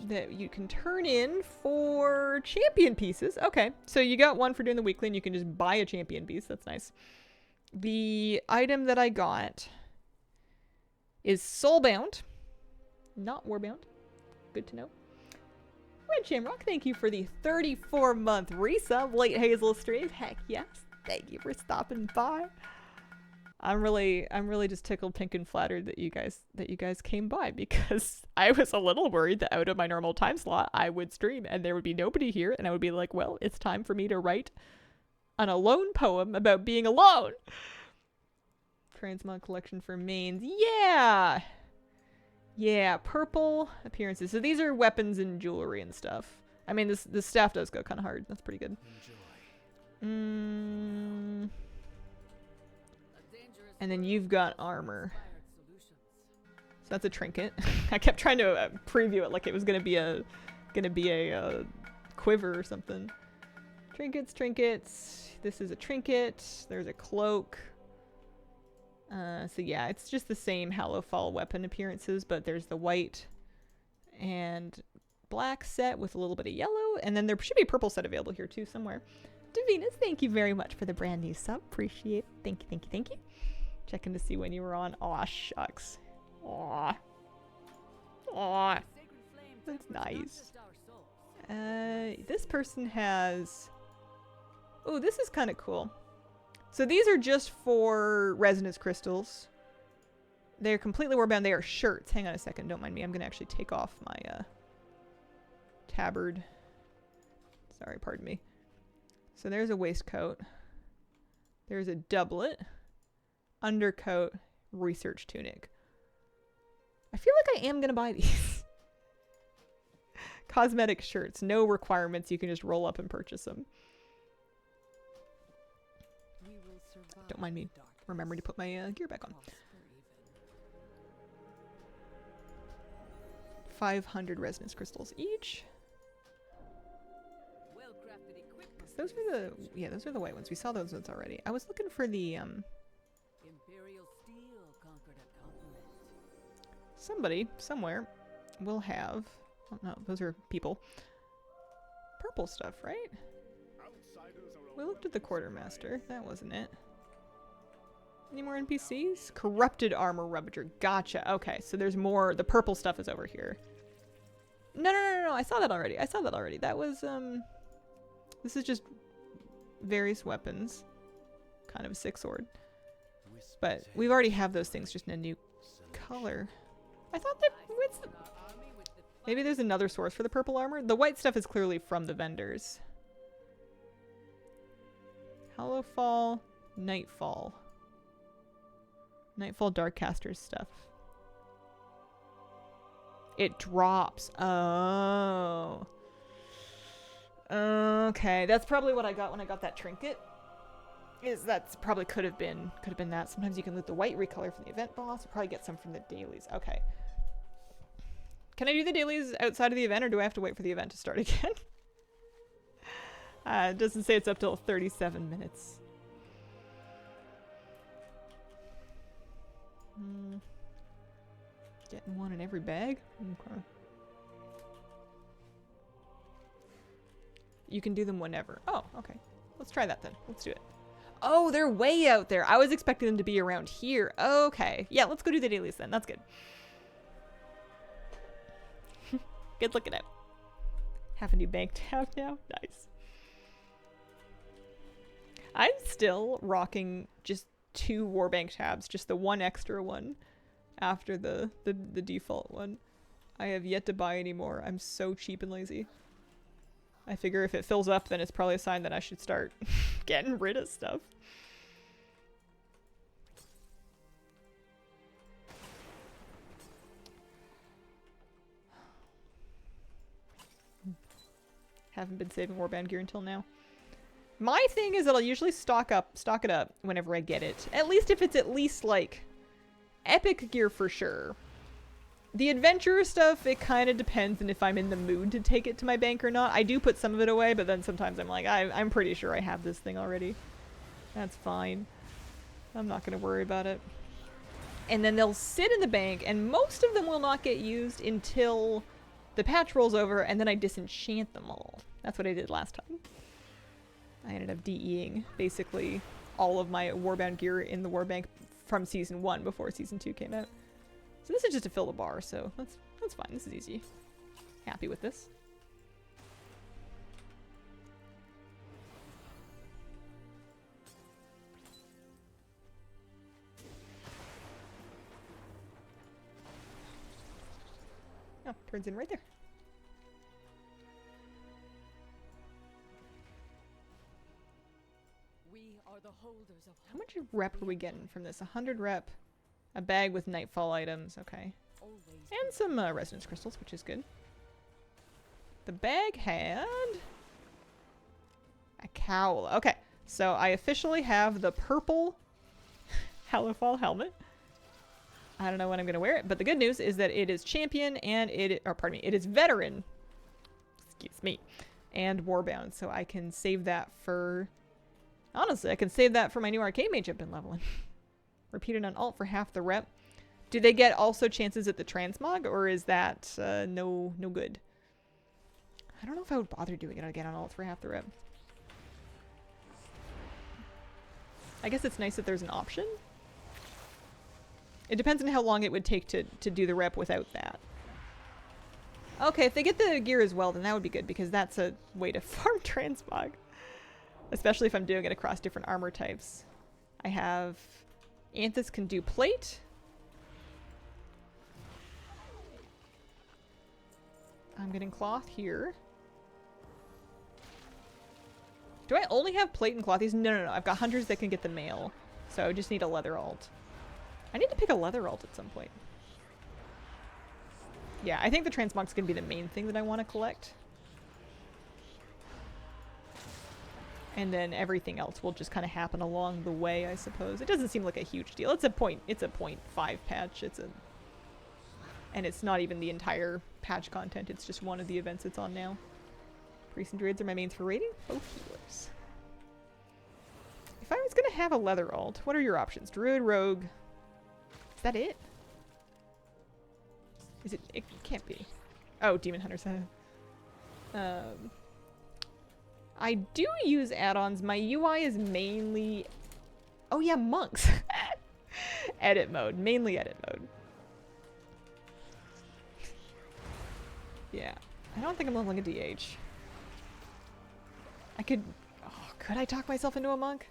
that you can turn in for champion pieces. Okay, so you got one for doing the weekly, and you can just buy a champion piece. That's nice. The item that I got is Soulbound, not Warbound. Good to know. Red Shamrock, thank you for the 34-month resub. Late Hazel stream. Heck yes. Thank you for stopping by. I'm really just tickled pink and flattered that you guys came by, because I was a little worried that out of my normal time slot I would stream and there would be nobody here, and I would be like, well, it's time for me to write an alone poem about being alone. Transmog collection for mains. Yeah. Yeah, purple appearances. So these are weapons and jewelry and stuff. I mean, this staff does go kind of hard. That's pretty good. And then you've got armor. So that's a trinket. I kept trying to preview it like it was gonna be a quiver or something. Trinkets. This is a trinket. There's a cloak. So yeah, it's just the same Hallowfall weapon appearances, but there's the white and black set with a little bit of yellow, and then there should be a purple set available here too somewhere. Divinus, thank you very much for the brand new sub. Appreciate it. Thank you. Checking to see when you were on. Aw, shucks. Aw. That's nice. This person has... Oh, this is kind of cool. So these are just for resonance crystals. They're completely warband. They are shirts. Hang on a second. Don't mind me. I'm going to actually take off my tabard. Sorry, pardon me. So there's a waistcoat. There's a doublet. Undercoat. Research tunic. I feel like I am going to buy these. Cosmetic shirts. No requirements. You can just roll up and purchase them. Don't mind me remembering to put my gear back on. 500 resonance crystals each. Those are the white ones. We saw those ones already. I was looking for the Imperial steel conquered a continent. somebody somewhere will have. Oh no, those are people. Purple stuff, right? We looked at the quartermaster. That wasn't it. Any more NPCs? Corrupted armor rubbager. Gotcha. Okay, so there's more. The purple stuff is over here. No. I saw that already. That was, this is just various weapons. Kind of a sick sword. But we've already have those things just in a new color. I thought that... Maybe there's another source for the purple armor? The white stuff is clearly from the vendors. Hallowfall, Nightfall. Nightfall Darkcaster's stuff. It drops. Oh. Okay, that's probably what I got when I got that trinket. That's probably could have been that. Sometimes you can loot the white recolor from the event boss. You'll probably get some from the dailies. Okay. Can I do the dailies outside of the event, or do I have to wait for the event to start again? It doesn't say it's up till 37 minutes. Getting one in every bag? Okay. You can do them whenever. Oh, okay. Let's try that then. Let's do it. Oh, they're way out there. I was expecting them to be around here. Okay. Yeah, let's go do the dailies then. That's good. Good looking out. Have a new bank tab now. Nice. I'm still rocking just 2 Warbank tabs. Just the one extra one after the default one. I have yet to buy any more. I'm so cheap and lazy. I figure if it fills up, then it's probably a sign that I should start getting rid of stuff. Haven't been saving Warband gear until now. My thing is that I'll usually stock it up whenever I get it. At least if it's at least like epic gear for sure. The adventurer stuff, it kind of depends on if I'm in the mood to take it to my bank or not. I do put some of it away, but then sometimes I'm like, I'm pretty sure I have this thing already. That's fine. I'm not going to worry about it. And then they'll sit in the bank, and most of them will not get used until the patch rolls over, and then I disenchant them all. That's what I did last time. I ended up DEing basically all of my Warband gear in the Warbank from Season 1 before Season 2 came out. So this is just to fill the bar, so that's fine. This is easy. Happy with this. Oh, turns in right there. We are the holders of How much rep are we getting from this? 100 rep. A bag with Nightfall items, okay. And some resonance crystals, which is good. The bag had a cowl. Okay, so I officially have the purple Hallowfall helmet. I don't know when I'm going to wear it, but the good news is that it is champion and it is veteran. Excuse me. And warbound, so I can save that for... Honestly, I can save that for my new arcane mage I've been leveling. Repeated on alt for half the rep. Do they get also chances at the transmog, or is that no good? I don't know if I would bother doing it again on alt for half the rep. I guess it's nice that there's an option. It depends on how long it would take to do the rep without that. Okay, if they get the gear as well, then that would be good, because that's a way to farm transmog. Especially if I'm doing it across different armor types. I have... Anthus can do plate. I'm getting cloth here. Do I only have plate and clothies? No. I've got hunters that can get the mail. So I just need a leather alt. I need to pick a leather alt at some point. Yeah, I think the transmog's going to be the main thing that I want to collect. And then everything else will just kind of happen along the way, I suppose. It doesn't seem like a huge deal. It's a 0.5 patch. And it's not even the entire patch content. It's just one of the events it's on now. Priests and Druids are my mains for raiding. Both healers. If I was going to have a leather alt, what are your options? Druid, Rogue. Is that it? Is it? It can't be. Oh, Demon Hunters. I do use add-ons. My UI is mainly... Oh yeah, monks. Edit mode. Mainly edit mode. Yeah. I don't think I'm leveling a DH. I could... Oh, could I talk myself into a monk?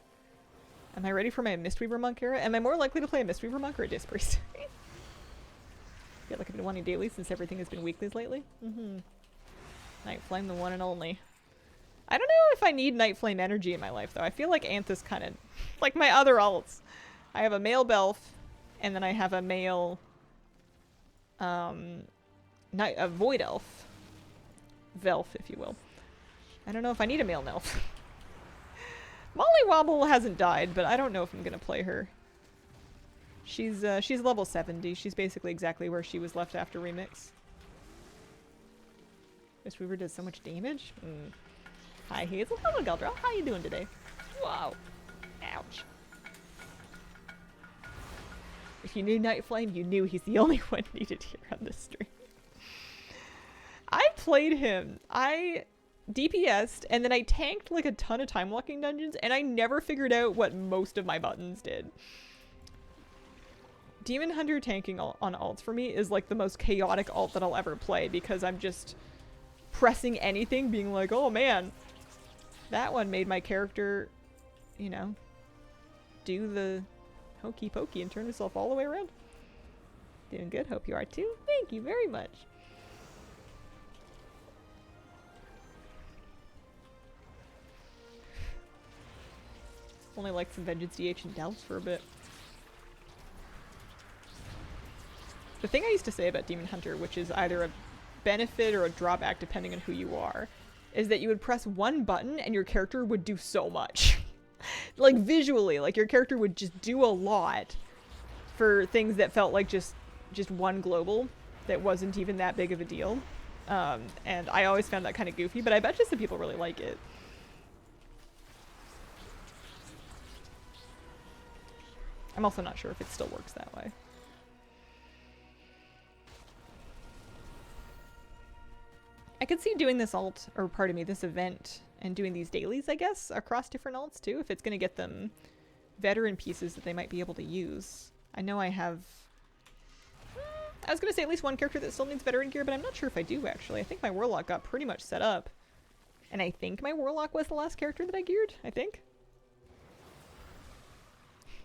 Am I ready for my Mistweaver monk era? Am I more likely to play a Mistweaver monk or a Disc Priest? I feel like I've been wanting daily since everything has been weeklies lately. Night Flame, the one and only. I don't know if I need Night Flame energy in my life, though. I feel like Anthus kind of... Like my other alts. I have a male Belf, and then I have a male... a Void Elf. Velf, if you will. I don't know if I need a male Nelf. Molly Wobble hasn't died, but I don't know if I'm gonna play her. She's level 70. She's basically exactly where she was left after Remix. Mistweaver does so much damage? Hi, Hazel. Hello, Geldra. How you doing today? Wow. Ouch. If you knew Night Flame, you knew he's the only one needed here on this stream. I played him. I DPS'd, and then I tanked like a ton of time walking dungeons, and I never figured out what most of my buttons did. Demon Hunter tanking on alts for me is like the most chaotic alt that I'll ever play, because I'm just pressing anything, being like, oh man, that one made my character, you know, do the hokey pokey and turn herself all the way around. Doing good. Hope you are too. Thank you very much. Only like some Vengeance DH and Delves for a bit. The thing I used to say about Demon Hunter, which is either a benefit or a drawback depending on who you are, is that you would press one button and your character would do so much. Like visually, like your character would just do a lot for things that felt like just one global that wasn't even that big of a deal. And I always found that kind of goofy, but I bet you some people really like it. I'm also not sure if it still works that way. I could see doing this alt, or pardon me, this event, and doing these dailies, I guess, across different alts too, if it's going to get them veteran pieces that they might be able to use. I know I have... I was going to say at least one character that still needs veteran gear, but I'm not sure if I do, actually. I think my Warlock got pretty much set up. And I think my Warlock was the last character that I geared, I think.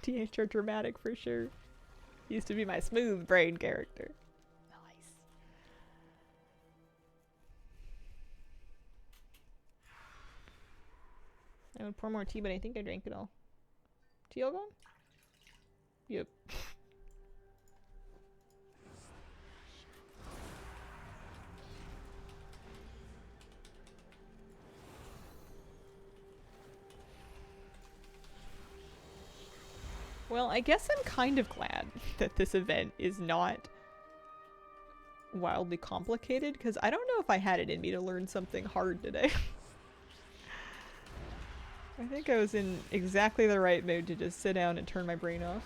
TH are dramatic for sure. Used to be my smooth brain character. Nice. I would pour more tea, but I think I drank it all. Tea all gone? Yep. Well, I guess I'm kind of glad that this event is not wildly complicated, because I don't know if I had it in me to learn something hard today. I think I was in exactly the right mood to just sit down and turn my brain off.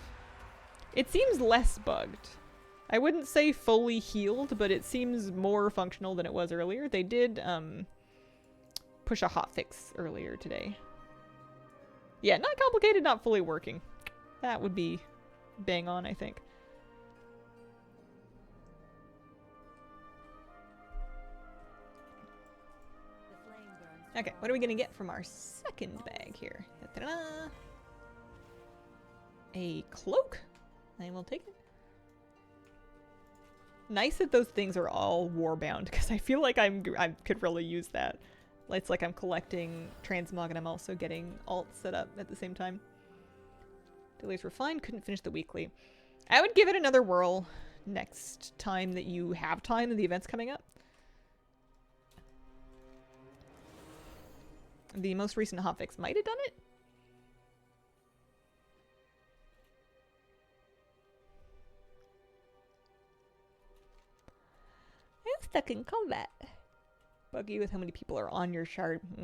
It seems less bugged. I wouldn't say fully healed, but it seems more functional than it was earlier. They did push a hotfix earlier today. Yeah, not complicated, not fully working. That would be bang on, I think. Okay, what are we gonna get from our second bag here? Ta-da! A cloak? I will take it. Nice that those things are all warbound, because I feel like I could really use that. It's like I'm collecting transmog and I'm also getting alt set up at the same time. Delays were fine, couldn't finish the weekly. I would give it another whirl next time that you have time and the event's coming up. The most recent hotfix might have done it. I'm stuck in combat. Buggy with how many people are on your shard. I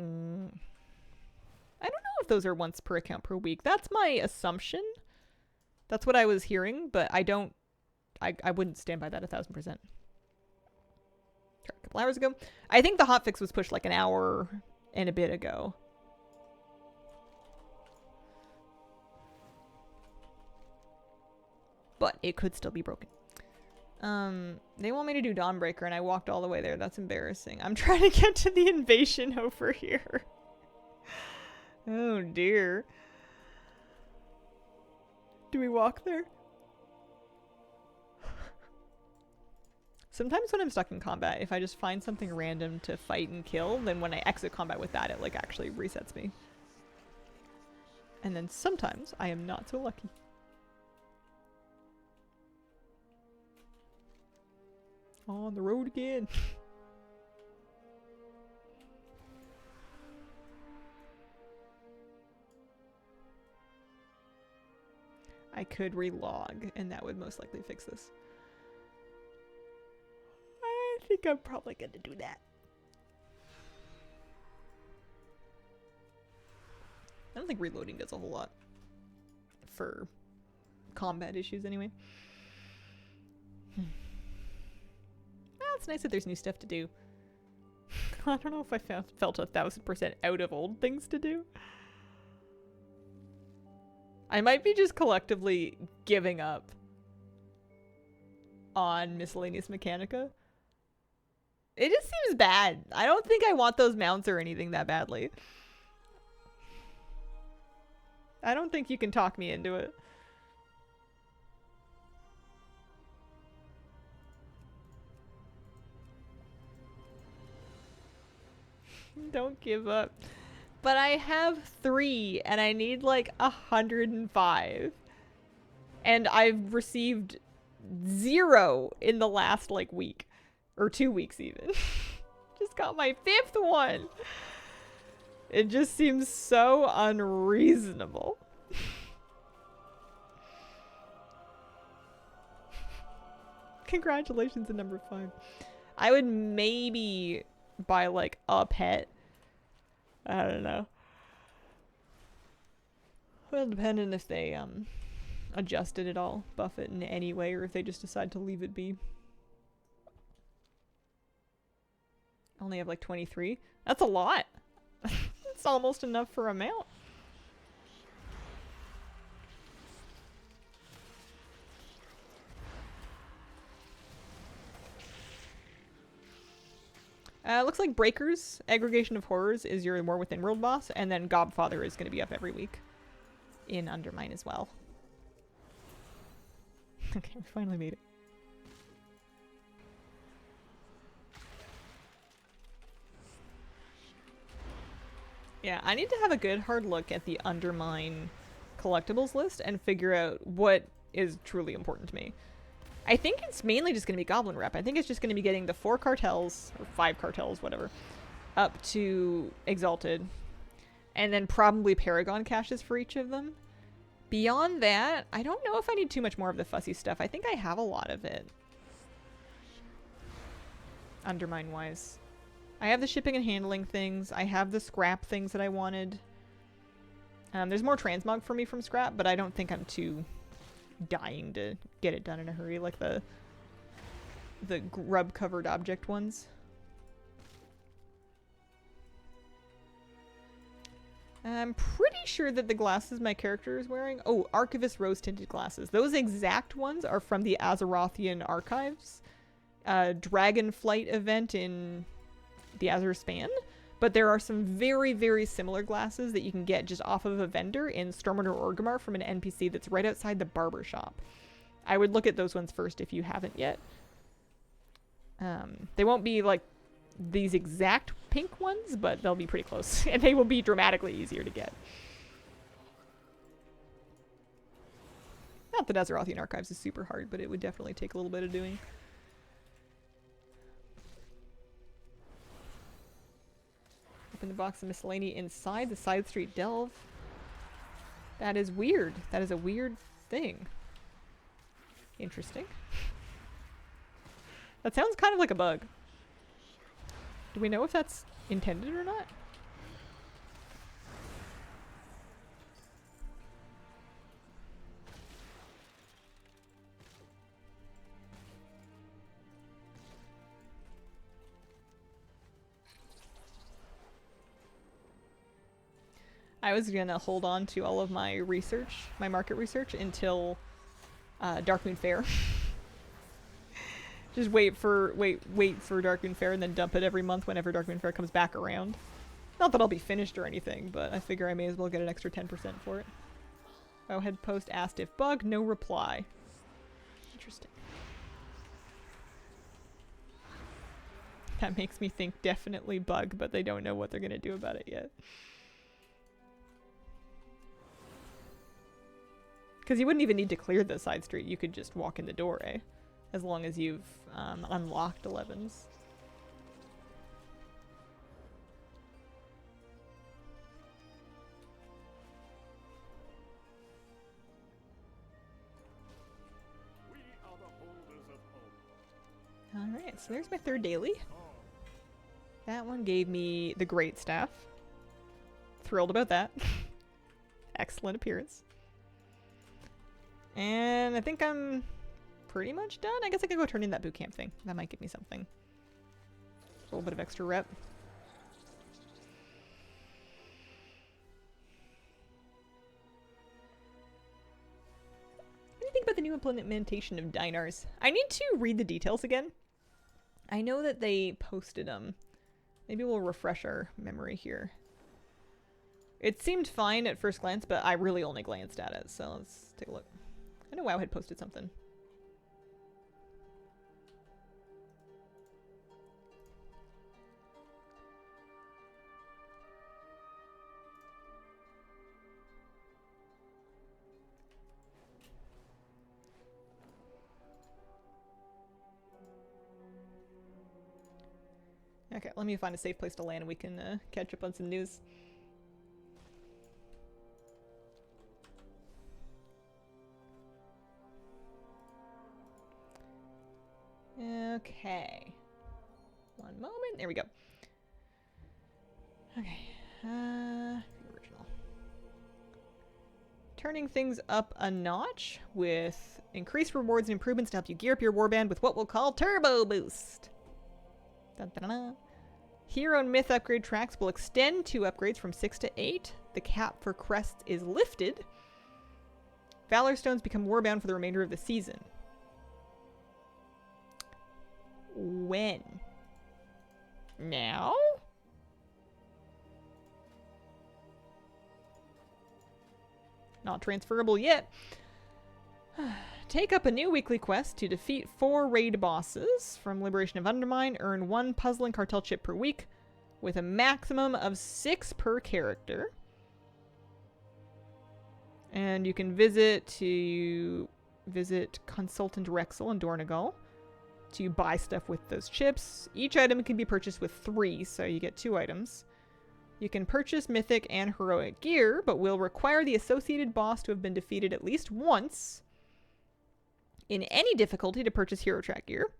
don't know if those are once per account per week. That's my assumption. That's what I was hearing, but I wouldn't stand by that 1000%. A couple hours ago. I think the hotfix was pushed like an hour and a bit ago. but it could still be broken. They want me to do Dawnbreaker, and I walked all the way there. That's embarrassing. I'm trying to get to the invasion over here. Oh, dear. Do we walk there? Sometimes when I'm stuck in combat, if I just find something random to fight and kill, then when I exit combat with that, it like actually resets me. And then sometimes I am not so lucky. On the road again. I could relog, and that would most likely fix this. I think I'm probably gonna do that. I don't think reloading does a whole lot for combat issues anyway. Well, it's nice that there's new stuff to do. I don't know if I felt 1000% out of old things to do. I might be just collectively giving up on Miscellaneous Mechanica. It just seems bad. I don't think I want those mounts or anything that badly. I don't think you can talk me into it. Don't give up. But I have 3 and I need like 105. And I've received 0 in the last like week. Or 2 weeks even. Just got my 5th one. It just seems so unreasonable. Congratulations on number 5. I would maybe buy like a pet. I don't know. Well, depending if they adjust it at all, buff it in any way, or if they just decide to leave it be. I only have like 23. That's a lot. It's almost enough for a mount. Looks like Breakers, Aggregation of Horrors, is your War Within World boss, and then Godfather is going to be up every week in Undermine as well. Okay, we finally made it. Yeah, I need to have a good hard look at the Undermine collectibles list and figure out what is truly important to me. I think it's mainly just going to be Goblin Rep. I think it's just going to be getting the 4 cartels, or 5 cartels, whatever, up to Exalted. And then probably Paragon caches for each of them. Beyond that, I don't know if I need too much more of the fussy stuff. I think I have a lot of it. Undermine-wise. I have the shipping and handling things. I have the scrap things that I wanted. There's more transmog for me from scrap, but I don't think I'm too dying to get it done in a hurry, like the grub covered object ones. I'm pretty sure that the glasses my character is wearing, oh, Archivist rose tinted glasses, those exact ones are from the Azerothian archives Dragonflight event in the Azure Span. But there are some very, very similar glasses that you can get just off of a vendor in Stormwind or Orgrimmar from an NPC that's right outside the barber shop. I would look at those ones first if you haven't yet. They won't be like these exact pink ones, but they'll be pretty close. And they will be dramatically easier to get. Not that Azerothian Archives is super hard, but it would definitely take a little bit of doing. Open the box of miscellany inside the side street delve. That is weird. That is a weird thing. Interesting. That sounds kind of like a bug. Do we know if that's intended or not? I was gonna hold on to all of my research, my market research, until Darkmoon Fair. Just wait for Darkmoon Fair and then dump it every month whenever Darkmoon Fair comes back around. Not that I'll be finished or anything, but I figure I may as well get an extra 10% for it. Oh, head post asked if bug, no reply. Interesting. That makes me think definitely bug, but they don't know what they're gonna do about it yet. Because you wouldn't even need to clear the side street, you could just walk in the door, eh? As long as you've unlocked 11s. Alright, so there's my third daily. That one gave me the Great Staff. Thrilled about that. Excellent appearance. And I think I'm pretty much done. I guess I could go turn in that boot camp thing. That might give me something. A little bit of extra rep. What do you think about the new implementation of dinars? I need to read the details again. I know that they posted them. Maybe we'll refresh our memory here. It seemed fine at first glance, but I really only glanced at it, so let's take a look. I know WoW had posted something. Okay, let me find a safe place to land and we can catch up on some news. Okay. One moment. There we go. Okay. Original. Turning things up a notch with increased rewards and improvements to help you gear up your warband with what we'll call Turbo Boost. Dun, dun, dun, dun. Hero and Myth upgrade tracks will extend 2 upgrades from 6 to 8. The cap for crests is lifted. Valor Stones become warbound for the remainder of the season. When? Now? Not transferable yet. Take up a new weekly quest to defeat 4 raid bosses from Liberation of Undermine. Earn 1 puzzle and cartel chip per week with a maximum of 6 per character. And you can visit Consultant Rexel in Dornegal to buy stuff with those chips. Each item can be purchased with 3, so you get 2 items. You can purchase mythic and heroic gear, but will require the associated boss to have been defeated at least once in any difficulty to purchase hero track gear,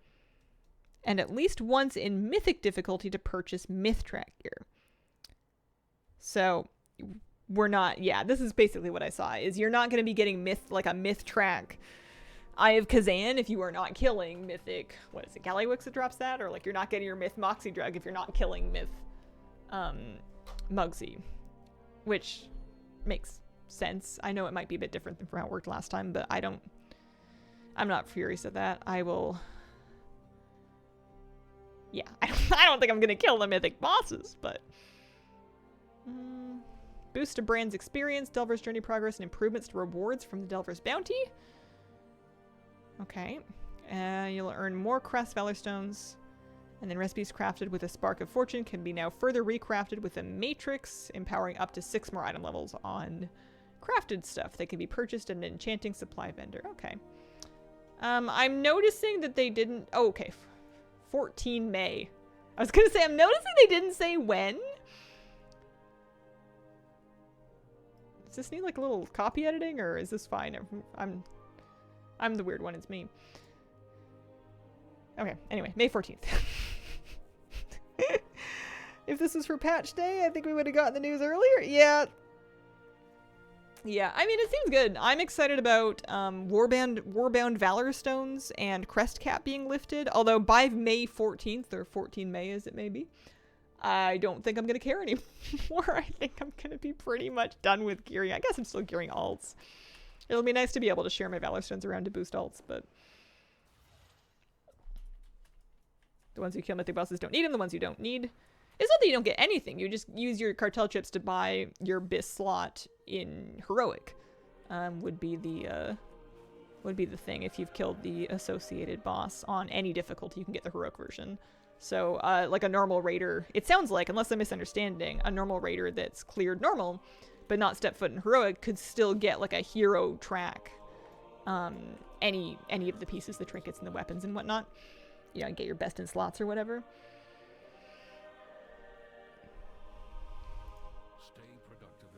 and at least once in mythic difficulty to purchase myth track gear. So we're not, yeah, this is basically what I saw, is you're not going to be getting a myth track Eye of Kazan if you are not killing mythic, what is it, Gallywix that drops that? Or like you're not getting your myth Moxie drug if you're not killing myth Mugsy, which makes sense. I know it might be a bit different than how it worked last time, but I'm not furious at that. I will, yeah, I don't think I'm gonna kill the mythic bosses, but boost to brand's experience, Delver's journey progress, and improvements to rewards from the Delver's bounty. Okay, you'll earn more crest valor stones, and then recipes crafted with a spark of fortune can be now further recrafted with a matrix, empowering up to 6 more item levels on crafted stuff that can be purchased at an enchanting supply vendor. Okay. I'm noticing that they didn't, oh, okay, 14 May. I was gonna say, I'm noticing they didn't say when. Does this need like a little copy editing, or is this fine? I'm the weird one, it's me. Okay, anyway, May 14th. If this was for patch day, I think we would have gotten the news earlier. Yeah. Yeah, I mean, it seems good. I'm excited about Warbound Valor Stones and Crest Cap being lifted. Although by May 14th, or 14 May as it may be, I don't think I'm going to care anymore. I think I'm going to be pretty much done with gearing. I guess I'm still gearing alts. It'll be nice to be able to share my Valor Stones around to boost alts, but the ones who kill mythic bosses don't need them. The ones you don't need, it's not that you don't get anything. You just use your cartel chips to buy your bis slot in heroic. Would be the thing. If you've killed the associated boss on any difficulty, you can get the heroic version. So like a normal raider, it sounds like, unless I'm misunderstanding, a normal raider that's cleared normal but not step foot in heroic could still get like a hero track any of the pieces, the trinkets and the weapons and whatnot. You know, get your best in slots or whatever.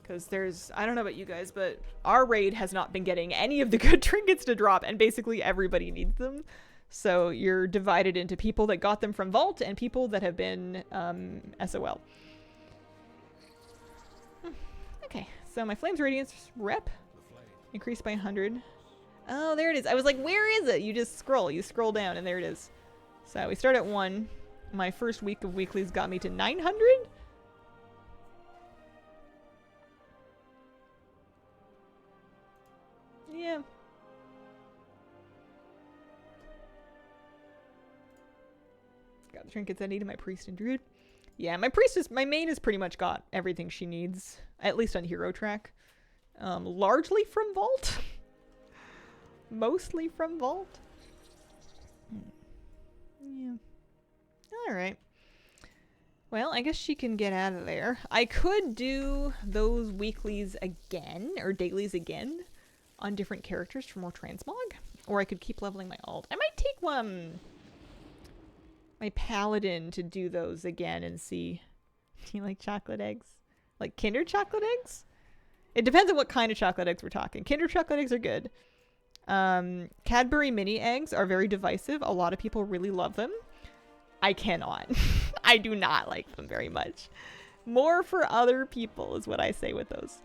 Because there's, I don't know about you guys, but our raid has not been getting any of the good trinkets to drop, and basically everybody needs them. So you're divided into people that got them from Vault and people that have been SOL. Okay, so my Flames Radiance rep increased by 100. Oh, there it is. I was like, where is it? You just scroll. You scroll down, and there it is. So we start at 1. My first week of weeklies got me to 900. Yeah. Got the trinkets I need in my priest and druid. Yeah, my main has pretty much got everything she needs, at least on hero track. Largely from Vault. Mostly from Vault. Yeah. Alright. Well, I guess she can get out of there. I could do those weeklies again, or dailies again, on different characters for more transmog. Or I could keep leveling my alt. I might take my paladin to do those again and see. Do you like chocolate eggs? Like Kinder chocolate eggs? It depends on what kind of chocolate eggs we're talking. Kinder chocolate eggs are good. Cadbury mini eggs are very divisive. A lot of people really love them. I cannot. I do not like them very much. More for other people is what I say with those.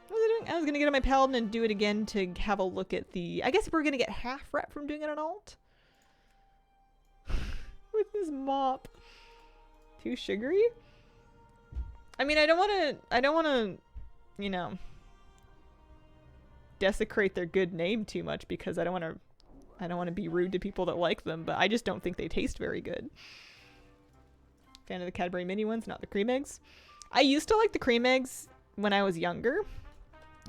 What was I doing? I was going to get on my paladin and do it again to have a look at the... I guess we're going to get half rep from doing it on alt. With this mop. Too sugary? I mean, I don't want to, you know, desecrate their good name too much, because I don't want to be rude to people that like them, but I just don't think they taste very good. Fan of the Cadbury mini ones, not the cream eggs. I used to like the cream eggs when I was younger,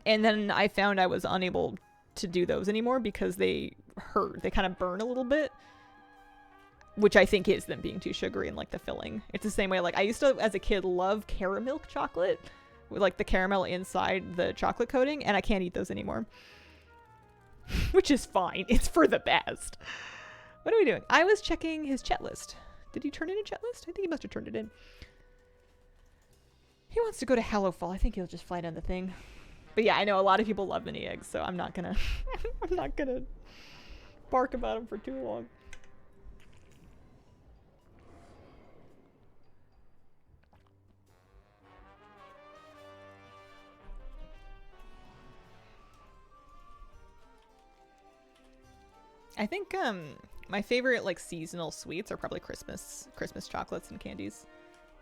and then I found I was unable to do those anymore because they hurt. They kind of burn a little bit, which I think is them being too sugary and like the filling. It's the same way, like I used to, as a kid, love caramel chocolate with like the caramel inside the chocolate coating, and I can't eat those anymore. Which is fine. It's for the best. What are we doing? I was checking his chat list. Did he turn in a chat list? I think he must have turned it in. He wants to go to Hallowfall. I think he'll just fly down the thing. But yeah, I know a lot of people love mini eggs, so I'm not gonna I'm not gonna bark about them for too long. I think my favorite like seasonal sweets are probably Christmas chocolates and candies.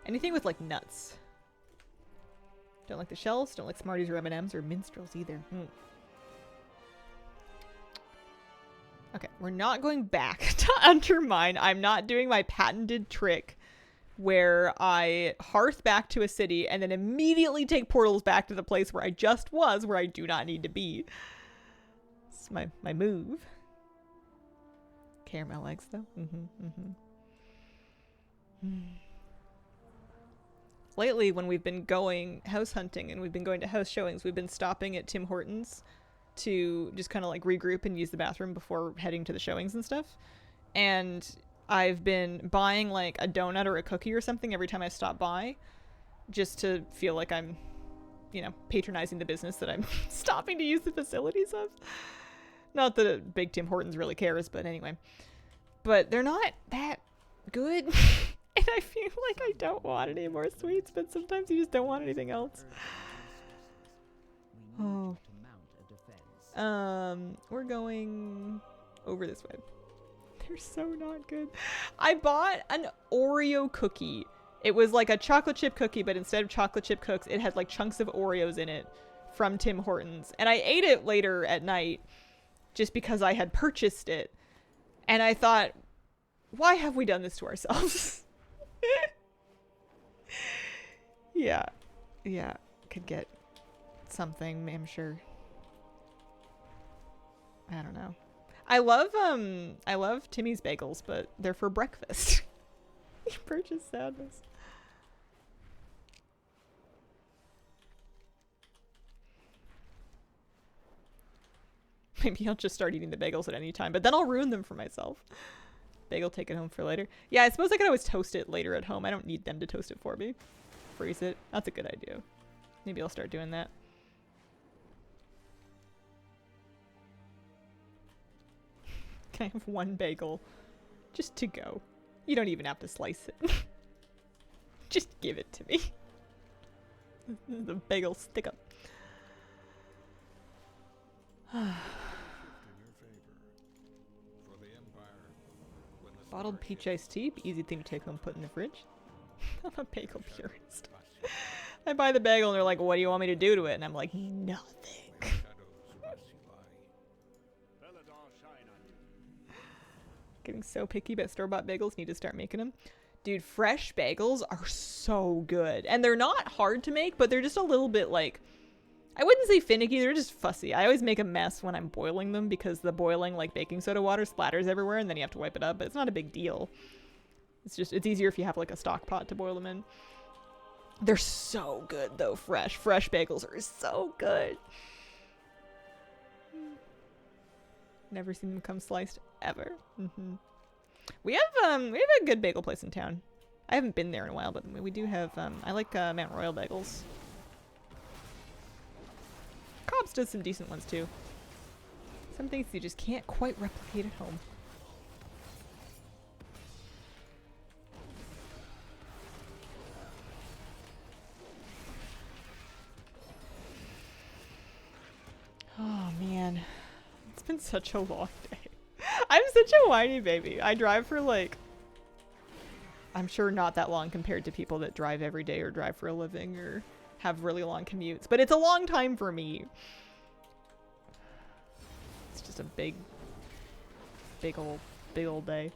Anything with like nuts. Don't like the shells, don't like Smarties or M&Ms or Minstrels either. Okay, we're not going back to Undermine. I'm not doing my patented trick where I hearth back to a city and then immediately take portals back to the place where I just was, where I do not need to be. It's my move. Caramel eggs, though. Lately, when we've been going house hunting and we've been going to house showings, we've been stopping at Tim Hortons to just kind of like regroup and use the bathroom before heading to the showings and stuff. And I've been buying like a donut or a cookie or something every time I stop by, just to feel like I'm, you know, patronizing the business that I'm stopping to use the facilities of. Not that a big Tim Hortons really cares, but anyway. But they're not that good. And I feel like I don't want any more sweets, but sometimes you just don't want anything else. Oh. We're going over this way. They're so not good. I bought an Oreo cookie. It was like a chocolate chip cookie, but instead of chocolate chip cooks, it had like chunks of Oreos in it from Tim Hortons. And I ate it later at night just because I had purchased it. And I thought, why have we done this to ourselves? Yeah. Yeah. Could get something, I'm sure. I don't know. I love Timmy's bagels, but they're for breakfast. You purchase sadness. Maybe I'll just start eating the bagels at any time, but then I'll ruin them for myself. Bagel, take it home for later. Yeah, I suppose I could always toast it later at home. I don't need them to toast it for me. Freeze it. That's a good idea. Maybe I'll start doing that. Can I have one bagel? Just to go. You don't even have to slice it. Just give it to me. The bagel stick up. Bottled peach iced tea, easy thing to take home, put in the fridge. I'm a bagel purist. I buy the bagel and they're like, what do you want me to do to it? And I'm like, nothing. Getting so picky about store-bought bagels, need to start making them. Dude, fresh bagels are so good. And they're not hard to make, but they're just a little bit like, I wouldn't say finicky, they're just fussy. I always make a mess when I'm boiling them because the boiling like baking soda water splatters everywhere and then you have to wipe it up, but it's not a big deal. It's easier if you have like a stock pot to boil them in. They're so good though, fresh. Fresh bagels are so good. Never seen them come sliced ever. We have a good bagel place in town. I haven't been there in a while, but we do have I like Mount Royal bagels. Cobb's does some decent ones too. Some things you just can't quite replicate at home. Oh man, it's been such a long day. I'm such a whiny baby. I drive for like, I'm sure not that long compared to people that drive every day or drive for a living or have really long commutes, but it's a long time for me. It's just a big old day.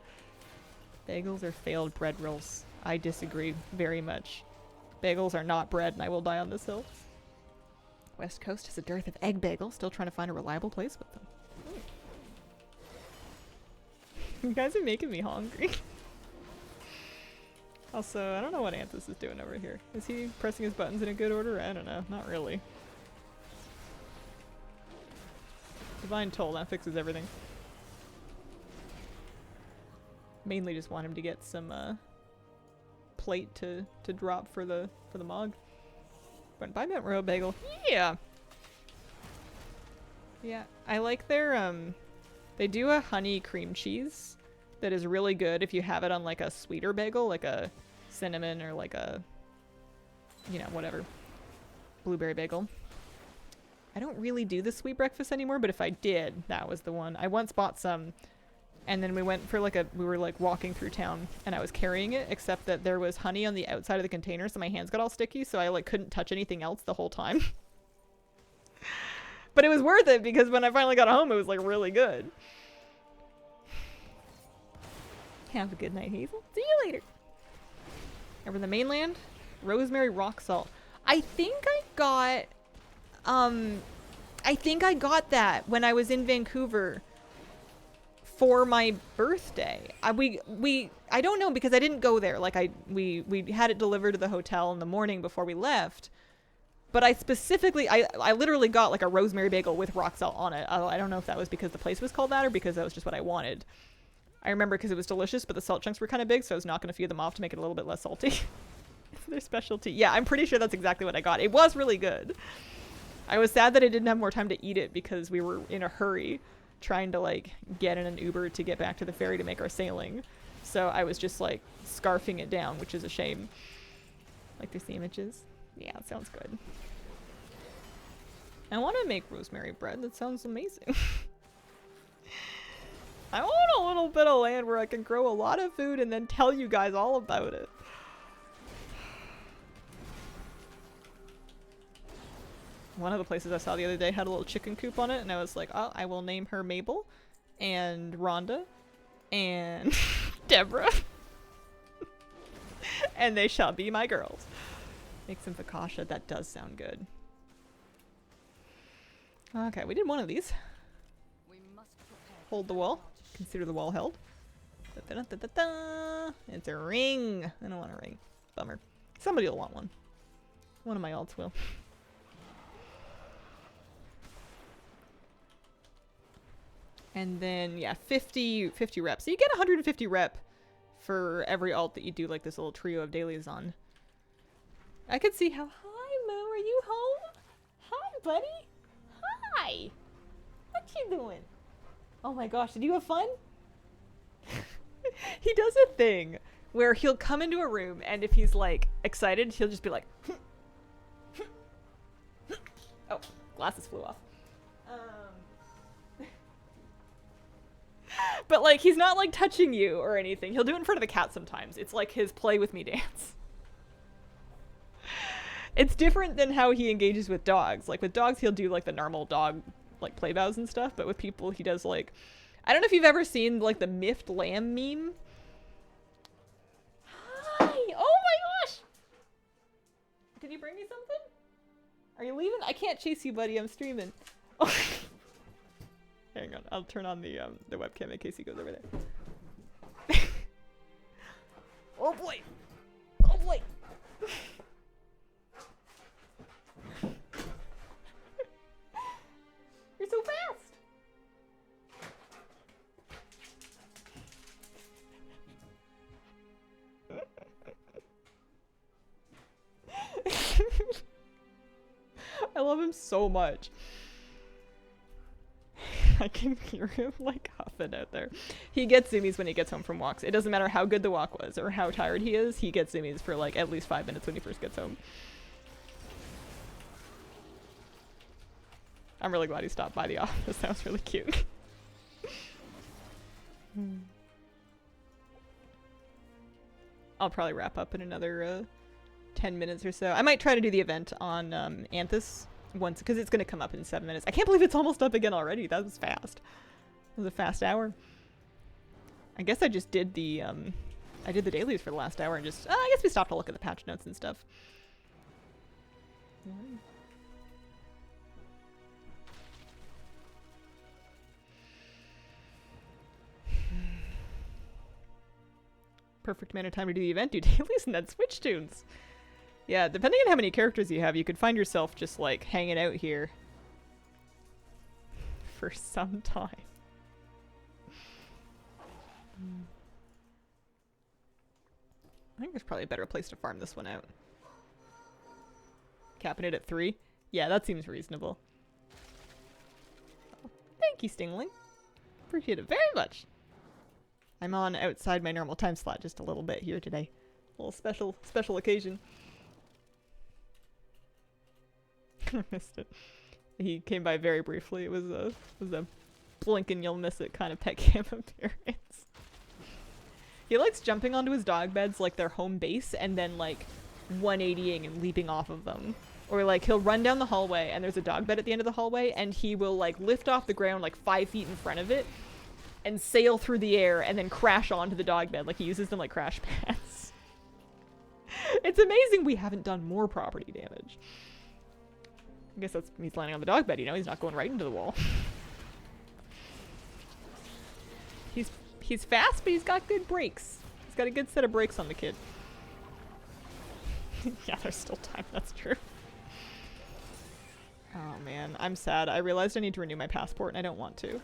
Bagels are failed bread rolls. I disagree very much. Bagels are not bread and I will die on this hill. West Coast has a dearth of egg bagels. Still trying to find a reliable place with them. You guys are making me hungry. Also, I don't know what Anthus is doing over here. Is he pressing his buttons in a good order? I don't know. Not really. Divine Toll, that fixes everything. Mainly just want him to get some plate to drop for the mog. But buy Mount Royal bagel. Yeah. Yeah, I like their they do a honey cream cheese that is really good if you have it on like a sweeter bagel, like a cinnamon or like a, you know, whatever, blueberry bagel. I don't really do the sweet breakfast anymore, but if I did, that was the one. I once bought some and then we went for like we were like walking through town and I was carrying it, except that there was honey on the outside of the container, so my hands got all sticky, so I like couldn't touch anything else the whole time. But it was worth it because when I finally got home, it was like really good. Have a good night, Hazel. See you later. Over the mainland, rosemary rock salt. I think I got that when I was in Vancouver for my birthday. I don't know because I didn't go there. Like we had it delivered to the hotel in the morning before we left. But I specifically, I literally got like a rosemary bagel with rock salt on it. I don't know if that was because the place was called that or because that was just what I wanted. I remember because it was delicious, but the salt chunks were kind of big, so I was not going to feed them off to make it a little bit less salty. It's their specialty. Yeah, I'm pretty sure that's exactly what I got. It was really good. I was sad that I didn't have more time to eat it because we were in a hurry trying to like get in an Uber to get back to the ferry to make our sailing. So I was just like scarfing it down, which is a shame. Like the images. Yeah, it sounds good. I want to make rosemary bread. That sounds amazing. I want a little bit of land where I can grow a lot of food and then tell you guys all about it. One of the places I saw the other day had a little chicken coop on it, and I was like, oh, I will name her Mabel, and Rhonda, and Deborah. And they shall be my girls. Make some focaccia. That does sound good. Okay, we did one of these. We must prepare. Hold the wall. Consider the wall held. Da-da-da-da-da. It's a ring. I don't want a ring. Bummer. Somebody will want one. One of my alts will. And then, yeah, 50 reps. So you get 150 rep for every alt that you do like this little trio of dailies on. I could see how... Hi, Moo. Are you home? Hi, buddy. Hi. What you doing? Oh my gosh, did you have fun? He does a thing where he'll come into a room, and if he's like excited, he'll just be like, oh, glasses flew off. But like, he's not like touching you or anything. He'll do it in front of the cat sometimes. It's like his play with me dance. It's different than how he engages with dogs. Like with dogs, he'll do like the normal dog like play bows and stuff, but with people he does like, I don't know if you've ever seen like the miffed lamb meme. Hi! Oh my gosh! Did you bring me something? Are you leaving? I can't chase you, buddy. I'm streaming. Oh. Hang on, I'll turn on the webcam in case he goes over there. Oh boy! Oh boy! You're so fast! I love him so much. I can hear him like huffing out there. He gets zoomies when he gets home from walks. It doesn't matter how good the walk was or how tired he is, he gets zoomies for like at least 5 minutes when he first gets home. I'm really glad he stopped by the office. That was really cute. I'll probably wrap up in another 10 minutes or so. I might try to do the event on Anthus once, because it's going to come up in 7 minutes. I can't believe it's almost up again already. That was fast. It was a fast hour. I guess I just did the dailies for the last hour and just, I guess we stopped to look at the patch notes and stuff. Perfect amount of time to do the event, do dailies, and then switch tunes. Yeah, depending on how many characters you have, you could find yourself just like hanging out here for some time. I think there's probably a better place to farm this one out. Capping it at 3? Yeah, that seems reasonable. Oh, thank you, Stingling. Appreciate it very much. I'm on outside my normal time slot just a little bit here today. A little special occasion. I missed it. He came by very briefly. It was a blink and you'll miss it kind of pet cam appearance. He likes jumping onto his dog beds like they're home base and then like 180ing and leaping off of them. Or like he'll run down the hallway and there's a dog bed at the end of the hallway and he will like lift off the ground like 5 feet in front of it and sail through the air and then crash onto the dog bed. Like he uses them like crash pads. It's amazing we haven't done more property damage. I guess that's he's landing on the dog bed, you know, he's not going right into the wall. He's fast, but he's got good brakes. He's got a good set of brakes on the kid. Yeah, there's still time, that's true. Oh man, I'm sad. I realized I need to renew my passport and I don't want to.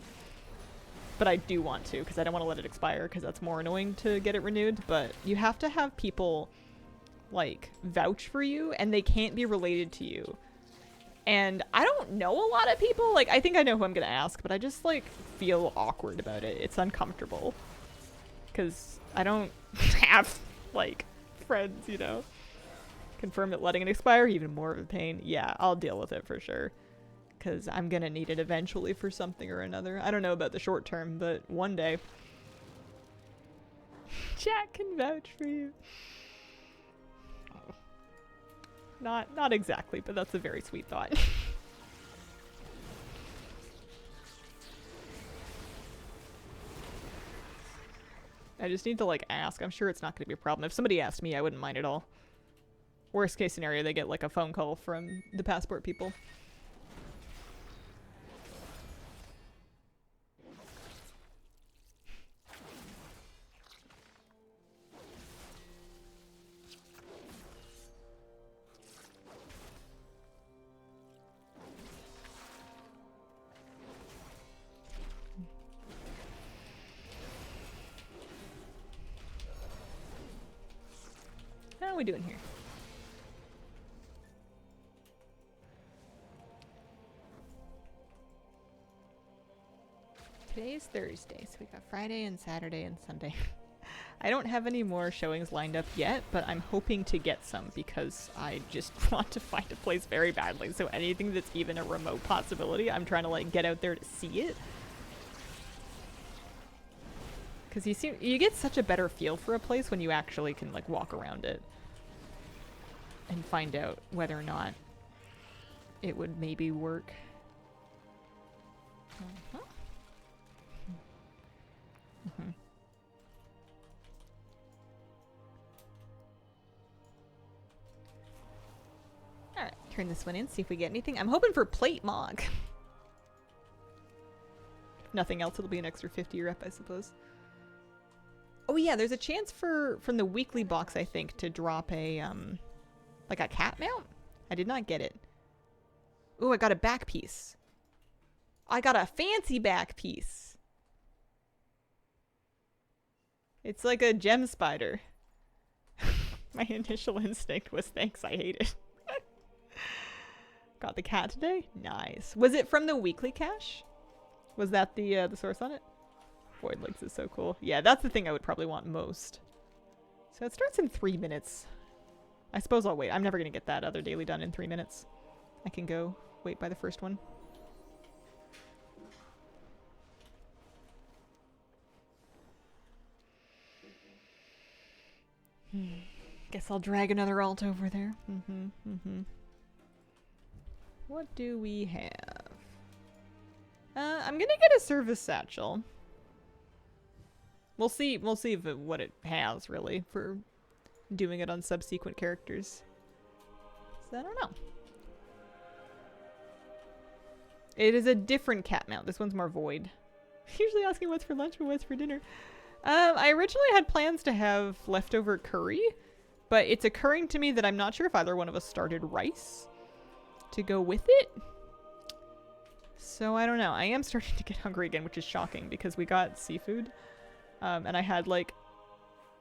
But I do want to, because I don't want to let it expire, because that's more annoying to get it renewed. But you have to have people, like, vouch for you, and they can't be related to you. And I don't know a lot of people. Like, I think I know who I'm going to ask, but I just, like, feel awkward about it. It's uncomfortable. Because I don't have, like, friends, you know? Confirm that letting it expire, even more of a pain. Yeah, I'll deal with it for sure. Because I'm going to need it eventually for something or another. I don't know about the short term, but one day. Jack can vouch for you. Not exactly, but that's a very sweet thought. I just need to, like, ask. I'm sure it's not going to be a problem. If somebody asked me, I wouldn't mind at all. Worst case scenario, they get, like, a phone call from the passport people. How are we doing here? Today's Thursday, so we got Friday and Saturday and Sunday. I don't have any more showings lined up yet, but I'm hoping to get some because I just want to find a place very badly. So anything that's even a remote possibility, I'm trying to like get out there to see it. Because you get such a better feel for a place when you actually can like walk around it and find out whether or not it would maybe work. Uh-huh. Mm-hmm. Alright, turn this one in, see if we get anything. I'm hoping for plate mog. If nothing else, it'll be an extra 50 rep, I suppose. Oh yeah, there's a chance from the weekly box, I think, to drop a, like a cat mount? I did not get it. Ooh, I got a back piece. I got a fancy back piece. It's like a gem spider. My initial instinct was thanks, I hate it. Got the cat today? Nice. Was it from the weekly cache? Was that the source on it? Void Links is so cool. Yeah, that's the thing I would probably want most. So it starts in 3 minutes. I suppose I'll wait. I'm never going to get that other daily done in 3 minutes. I can go wait by the first one. Guess I'll drag another alt over there. What do we have? I'm gonna get a service satchel. We'll see if what it has, really, for doing it on subsequent characters. So I don't know. It is a different cat mount. This one's more void. Usually asking what's for lunch, but what's for dinner. I originally had plans to have leftover curry, but it's occurring to me that I'm not sure if either one of us started rice to go with it. So I don't know. I am starting to get hungry again, which is shocking because we got seafood. And I had like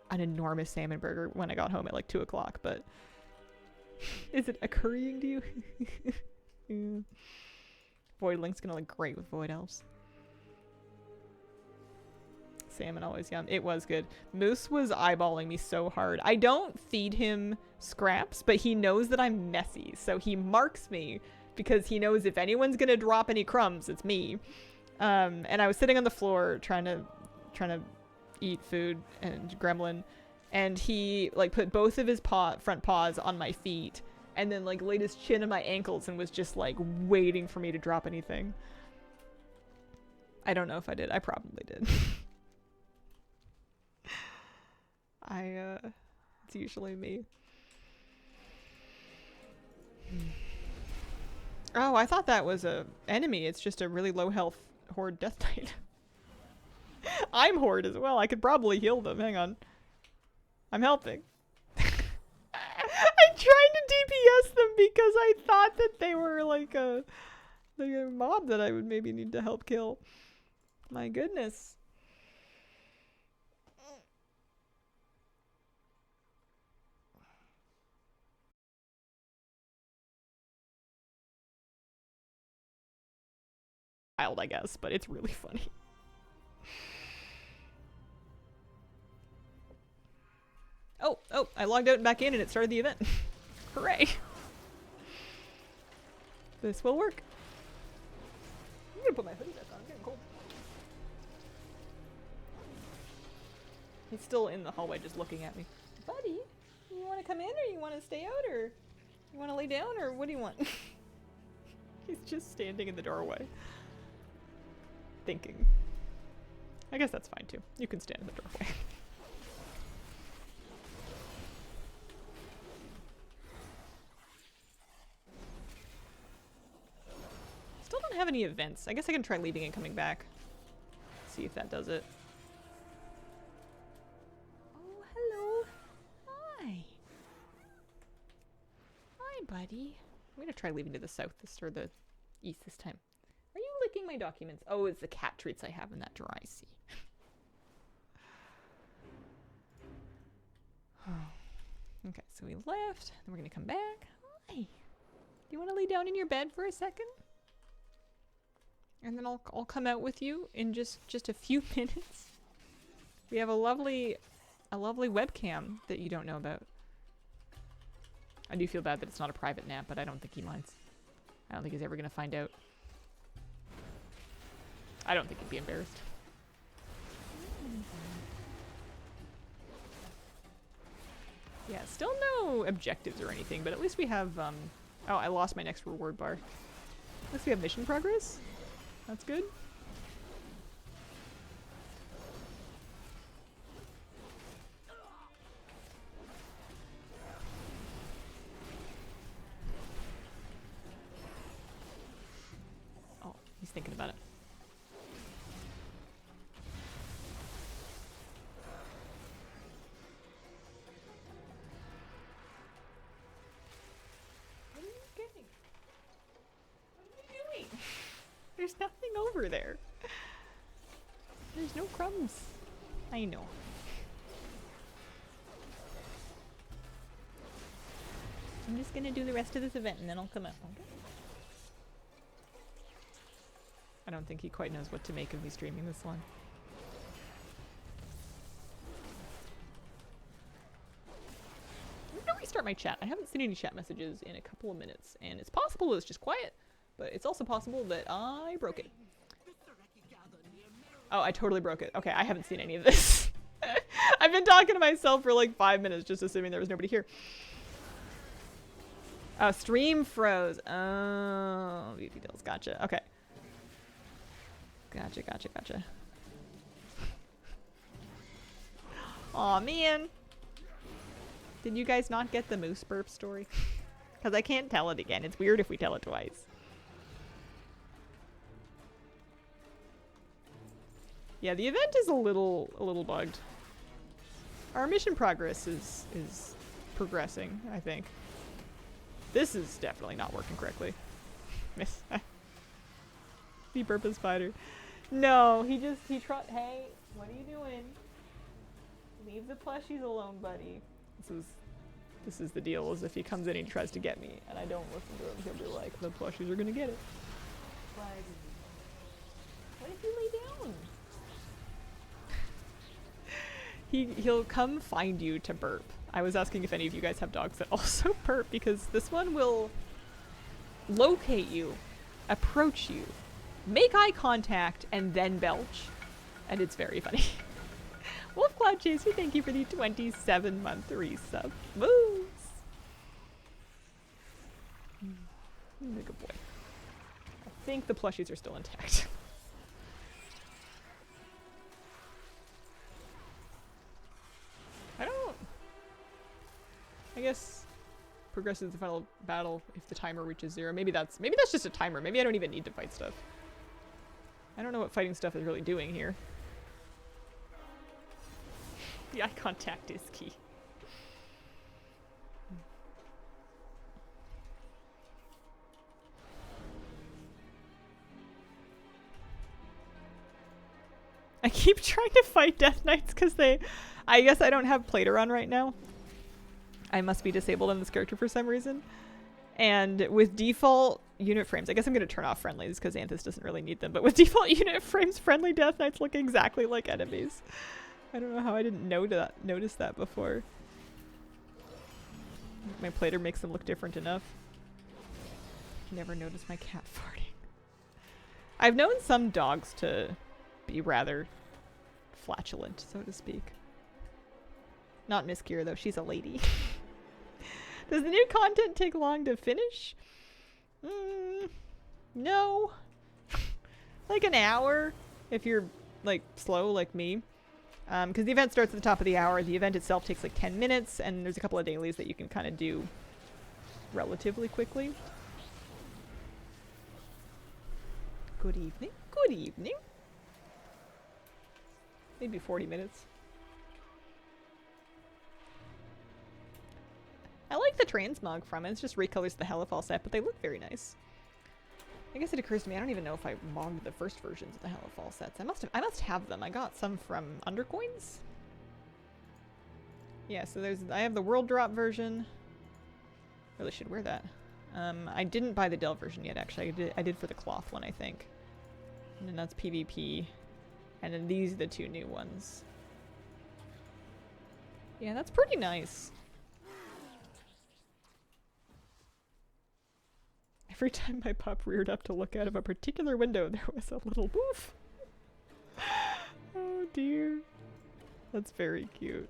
an enormous salmon burger when I got home at like 2 o'clock, but is it occurring to you? Yeah. Void Link's gonna look great with Void Elves. Salmon always yum. It was good. Moose was eyeballing me so hard. I don't feed him scraps, but he knows that I'm messy, so he marks me because he knows if anyone's gonna drop any crumbs, it's me. And I was sitting on the floor trying to eat food and gremlin, and he like put both of his front paws on my feet and then like laid his chin on my ankles and was just like waiting for me to drop anything. I don't know if I did. I probably did. It's usually me. Oh, I thought that was a enemy. It's just a really low health Horde Death Knight. I'm Horde as well. I could probably heal them. Hang on. I'm helping. I'm trying to DPS them because I thought that they were like a mob that I would maybe need to help kill. My goodness. Wild, I guess, but it's really funny. Oh, I logged out and back in and it started the event. Hooray. This will work. I'm gonna put my hoodie back on, I'm getting cold. He's still in the hallway just looking at me. Buddy, you wanna come in or you wanna stay out or you wanna lay down or what do you want? He's just standing in the doorway. Thinking. I guess that's fine too. You can stand in the doorway. have any events. I guess I can try leaving and coming back. See if that does it. Oh, hello. Hi. Hi, buddy. I'm gonna try leaving to the south or the east this time. Are you licking my documents? Oh, it's the cat treats I have in that drawer, I see. Okay, so we left. Then we're gonna come back. Hi. Do you want to lay down in your bed for a second? And then I'll come out with you in just a few minutes. We have a lovely webcam that you don't know about. I do feel bad that it's not a private nap, but I don't think he minds. I don't think he's ever gonna find out. I don't think he'd be embarrassed. Yeah, still no objectives or anything, but at least we have, oh, I lost my next reward bar. At least we have mission progress. That's good. Oh, he's thinking about it. What are you getting? What are you doing? There's nothing over there. There's no crumbs. I know. I'm just gonna do the rest of this event and then I'll come out. Okay. I don't think he quite knows what to make of me streaming this one. I'm gonna restart my chat. I haven't seen any chat messages in a couple of minutes, and it's possible it's just quiet, but it's also possible that I broke it. Oh, I totally broke it. Okay, I haven't seen any of this. I've been talking to myself for like 5 minutes, just assuming there was nobody here. Oh, stream froze. Oh, beauty deals. Gotcha. Okay. Gotcha, gotcha, gotcha. Aw, man. Did you guys not get the moose burp story? Because I can't tell it again. It's weird if we tell it twice. Yeah, the event is a little bugged. Our mission progress is progressing, I think. This is definitely not working correctly. Miss. The purpose spider. No, he trot. Hey, what are you doing? Leave the plushies alone, buddy. This is the deal, is if he comes in and he tries to get me and I don't listen to him, he'll be like, the plushies are gonna get it. What if you lay down? He'll come find you to burp. I was asking if any of you guys have dogs that also burp, because this one will locate you, approach you, make eye contact, and then belch. And it's very funny. Wolf Cloud Chaser, thank you for the 27-month resub. Moose! He's a good boy. I think the plushies are still intact. I guess progresses the final battle if the timer reaches 0. Maybe that's just a timer. Maybe I don't even need to fight stuff. I don't know what fighting stuff is really doing here. The eye contact is key. I keep trying to fight Death Knights because I guess I don't have Plater on right now. I must be disabled on this character for some reason. And with default unit frames, I guess I'm going to turn off friendlies because Anthus doesn't really need them, but with default unit frames, friendly Death Knights look exactly like enemies. I don't know how I didn't notice that before. My Plater makes them look different enough. Never noticed my cat farting. I've known some dogs to be rather flatulent, so to speak. Not Miss Kira, though. She's a lady. Does the new content take long to finish? No. Like an hour, if you're, like, slow like me. Because the event starts at the top of the hour. The event itself takes, like, 10 minutes, and there's a couple of dailies that you can kind of do relatively quickly. Good evening. Good evening. Maybe 40 minutes. I like the transmog from it. It just recolors the Hellafall set, but they look very nice. I guess it occurs to me, I don't even know if I mogged the first versions of the Hellafall sets. I must have them. I got some from Undercoins. Yeah, so I have the World Drop version. Really should wear that. I didn't buy the Delve version yet, actually. I did for the cloth one, I think. And then that's PvP. And then these are the two new ones. Yeah, that's pretty nice. Every time my pup reared up to look out of a particular window, there was a little woof. Oh dear. That's very cute.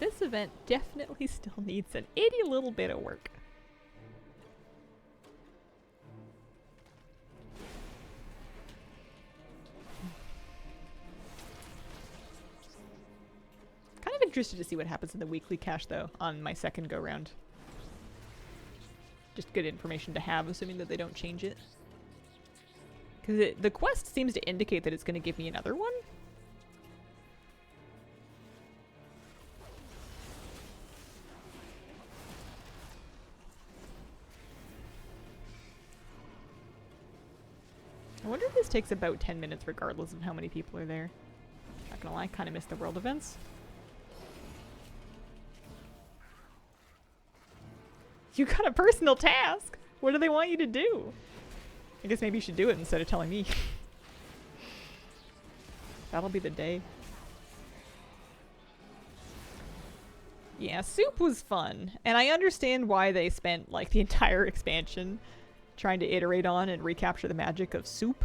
This event definitely still needs an itty little bit of work. Kind of interested to see what happens in the weekly cache though on my second go round. Just good information to have, assuming that they don't change it. Because the quest seems to indicate that it's going to give me another one. I wonder if this takes about 10 minutes regardless of how many people are there. Not gonna lie, kind of missed the world events. You got a personal task? What do they want you to do? I guess maybe you should do it instead of telling me. That'll be the day. Yeah, Soup was fun. And I understand why they spent like the entire expansion trying to iterate on and recapture the magic of Soup.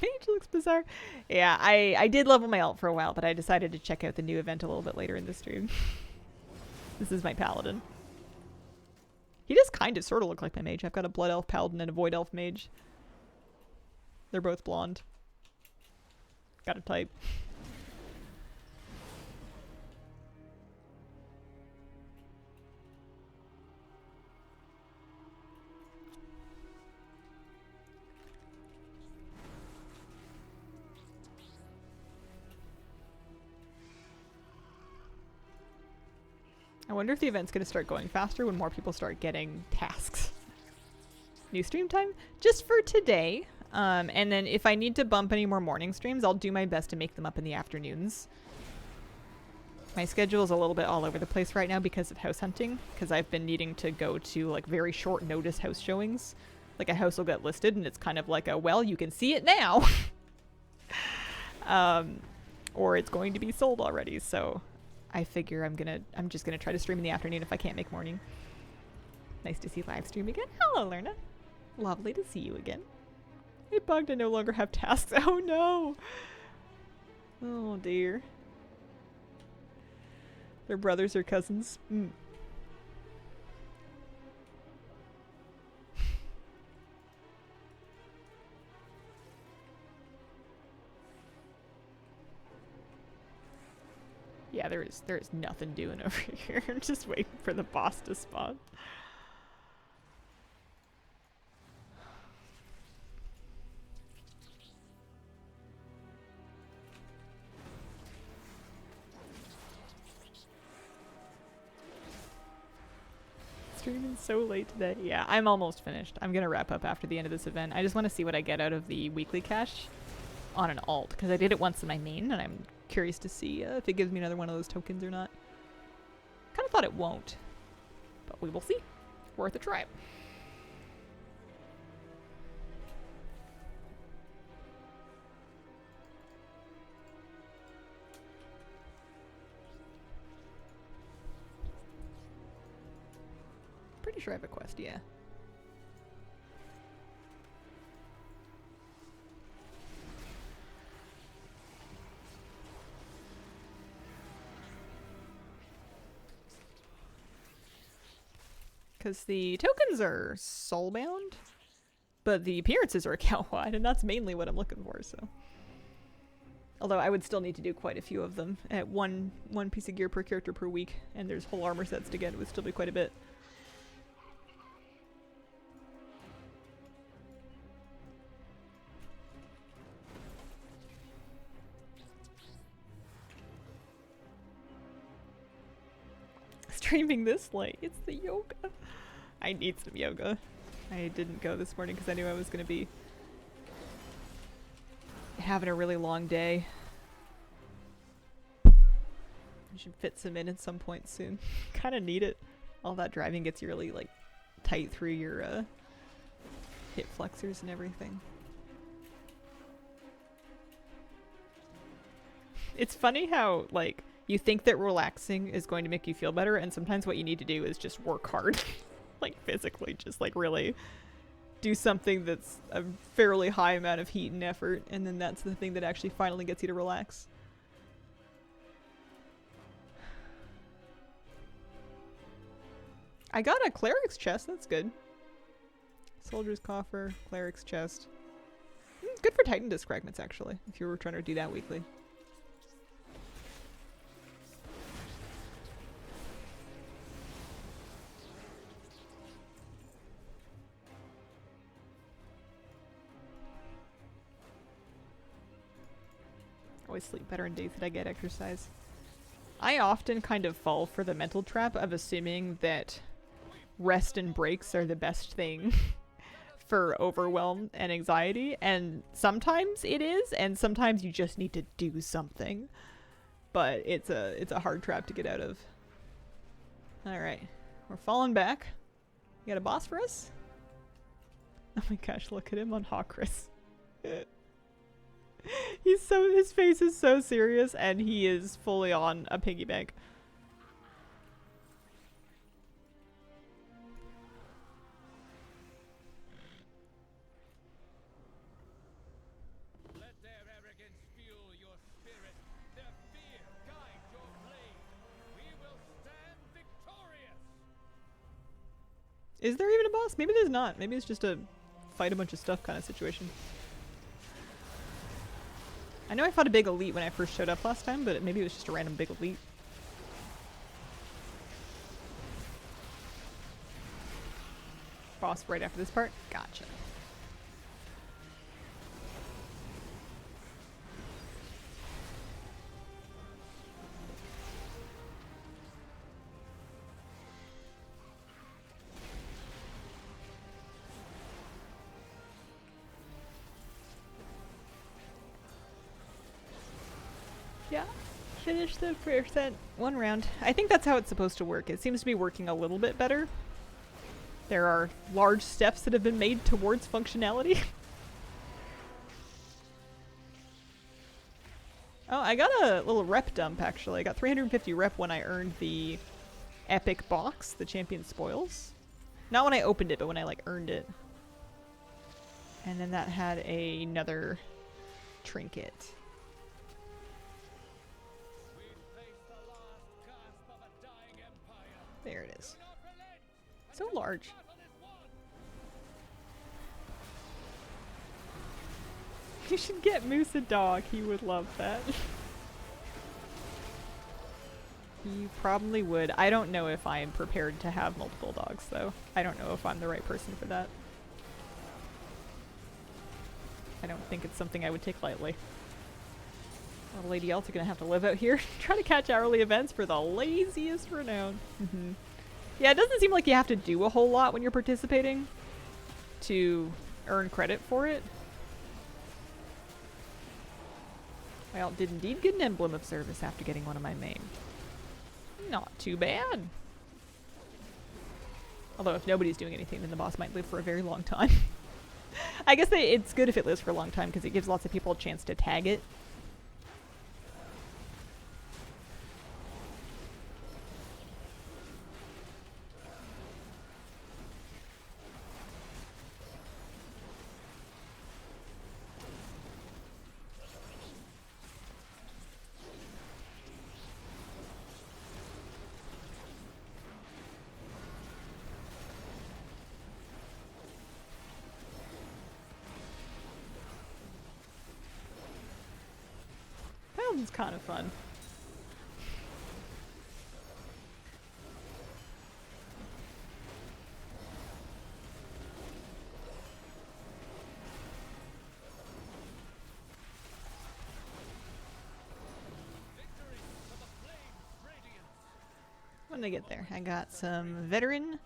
Mage looks bizarre. Yeah, I did level my alt for a while, but I decided to check out the new event a little bit later in the stream. This is my paladin. He does kind of sort of look like my mage. I've got a blood elf paladin and a void elf mage. They're both blonde. Got a type. I wonder if the event's going to start going faster when more people start getting tasks. New stream time? Just for today. And then if I need to bump any more morning streams, I'll do my best to make them up in the afternoons. My schedule is a little bit all over the place right now because of house hunting. Because I've been needing to go to like very short notice house showings. Like a house will get listed and it's kind of like a, well, you can see it now. Or it's going to be sold already, so I figure I'm just gonna try to stream in the afternoon if I can't make morning. Nice to see live stream again. Hello, Lerna. Lovely to see you again. Hey, bugged. I no longer have tasks. Oh no. Oh dear. They're brothers or cousins. Mm. Yeah, there is nothing doing over here. I'm just waiting for the boss to spawn. Streaming so late today. Yeah, I'm almost finished. I'm gonna wrap up after the end of this event. I just want to see what I get out of the weekly cache on an alt, because I did it once in my main, and I'm curious to see if it gives me another one of those tokens or not. Kind of thought it won't, but we will see. Worth a try. Pretty sure I have a quest, yeah. Because the tokens are soulbound, but the appearances are account wide, and that's mainly what I'm looking for. So, although I would still need to do quite a few of them at one piece of gear per character per week, and there's whole armor sets to get. It would still be quite a bit. Streaming this late. It's the yoga. I need some yoga. I didn't go this morning because I knew I was going to be having a really long day. I should fit some in at some point soon. Kind of need it. All that driving gets you really like tight through your hip flexors and everything. It's funny how like you think that relaxing is going to make you feel better, and sometimes what you need to do is just work hard. Like physically, just like really do something that's a fairly high amount of heat and effort, and then that's the thing that actually finally gets you to relax. I got a cleric's chest, that's good. Soldier's coffer, cleric's chest. Good for Titan disc fragments actually, if you were trying to do that weekly. Always sleep better in days that I get exercise. I often kind of fall for the mental trap of assuming that rest and breaks are the best thing for overwhelm and anxiety, and sometimes it is, and sometimes you just need to do something. But it's a hard trap to get out of. Alright. We're falling back. You got a boss for us? Oh my gosh, look at him on Hawkris. His face is so serious, and he is fully on a piggy bank. Let their arrogance fuel your spirit, their fear guide your blade. We will stand victorious. Is there even a boss? Maybe there's not. Maybe it's just a fight a bunch of stuff kind of situation. I know I fought a big elite when I first showed up last time, but maybe it was just a random big elite. Boss right after this part? Gotcha. Yeah, finish the percent one round. I think that's how it's supposed to work. It seems to be working a little bit better. There are large steps that have been made towards functionality. Oh, I got a little rep dump actually. I got 350 rep when I earned the epic box, the champion spoils. Not when I opened it, but when I like earned it. And then that had another trinket. There it is. So large. You should get Moose a dog. He would love that. He probably would. I don't know if I am prepared to have multiple dogs, though. I don't know if I'm the right person for that. I don't think it's something I would take lightly. Well, Lady Elt's gonna have to live out here, trying to catch hourly events for the laziest renown. Yeah, it doesn't seem like you have to do a whole lot when you're participating to earn credit for it. My alt did indeed get an emblem of service after getting one of my main. Not too bad. Although if nobody's doing anything, then the boss might live for a very long time. I guess it's good if it lives for a long time because it gives lots of people a chance to tag it. It's kind of fun. When did I get there? I got some veteran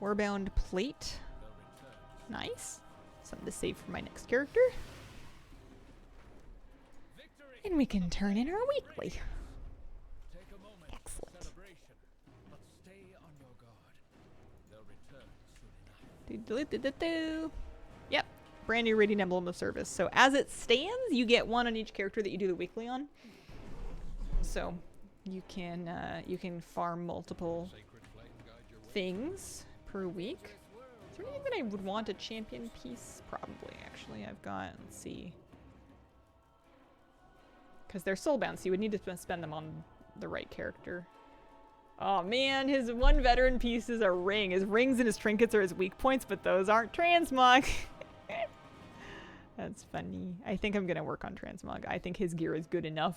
Warband plate. Nice. Something to save for my next character. And we can turn in our weekly. Excellent. Yep. Brand new Radiant Emblem of Service. So as it stands, you get one on each character that you do the weekly on. So you can farm multiple things per week. Is there anything that I would want a champion piece? Probably, actually. I've got, let's see. Because they're soulbound, so you would need to spend them on the right character. Oh man, his one veteran piece is a ring. His rings and his trinkets are his weak points, but those aren't transmog. That's funny. I think I'm going to work on transmog. I think his gear is good enough.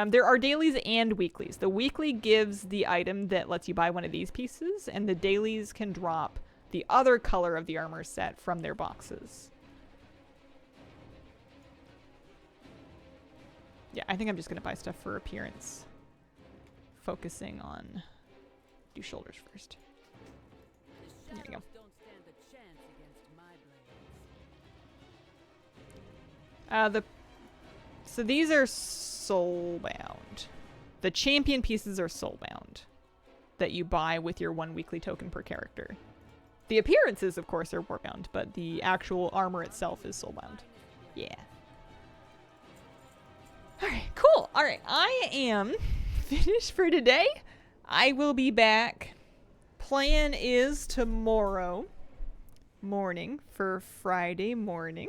There are dailies and weeklies. The weekly gives the item that lets you buy one of these pieces, and the dailies can drop the other color of the armor set from their boxes. Yeah, I think I'm just going to buy stuff for appearance. Focusing on... do shoulders first. There you go. So these are soulbound. The champion pieces are soulbound that you buy with your one weekly token per character. The appearances, of course, are warbound, but the actual armor itself is soulbound. Yeah. Alright, cool. Alright, I am finished for today. I will be back. Plan is tomorrow morning for Friday morning.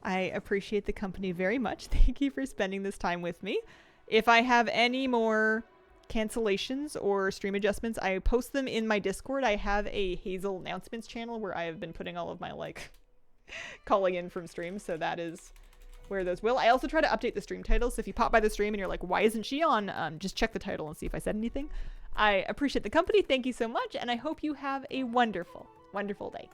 I appreciate the company very much. Thank you for spending this time with me. If I have any more cancellations or stream adjustments, I post them in my Discord. I have a Hazel announcements channel where I have been putting all of my, like, calling in from streams, so that is where those will. I also try to update the stream titles, so if you pop by the stream and you're like, why isn't she on? Just check the title and see if I said anything. I appreciate the company. Thank you so much, and I hope you have a wonderful, wonderful day.